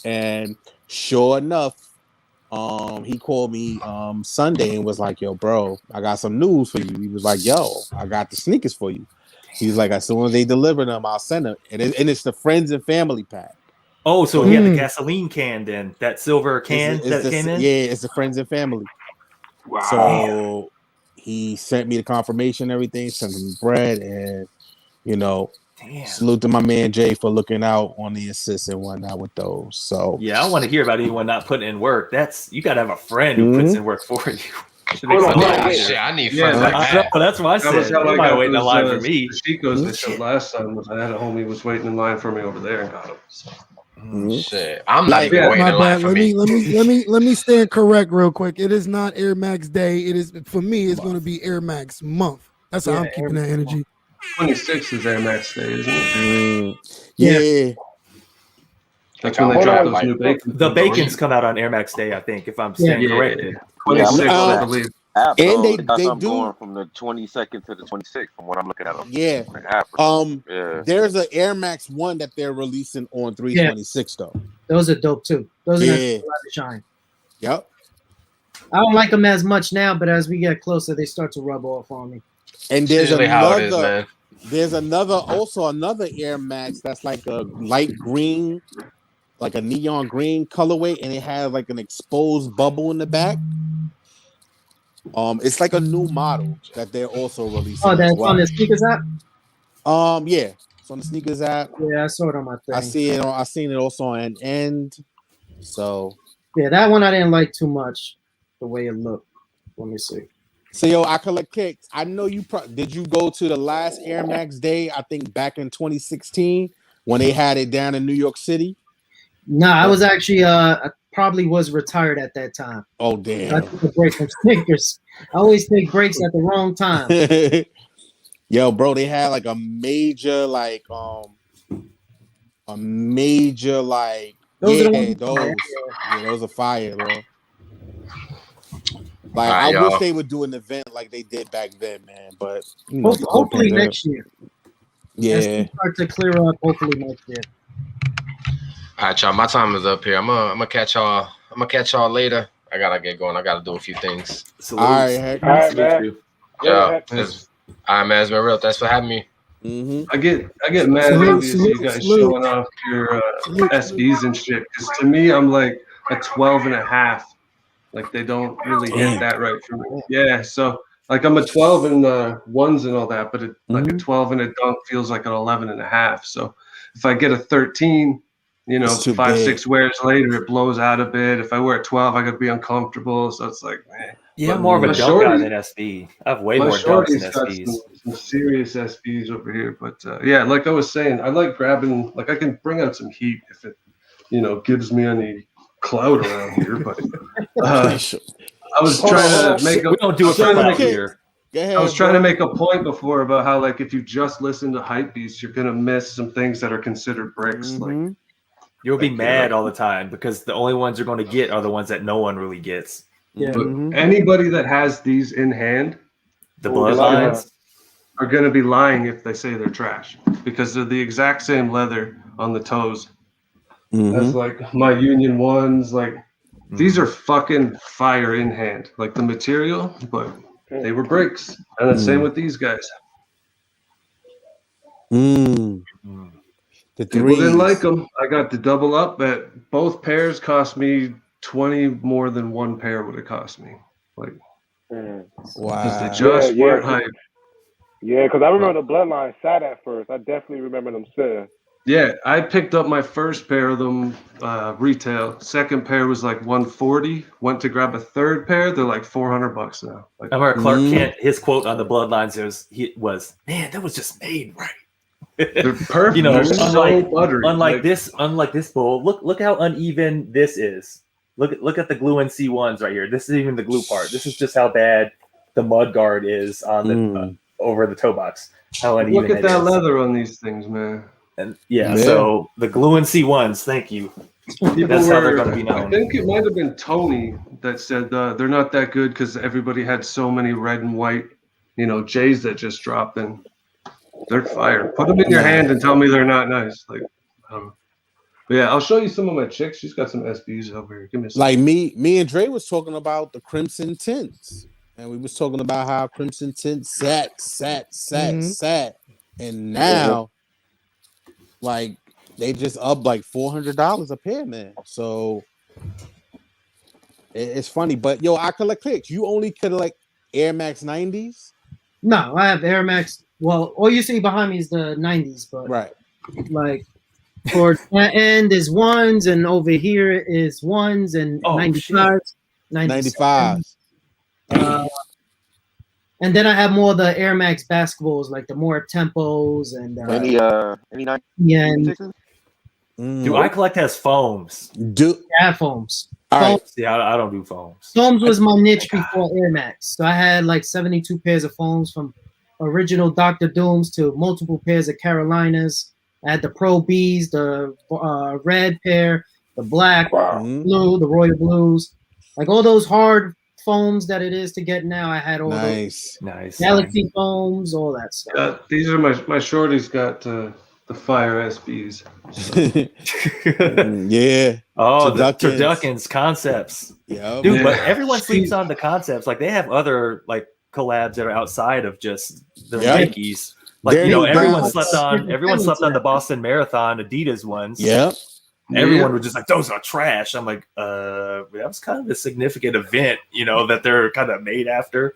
And sure enough, he called me Sunday and was like, yo, bro, I got some news for you. He was like, yo, I got the sneakers for you. He was like, as soon as they deliver them, I'll send them. And it's the friends and family pack. Oh, so he had the gasoline can then, that silver can came in? Yeah, it's the friends and family. Wow. So he sent me the confirmation and everything, sent him bread, and, salute to my man Jay for looking out on the assists and whatnot with those. So yeah, I don't want to hear about anyone not putting in work. You got to have a friend who puts in work for you. I need friends like that. That's what I said. Nobody waiting in line for me. The Chicos they showed last time was I had a homie who was waiting in line for me over there and got him. So. Shit, I'm not even waiting in line for me. Let me stand correct real quick. It is not Air Max Day. It is, for me, it's going to be Air Max Month. That's how I'm keeping that energy. 26 is Air Max Day, isn't it? Yeah. That's when they drop those new bacon. The bacons come out on Air Max Day, I think, if I'm staying corrected. 26, I believe. And they do going from the 22nd to the 26th from what I'm looking at them. Yeah. There's an Air Max 1 that they're releasing on 326 though. Those are dope too. Those are a lot of shine. Yep. I don't like them as much now, but as we get closer, they start to rub off on me. And there's another Air Max that's like a light green, like a neon green colorway, and it has like an exposed bubble in the back. It's like a new model that they're also releasing. Oh, that's on the sneakers app? Yeah. It's on the sneakers app. Yeah, I saw it on my thing. I seen it also on End. So yeah, that one I didn't like too much the way it looked. Let me see. So yo, I collect kicks. I know you did you go to the last Air Max Day, I think back in 2016 when they had it down in New York City? No, I was actually I probably was retired at that time. Oh damn! I took a break from sneakers. I always take breaks at the wrong time. Yo, bro, they had like a major those are fire, bro. Like I wish they would do an event like they did back then, man. But hopefully next year. Yeah, as things start to clear up. Hopefully next year. All right, y'all. My time is up here. I'm gonna catch y'all. I'm gonna catch y'all later. I gotta get going. I gotta do a few things. All right, man. Yeah. All right, man. It's been real. Thanks for having me. Mm-hmm. I get mad at you guys showing off your SBs and shit. Because to me, I'm like a 12.5. Like they don't really hit that right for me. Yeah. So like I'm a 12 in the ones and all that, but like a 12 in a dunk feels like an 11.5. So if I get a 13. 5-6 wears later, it blows out a bit. If I wear a 12, I could be uncomfortable. So it's like, man. Yeah, I'm more of a dunk guy than SB. I have way more dunks than SBs. Some serious SBs over here, but yeah, like I was saying, I like grabbing. Like I can bring out some heat if it, gives me clout around here, but I was trying to make. We don't do it for clout here. I was trying to make a point before about how, like, if you just listen to hype beats, you're gonna miss some things that are considered bricks. Like, you'll be mad all the time because the only ones you're going to get are the ones that no one really gets. Yeah. But anybody that has these in hand, the bloodlines, are going to be lying if they say they're trash because they're the exact same leather on the toes as like my Union ones. Like these are fucking fire in hand, like the material, but they were bricks. And the same with these guys. The people didn't like them. I got the double up, but both pairs cost me 20 more than one pair would have cost me. Like, wow. They just weren't hype. Yeah, because I remember the bloodline sat at first. I definitely remember them sitting. Yeah, I picked up my first pair of them retail. Second pair was like 140. Went to grab a third pair. They're like $400 now. Like, I remember Clark Kent. His quote on the bloodlines was, "Man, that was just made right." They're perfect. You know, they're so buttery. Unlike this bowl. Look how uneven this is. Look at the glue in C1s right here. This is even the glue part. This is just how bad the mud guard is on the over the toe box. How uneven. Look at that leather on these things, man. And so the glue in C1s. Thank you. That's how they're going to be known. I think it might have been Tony that said they're not that good because everybody had so many red and white, J's that just dropped in. They're fire. Put them in your hand and tell me they're not nice. Like, but yeah, I'll show you some of my chicks. She's got some SBs over here. Give me a second. Like me and Dre was talking about the Crimson Tints, and we was talking about how Crimson Tint sat, and now, like, they just up like $400 a pair, man. So it's funny, but yo, I collect clicks. You only collect Air Max 90s? No, I have Air Max. Well, all you see behind me is the 90s, but like for that end is ones, and over here is ones and 95s. 95s. And then I have more of the Air Max basketballs, like the more tempos and any 90s. Do I collect as foams? I have foams. All right. See, I don't do foams. Foams was my niche before Air Max. So I had like 72 pairs of foams from original Dr. Dooms to multiple pairs of Carolinas. I had the Pro Bs, the red pair, the black, blue, the Royal Blues. Like all those hard foams that it is to get now, I had all those. Nice. Galaxy foams, all that stuff. These are my shorties got the fire SBs. Yeah. Oh, the Turduckins concepts. Yeah, dude. But everyone sleeps on the concepts. Like they have other like collabs that are outside of just the Nikes. Like everyone slept on the Boston Marathon Adidas ones. Yeah. Everyone was just like, those are trash. I'm like, that was kind of a significant event, that they're kind of made after.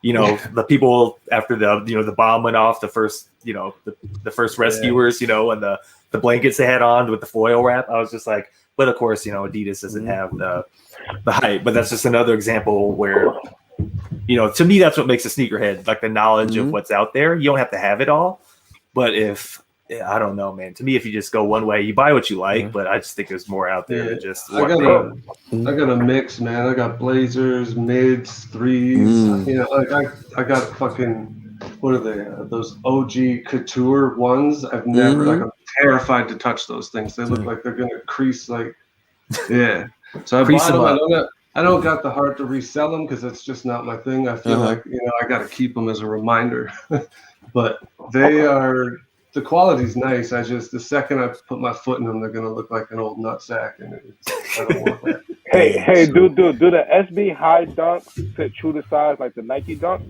The people after the bomb went off, the first, the first rescuers, and the blankets they had on with the foil wrap. I was just like, but of course, Adidas doesn't have the hype. But that's just another example where, to me, that's what makes a sneakerhead, like the knowledge of what's out there. You don't have to have it all. But I don't know, man. To me, if you just go one way, you buy what you like. But I just think there's more out there than just I got a mix, man. I got blazers, mids, threes. I got fucking, what are they? Those OG couture ones. I've never, like, I'm terrified to touch those things. They look like they're gonna crease, like, yeah. So I bought them. I don't got the heart to resell them because it's just not my thing. I feel like I got to keep them as a reminder. But they are. The quality's nice. The second I put my foot in them, they're gonna look like an old nutsack, and I don't want that. Hey, do the SB high dunks fit true to size like the Nike dunk?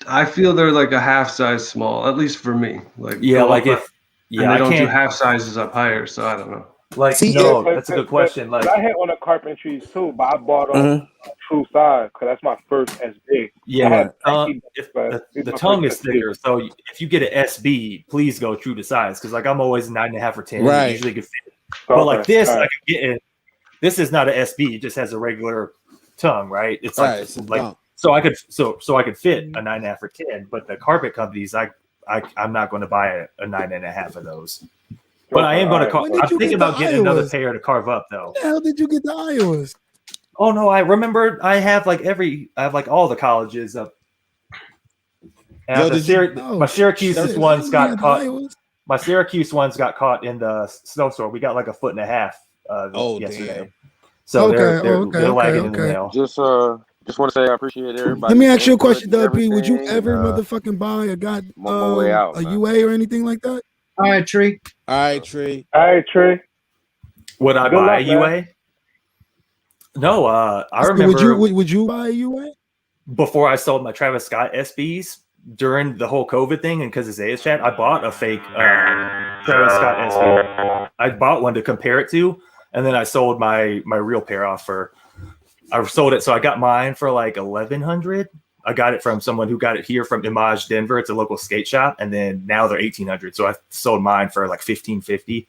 I feel they're like a half size small, at least for me. Like they don't do half sizes up higher, so I don't know. Like that's a good question. Like I hit on the carpentries too, but I bought on true size because that's my first SB. Yeah, the tongue is thicker, so if you get an SB, please go true to size because like I'm always 9.5 or 10. Right. Usually can fit. But like this, I could get in. This is not an SB; it just has a regular tongue, right? It's like so I could fit a 9.5 or 10. But the carpet companies, I'm not going to buy a 9.5 of those. But I am going to. When did I'm you thinking get the about getting another Iowas? pair to carve up though. When the hell did you get the Iowas? Oh no, I remember. I have like all the colleges up. Yo, My Syracuse ones got caught. Iowas. My Syracuse ones got caught in the snowstorm. We got like a foot and a half yesterday. Damn. So Okay, they're lagging in the mail. Just want to say I appreciate everybody. Let me ask you a question, input and Doug P. Would you everything, ever and, motherfucking buy on my way out, a man. UA or anything like that? All right, Tree. All right, Tree. All right, Trey. Would I Good buy luck, a UA? No, I So remember. Would you buy a UA? Before I sold my Travis Scott SBs during the whole COVID thing and because of Zaya's chat, I bought a fake Travis Scott SB. I bought one to compare it to, and then I sold my real pair off for. I sold it, so I got mine for like $1,100. I got it from someone who got it here from Image Denver. It's a local skate shop, and then now they're $1,800. So I sold mine for like $1,550.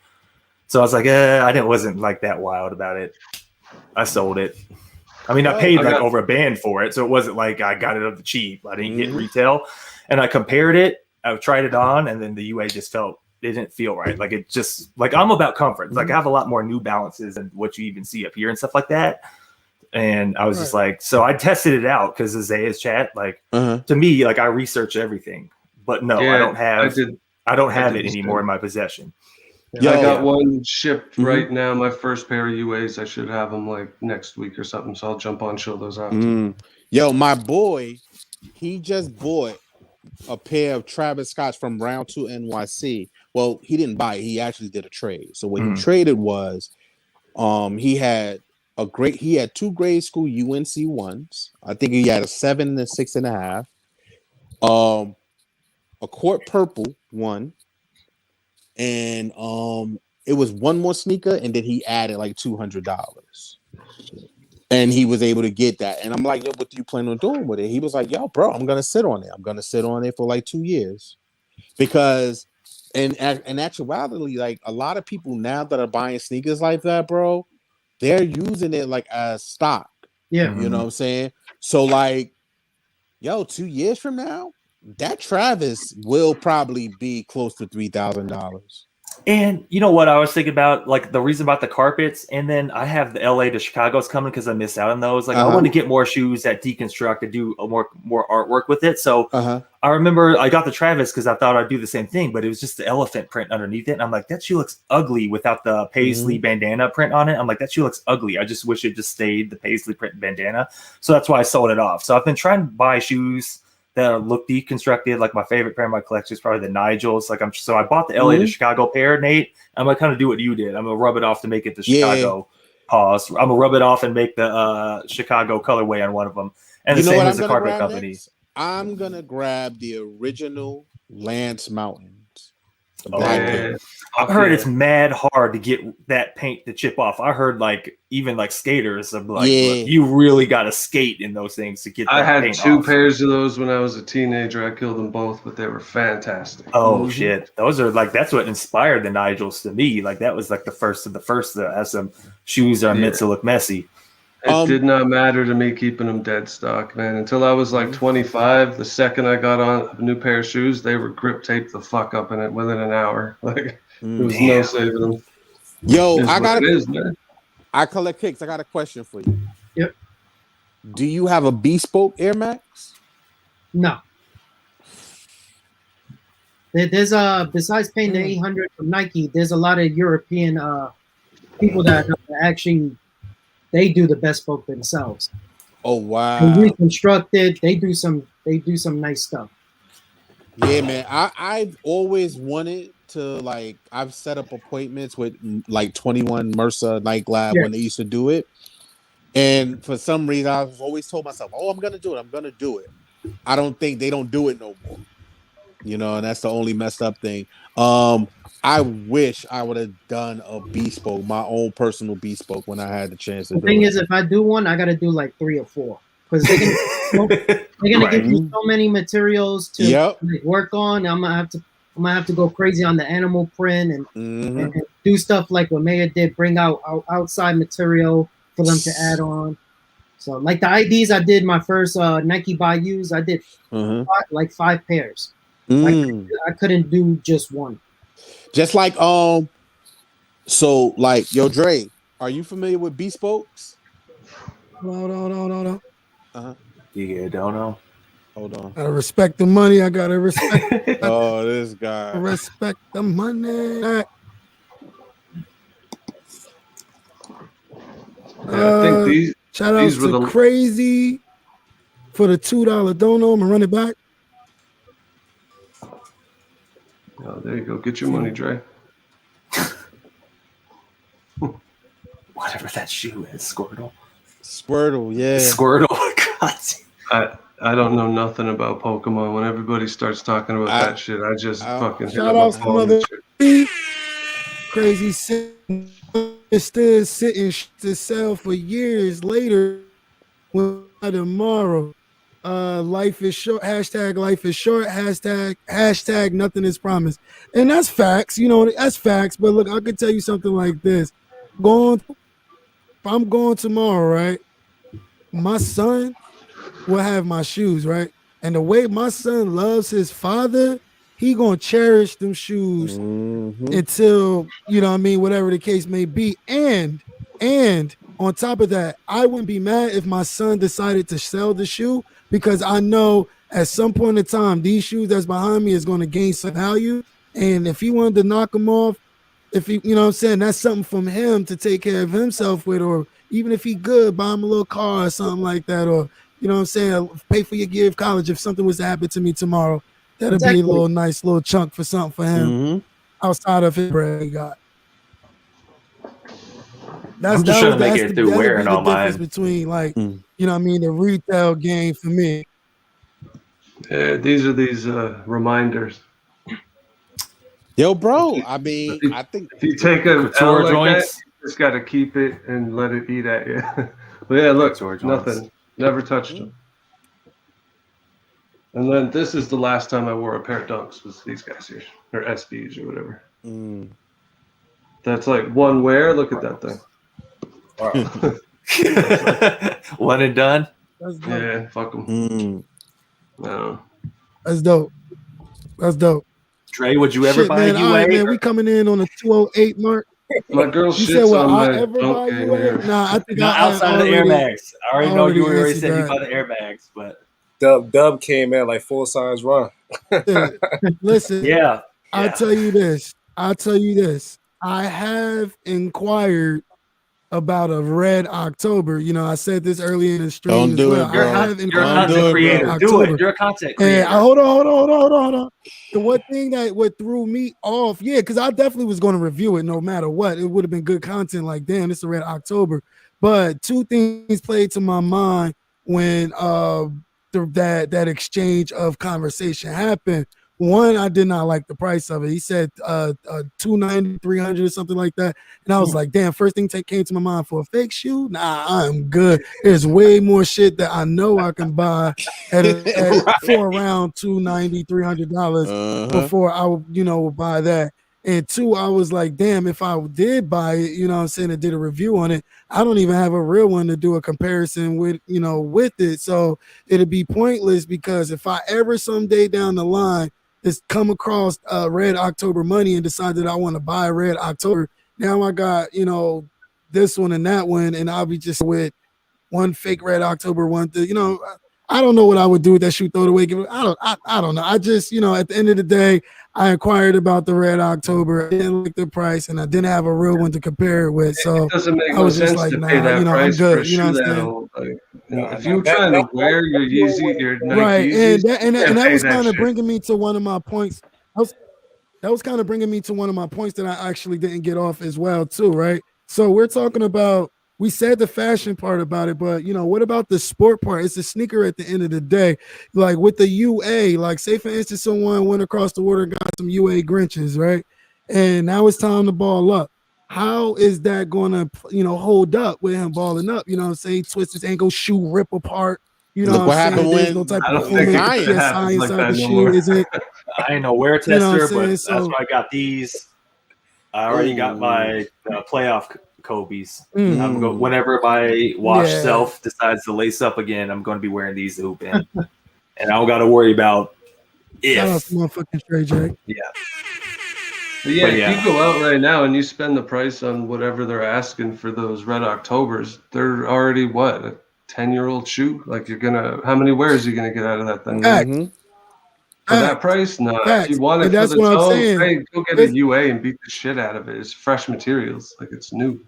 So I was like, I wasn't like that wild about it. I sold it. I mean, I paid like over a band for it, so it wasn't like I got it on the cheap. I didn't get retail, and I compared it. I tried it on, and then the UA just it didn't feel right. Like it just like I'm about comfort. Like I have a lot more New Balances than what you even see up here and stuff like that. And I was just like, so I tested it out because of Zaya's chat. Like to me, like I research everything, but no, I don't have it anymore in my possession. Yeah, I got one shipped right now. My first pair of UAs. I should have them like next week or something. So I'll jump on, show those out. Yo, my boy, he just bought a pair of Travis Scott's from Round 2 NYC. Well, he didn't buy it. He actually did a trade. So what he traded was, he had two grade school UNC ones. I think he had a 7 and a 6.5. A court purple one. And it was one more sneaker, and then he added like $200. And he was able to get that. And I'm like, yo, what do you plan on doing with it? He was like, yo, bro, I'm gonna sit on it. I'm gonna sit on it for like 2 years. Because in actuality, like a lot of people now that are buying sneakers like that, bro, they're using it like as stock. Yeah. You know what I'm saying? So like, yo, 2 years from now, that Travis will probably be close to $3,000. And you know what I was thinking about, like the reason about the carpets, and then I have the LA to Chicago's coming because I missed out on those. Like I want to get more shoes that deconstruct and do more artwork with it. So I remember I got the Travis because I thought I'd do the same thing, but it was just the elephant print underneath it. And I'm like, that shoe looks ugly without the paisley bandana print on it. I'm like, that shoe looks ugly. I just wish it just stayed the paisley print bandana. So that's why I sold it off. So I've been trying to buy shoes that look deconstructed. Like my favorite pair in my collection is probably the Nigels. Like so I bought the LA to Chicago pair, Nate. I'm gonna kind of do what you did. I'm gonna rub it off to make it the Chicago pause. I'm gonna rub it off and make the Chicago colorway on one of them. And the same as the carpet company. Next? I'm gonna grab the original Lance Mountains. The black paint. I've heard it's mad hard to get that paint to chip off. I heard like even like skaters are like, look, you really got to skate in those things to get. I had paint two off. pairs of those when I was a teenager. I killed them both, but they were fantastic. Oh shit, those are like that's what inspired the Nigels to me. Like that was like the first of the first that has some shoes that are meant to look messy. It did not matter to me keeping them dead stock, man. Until I was like 25, the second I got on a new pair of shoes, they were grip taped the fuck up in it within an hour. Like there was no saving them. Yo, I collect kicks. I got a question for you. Yep. Do you have a bespoke Air Max? No. There's besides paying the $800 from Nike, there's a lot of European people that actually they do the bespoke themselves. Oh wow! They reconstruct it. They do some nice stuff. Yeah, man. I've always wanted to like. I've set up appointments with like 21 Mercer Night Lab when they used to do it, and for some reason I've always told myself, "Oh, I'm gonna do it. I'm gonna do it." I don't think they don't do it no more. You know, and that's the only messed up thing. I wish I would have done a bespoke, my own personal bespoke, when I had the chance to do it. The thing is, if I do one, I got to do like 3 or 4 because they're gonna give you so many materials to work on. I'm gonna have to go crazy on the animal print and do stuff like what Maya did, bring out outside material for them to add on. So like the IDs, I did my first Nike Bayous. I did like 5 pairs. I couldn't do just one. Just like So, like, yo, Dre, are you familiar with Bespokes? Hold on. Yeah, don't know. Hold on. I respect the money. I gotta respect. Oh, this guy. Respect the money. Yeah, I think these shout outs were to the Crazy for the $2 dono. I'm gonna run it back. Oh, there you go. Get your money, Dre. Whatever that shoe is, Squirtle. Squirtle, yeah. Squirtle. God. I don't know nothing about Pokemon. When everybody starts talking about that shit, I just fucking hit shout up outs my to phone Mother and shit. Crazy still sitting to sell for years later. When tomorrow, life is short. Hashtag life is short. Hashtag nothing is promised. And that's facts. You know, that's facts. But look, I could tell you something like this. If I'm going tomorrow, right? My son will have my shoes, right? And the way my son loves his father, he gonna cherish them shoes until, you know what I mean, whatever the case may be. And on top of that, I wouldn't be mad if my son decided to sell the shoe, because I know at some point in time, these shoes that's behind me is going to gain some value. And if he wanted to knock them off, if he, you know what I'm saying, that's something from him to take care of himself with, or even if he good, buy him a little car or something like that, or, you know what I'm saying, pay for your year of college if something was to happen to me tomorrow. That'll be a little nice little chunk for something for him outside of his bread he got. I'm just trying to make it through wearing all difference mine. between, like, you know what I mean, the retail game for me. Yeah, these are these reminders. Yo, bro, I mean, I think if you take a couture L like joints. that, you just got to keep it and let it eat at you. But yeah, look, Couture nothing. joints. Never touched them. And then this is the last time I wore a pair of Dunks, was these guys here, or SBs or whatever. That's like one wear. Look at that thing. One and done. That's dope. Yeah, fuck them. No. That's dope. That's dope. Dre, would you ever Shit, buy man, a all UA? right, man, we coming in on the 208 mark. My girl You said, shits well, on I my ever dunk buy game UA? here. Nah, I think Not I outside of the Air Max. I already know you already said you answered buy the Air Max, but Dub came in like full size run. Listen, yeah. I'll tell you this. I have inquired about a Red October. You know, I said this earlier in the stream Don't as do well. it, bro. I have You're a inquired content about creator. Red Do October. it. You're a content And creator. hold on. The one thing that what threw me off, because I definitely was going to review it no matter what. It would have been good content. Like, damn, it's a Red October. But two things played to my mind when that exchange of conversation happened. One, I did not like the price of it. He said $290, $300 or something like that. And I was like, damn, first thing came to my mind, for a fake shoe? Nah, I'm good. There's way more shit that I know I can buy for around $290, $300 before I would, would buy that. And two, I was like, damn, if I did buy it, you know what I'm saying, and did a review on it, I don't even have a real one to do a comparison with, with it. So it'd be pointless, because if I ever someday down the line just come across Red October money and decide that I want to buy Red October, now I got, this one and that one, and I'll be just with one fake Red October one. I don't know what I would do with that shoe. Throw it away. I don't know. I just, at the end of the day, I inquired about the Red October. I didn't like the price, and I didn't have a real one to compare it with. So It doesn't make I no was just sense like, to nah, pay that I'm price for good. a You know shoe what I'm that saying? old. If you're trying to wear your Yeezy, your Nike Right, Yeezys, and that pay was that kind of shit. bringing me to one of my points. That was kind of bringing me to one of my points that I actually didn't get off as well, too, right? So we're talking about, we said the fashion part about it, but what about the sport part? It's a sneaker at the end of the day. Like with the UA, like say for instance, someone went across the water, got some UA Grinches, right? And now it's time to ball up. How is that going to, hold up with him balling up? You know what I'm saying? Twist his ankle, shoe rip apart. You know Look what what I'm saying? happened There's no when type I of don't think performance it happens PSI like inside that the no shoe, more. is it? I ain't no wear You know what tester, I'm saying? but that's So- why I got these. I already got my playoff Kobe's. I'm whenever my wash self decides to lace up again, I'm going to be wearing these to hoop in, and I don't got to worry about Shout out if. to motherfucking Trey J. Yeah. But yeah, if you go out right now and you spend the price on whatever they're asking for those Red Octobers, they're already what, a 10-year-old shoe? Like how many wears are you gonna get out of that thing? Facts. For that price? Nah. If you Facts. want it And for that's the what I'm toe, saying. hey, go get a UA and beat the shit out of it. It's fresh materials, like it's new.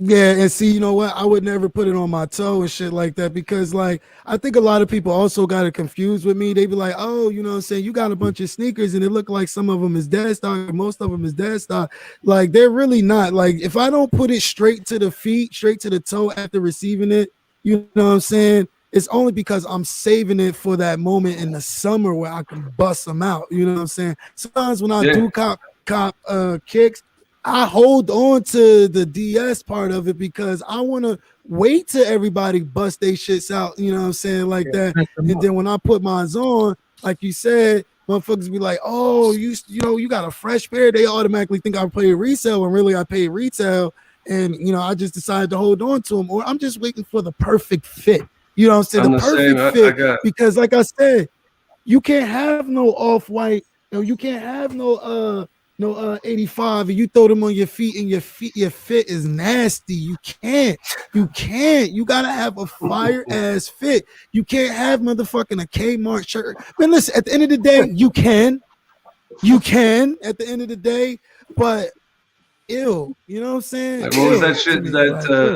Yeah, and see, you know what? I would never put it on my toe and shit like that because, like, I think a lot of people also got it confused with me. They be like, oh, you know what I'm saying? You got a bunch of sneakers and it look like some of them is dead stock, most of them is dead stock. Like, they're really not. Like, if I don't put it straight to the feet, straight to the toe after receiving it, you know what I'm saying? It's only because I'm saving it for that moment in the summer where I can bust them out. You know what I'm saying? Sometimes when I do cop kicks, I hold on to the DS part of it because I want to wait till everybody bust their shits out, you know what I'm saying, like that. And then when I put mine on, like you said, motherfuckers be like, oh, you know, you got a fresh pair. They automatically think I play resale when really I pay retail. And, you know, I just decided to hold on to them, or I'm just waiting for the perfect fit. You know what I'm saying? I'm the the perfect same. fit, because like I said, you can't have no off-white, you can't have no 85 and you throw them on your feet and your fit is nasty. You can't. You gotta have a fire ass fit. You can't have motherfucking a Kmart shirt. Man, listen, at the end of the day, you can at the end of the day, but ew, you know what I'm saying? Like, what was that shit me,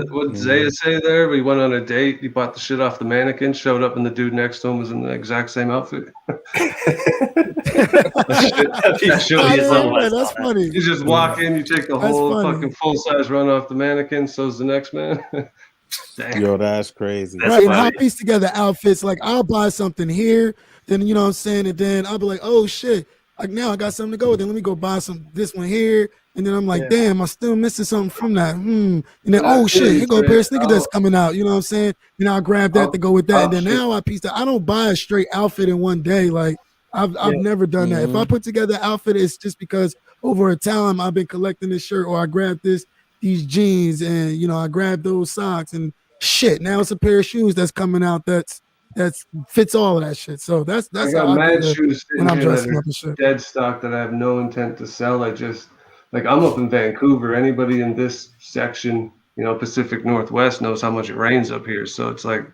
what did Zaya say there? We went on a date, he bought the shit off the mannequin, showed up, and the dude next to him was in the exact same outfit. that shit was that's funny. You just walk in, you take the whole fucking full-size run off the mannequin, so's the next man. Damn. Yo, that's crazy. Right, and I piece together outfits. Like, I'll buy something here, then, you know what I'm saying, and then I'll be like, oh shit, like now I got something to go with. Then let me go buy this one here, and then I'm like, damn, I'm still missing something from that. And then, oh shit, here go a pair of sneakers that's coming out. You know what I'm saying? And I'll grab that to go with that. And then now I piece that. I don't buy a straight outfit in one day. Like, I've never done that. If I put together an outfit, it's just because over a time I've been collecting this shirt, or I grabbed these jeans, and, you know, I grabbed those socks, and shit, now it's a pair of shoes that's coming out that's fits all of that shit. So that's I got how mad I do shoes when I'm sitting here dressing that up and are shit. dead stock that I have no intent to sell. I just, like, I'm up in Vancouver. Anybody in this section, you know, Pacific Northwest, knows how much it rains up here. So it's like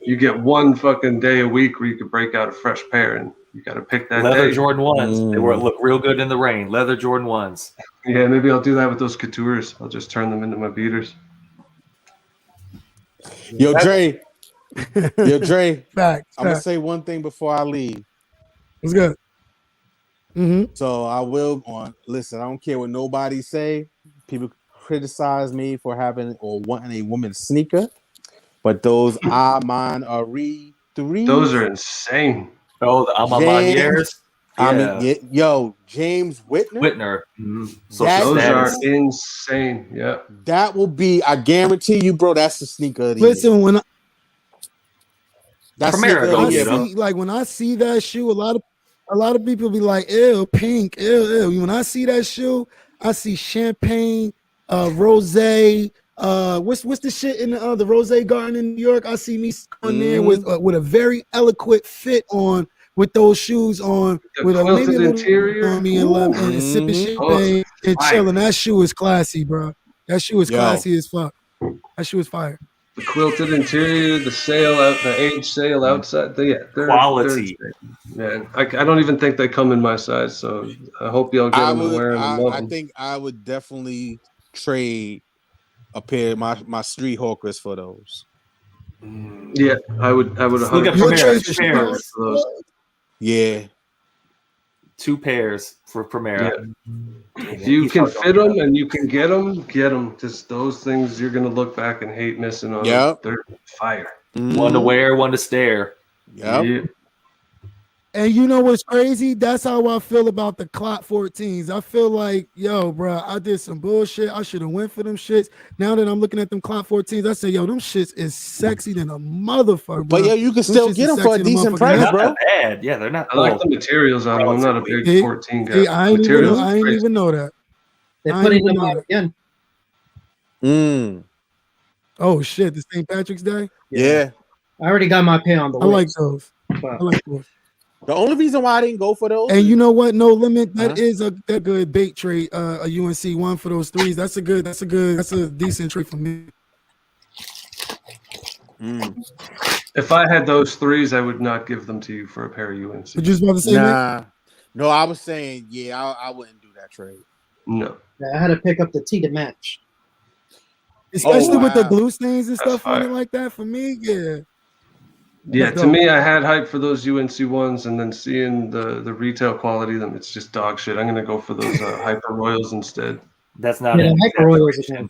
you get one fucking day a week where you could break out a fresh pair, and you got to pick that Leather day. Jordan 1s. They look real good in the rain. Leather Jordan 1s. Yeah, maybe I'll do that with those Coutures. I'll just turn them into my beaters. Yo, Dre. Facts. I'm gonna say one thing before I leave. It's good. So I will listen, I don't care what nobody say. People criticize me for having or wanting a woman's sneaker, but those mine are re 3. Those are insane. Oh, the Amamaniers. Yo, James Whitner. So those are insane. Yeah. That will be, I guarantee you, bro, that's the sneaker of the Listen, year. when when I see that shoe, a lot of people be like, ew, pink, ew. When I see that shoe, I see champagne, rose. What's the shit in the Rose Garden in New York? I see me going there with a very eloquent fit on, with those shoes on, with a maybe a little interior on me and sipping champagne and chilling. That shoe is classy, bro. That shoe is classy as fuck. That shoe is fire. The quilted interior, the age sail outside. They're quality. Man, I don't even think they come in my size. So I hope y'all get them and wear them. I think I would definitely trade a pair of my street hawkers for those. Yeah, I would. Look at Primera. Yeah. 2 pairs for Primera. Yeah. If you can fit them and you can get them. Just those things you're gonna look back and hate missing on. Yep. They're fire. One to wear, one to stare. Yep. Yeah. And you know what's crazy? That's how I feel about the Clout 14s. I feel like, yo, bro, I did some bullshit. I should have went for them shits. Now that I'm looking at them Clout 14s, I say, yo, them shits is sexy than a motherfucker, bro. But yo, you can still get them for a decent price, bro. Not bad. Yeah, they're not. I like the materials on them. I'm not a big 14 guy. I ain't even know that. They're putting them out again. Oh shit! The St. Patrick's Day. Yeah. I already got my pay on the way. I like those. I like those. The only reason why I didn't go for those, and you know what? No Limit. That is a good bait trade. A UNC one for those threes. That's a decent trade for me. If I had those threes, I would not give them to you for a pair of UNC. But you just about to say, nah. No, I was saying, I wouldn't do that trade. No. I had to pick up the tee to match. Especially with the glue stains and stuff on it like that. For me, yeah. Yeah, to me, I had hype for those UNC ones, and then seeing the retail quality of them, it's just dog shit. I'm gonna go for those Hyper Royals instead. That's not Hyper Royals again.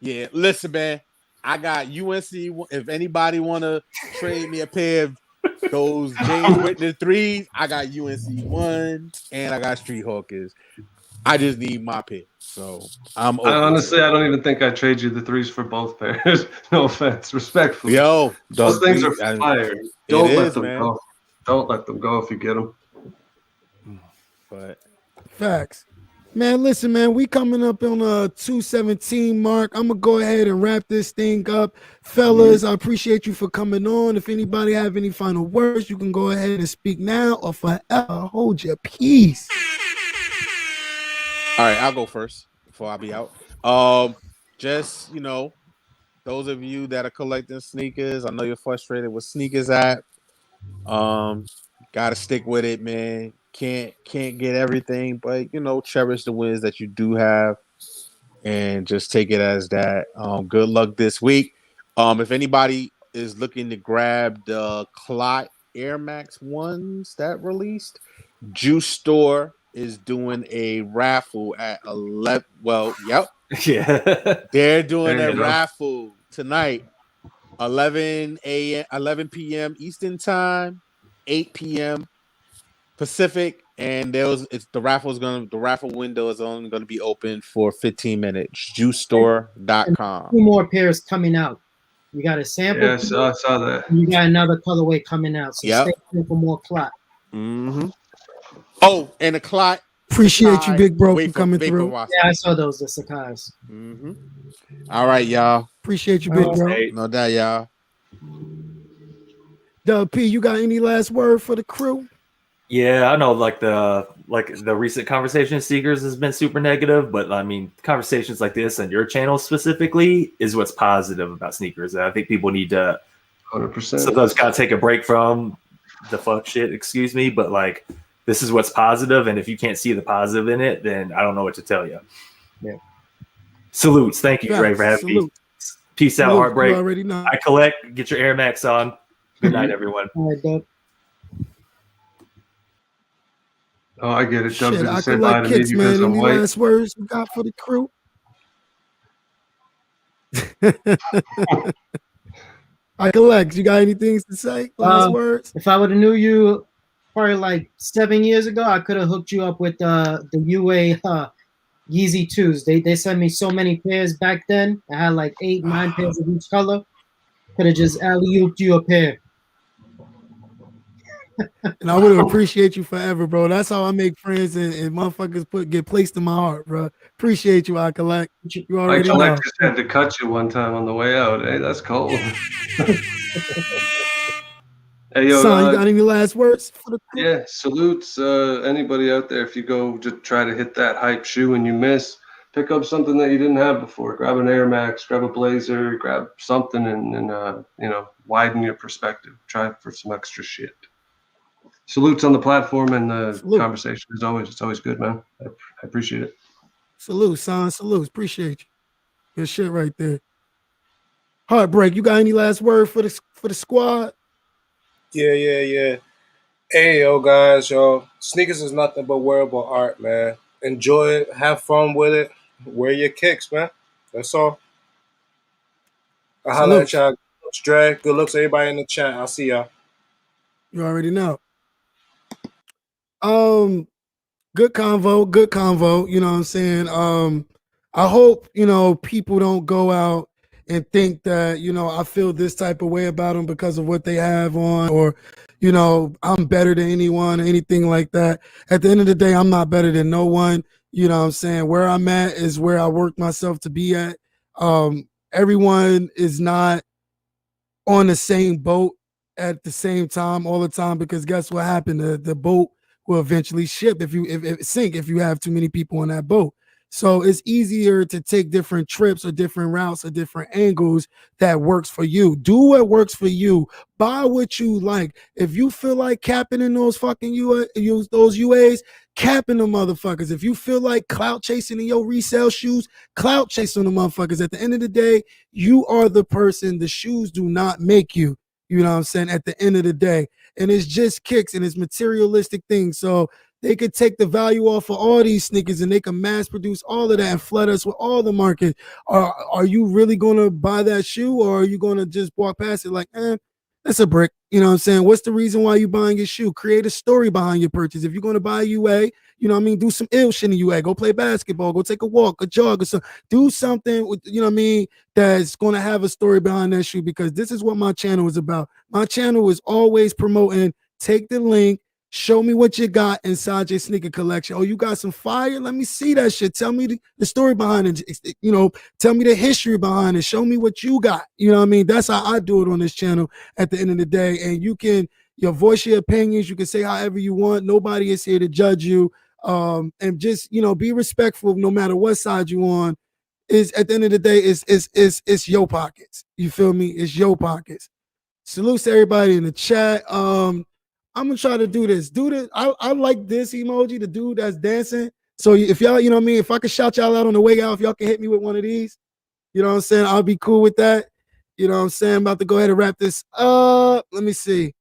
Yeah, listen, man. I got UNC. If anybody want to trade me a pair of those James Whitney threes, I got UNC one, and I got Street Hawkers. I just need my pick, so I'm. Honestly, I don't even think I trade you the threes for both pairs. No offense, respectfully. Yo, those things are fire. Don't let them go. Don't let them go if you get them. But facts. Man, listen, man, we coming up on a 2:17 mark. I'm gonna go ahead and wrap this thing up. Fellas, I appreciate you for coming on. If anybody have any final words, you can go ahead and speak now or forever hold your peace. All right, I'll go first before I be out. Just, those of you that are collecting sneakers, I know you're frustrated with sneakers app. Gotta stick with it, man. Can't get everything, but cherish the wins that you do have and just take it as that. Good luck this week. If anybody is looking to grab the Clout Air Max ones that released, Juice Store is doing a raffle at 11. Well, yep. Yeah. They're doing a raffle tonight, 11 p.m. Eastern time, 8 p.m. Pacific, and the raffle window is only going to be open for 15 minutes. JuiceStore.com. 2 more pairs coming out. You got a sample. Yeah, I saw that. You got another colorway coming out. So stay tuned for more Clout. Mm-hmm. Oh, and the Clout. Appreciate you, big bro, for coming through. Yeah, I saw those, the Sakai's. Mm-hmm. All right, y'all. Appreciate you, big bro. No doubt, y'all. Dub P, you got any last word for the crew? Yeah, I know the recent conversation seekers has been super negative, but I mean conversations like this on your channel specifically is what's positive about sneakers. And I think people need to 100% sometimes kind of take a break from the fuck shit, excuse me, but like this is what's positive, and if you can't see the positive in it, then I don't know what to tell you. Yeah. Salutes. Thank you, Dre, for having me. Peace out, Heartbreak. I collect. Get your Air Max on. Good night, everyone. All right, Dub. Oh, I get it. Dubs I say bye to me because I'm any white. last words you got for the crew? I collect. You got anything to say? Last words? If I would have knew you probably like 7 years ago, I could have hooked you up with the UA Yeezy 2s. They sent me so many pairs back then. I had like 8, 9 pairs of each color. Could have just alley-ooped you a pair. And I would appreciate you forever, bro. That's how I make friends and motherfuckers get placed in my heart, bro. Appreciate you, I collect. You already know. Just had to cut you one time on the way out. Hey, that's cold. Hey, yo, Son, you got any last words for the crew? Yeah, salutes anybody out there. If you go to try to hit that hype shoe and you miss, pick up something that you didn't have before. Grab an Air Max, grab a Blazer, grab something and widen your perspective. Try for some extra shit. Salutes on the platform and the conversation as always. It's always good, man. I appreciate it. Salute, son. Salute. Appreciate you. Good shit right there. Heartbreak. You got any last word for the squad? Yeah. Hey, yo, guys, yo. Sneakers is nothing but wearable art, man. Enjoy it. Have fun with it. Wear your kicks, man. That's all. I'll holler at y'all. Dre, good looks, everybody in the chat. I'll see y'all. You already know. Good convo. You know what I'm saying? I hope, people don't go out and think that, I feel this type of way about them because of what they have on, or, I'm better than anyone or anything like that. At the end of the day, I'm not better than no one. You know what I'm saying? Where I'm at is where I work myself to be at. Everyone is not on the same boat at the same time all the time, because guess what happened? The boat will eventually ship if it sink if you have too many people on that boat. So it's easier to take different trips or different routes or different angles that works for you. Do what works for you. Buy what you like. If you feel like capping in those fucking those UAs, capping the motherfuckers. If you feel like clout chasing in your resale shoes, clout chasing the motherfuckers. At the end of the day, you are the person. The shoes do not make you. You know what I'm saying? At the end of the day. And it's just kicks and it's materialistic things. So they could take the value off of all these sneakers and they can mass produce all of that and flood us with all the market. Are you really going to buy that shoe, or are you going to just walk past it like, that's a brick? You know what I'm saying? What's the reason why you buying your shoe? Create a story behind your purchase. If you're going to buy a UA, you know what I mean? Do some ill shit in UA. Go play basketball. Go take a walk, a jog, or something. Do something, you know what I mean, that's going to have a story behind that shoe, because this is what my channel is about. My channel is always promoting, take the link, show me what you got inside your sneaker collection. Oh, you got some fire? Let me see that shit. Tell me the story behind it. You know, tell me the history behind it. Show me what you got. You know what I mean? That's how I do it on this channel at the end of the day. And you can voice your opinions. You can say however you want. Nobody is here to judge you. And just, you know, be respectful no matter what side you on. Is at the end of the day, it's your pockets. You feel me? It's your pockets. Salute to everybody in the chat. I'm gonna try to do this. I like this emoji, the dude that's dancing. So if y'all, you know what I mean, if I could shout y'all out on the way out, if y'all can hit me with one of these, you know what I'm saying, I'll be cool with that. You know what I'm saying? I'm about to go ahead and wrap this up. Let me see.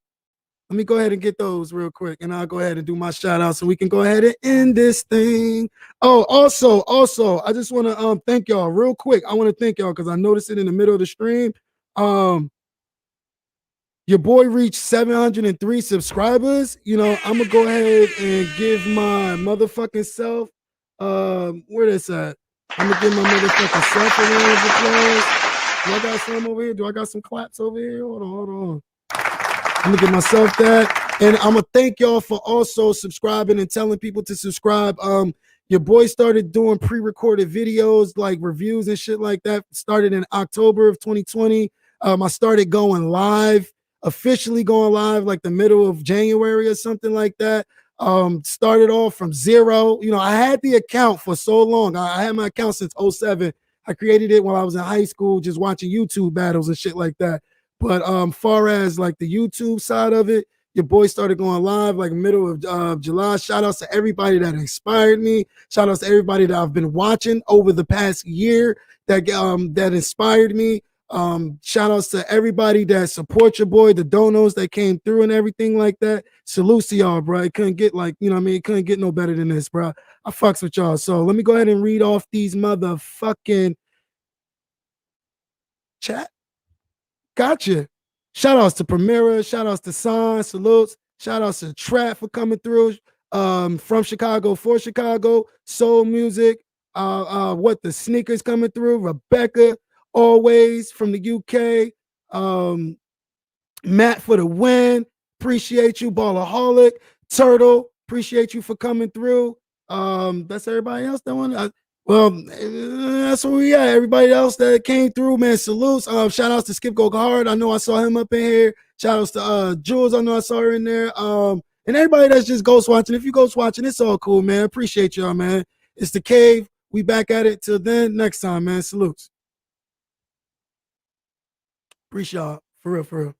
Let me go ahead and get those real quick, and I'll go ahead and do my shout out so we can go ahead and end this thing. Oh, also, I just want to thank y'all real quick. I want to thank y'all because I noticed it in the middle of the stream. Your boy reached 703 subscribers. You know, I'm gonna go ahead and give my motherfucking self, where this at? I'm gonna give my motherfucking self a round of applause. Do I got some over here? Do I got some claps over here? Hold on. I'm gonna give myself that. And I'm gonna thank y'all for also subscribing and telling people to subscribe. Your boy started doing pre-recorded videos like reviews and shit like that. Started in October of 2020. I started going live, officially going live like the middle of January or something like that. Started off from zero. You know, I had the account for so long. I had my account since 07. I created it while I was in high school, just watching YouTube battles and shit like that. But far as like the YouTube side of it, your boy started going live like middle of July. Shout outs to everybody that inspired me. Shout outs to everybody that I've been watching over the past year that inspired me. Shout outs to everybody that support your boy, the donos that came through and everything like that. Salute to y'all, bro. It couldn't get like, you know what I mean? It couldn't get no better than this, bro. I fucks with y'all. So let me go ahead and read off these motherfucking chat. Gotcha. Shout outs to Primera. Shout outs to San. Salutes. Shout outs to Trap for coming through. From Chicago for Chicago. Soul Music. What the sneakers coming through. Rebecca. Always from the UK. Matt for the win. Appreciate you, Ballaholic. Turtle. Appreciate you for coming through. That's everybody else that wanted. Well, that's where we at. Everybody else that came through, man, salutes. Shout outs to Skip Go Hard. I know I saw him up in here. Shout outs to Jules. I know I saw her in there. And everybody that's just ghost watching. If you ghost watching, it's all cool, man. Appreciate y'all, man. It's the Cave. We back at it. Till then, next time, man. Salutes. Appreciate y'all. For real, for real.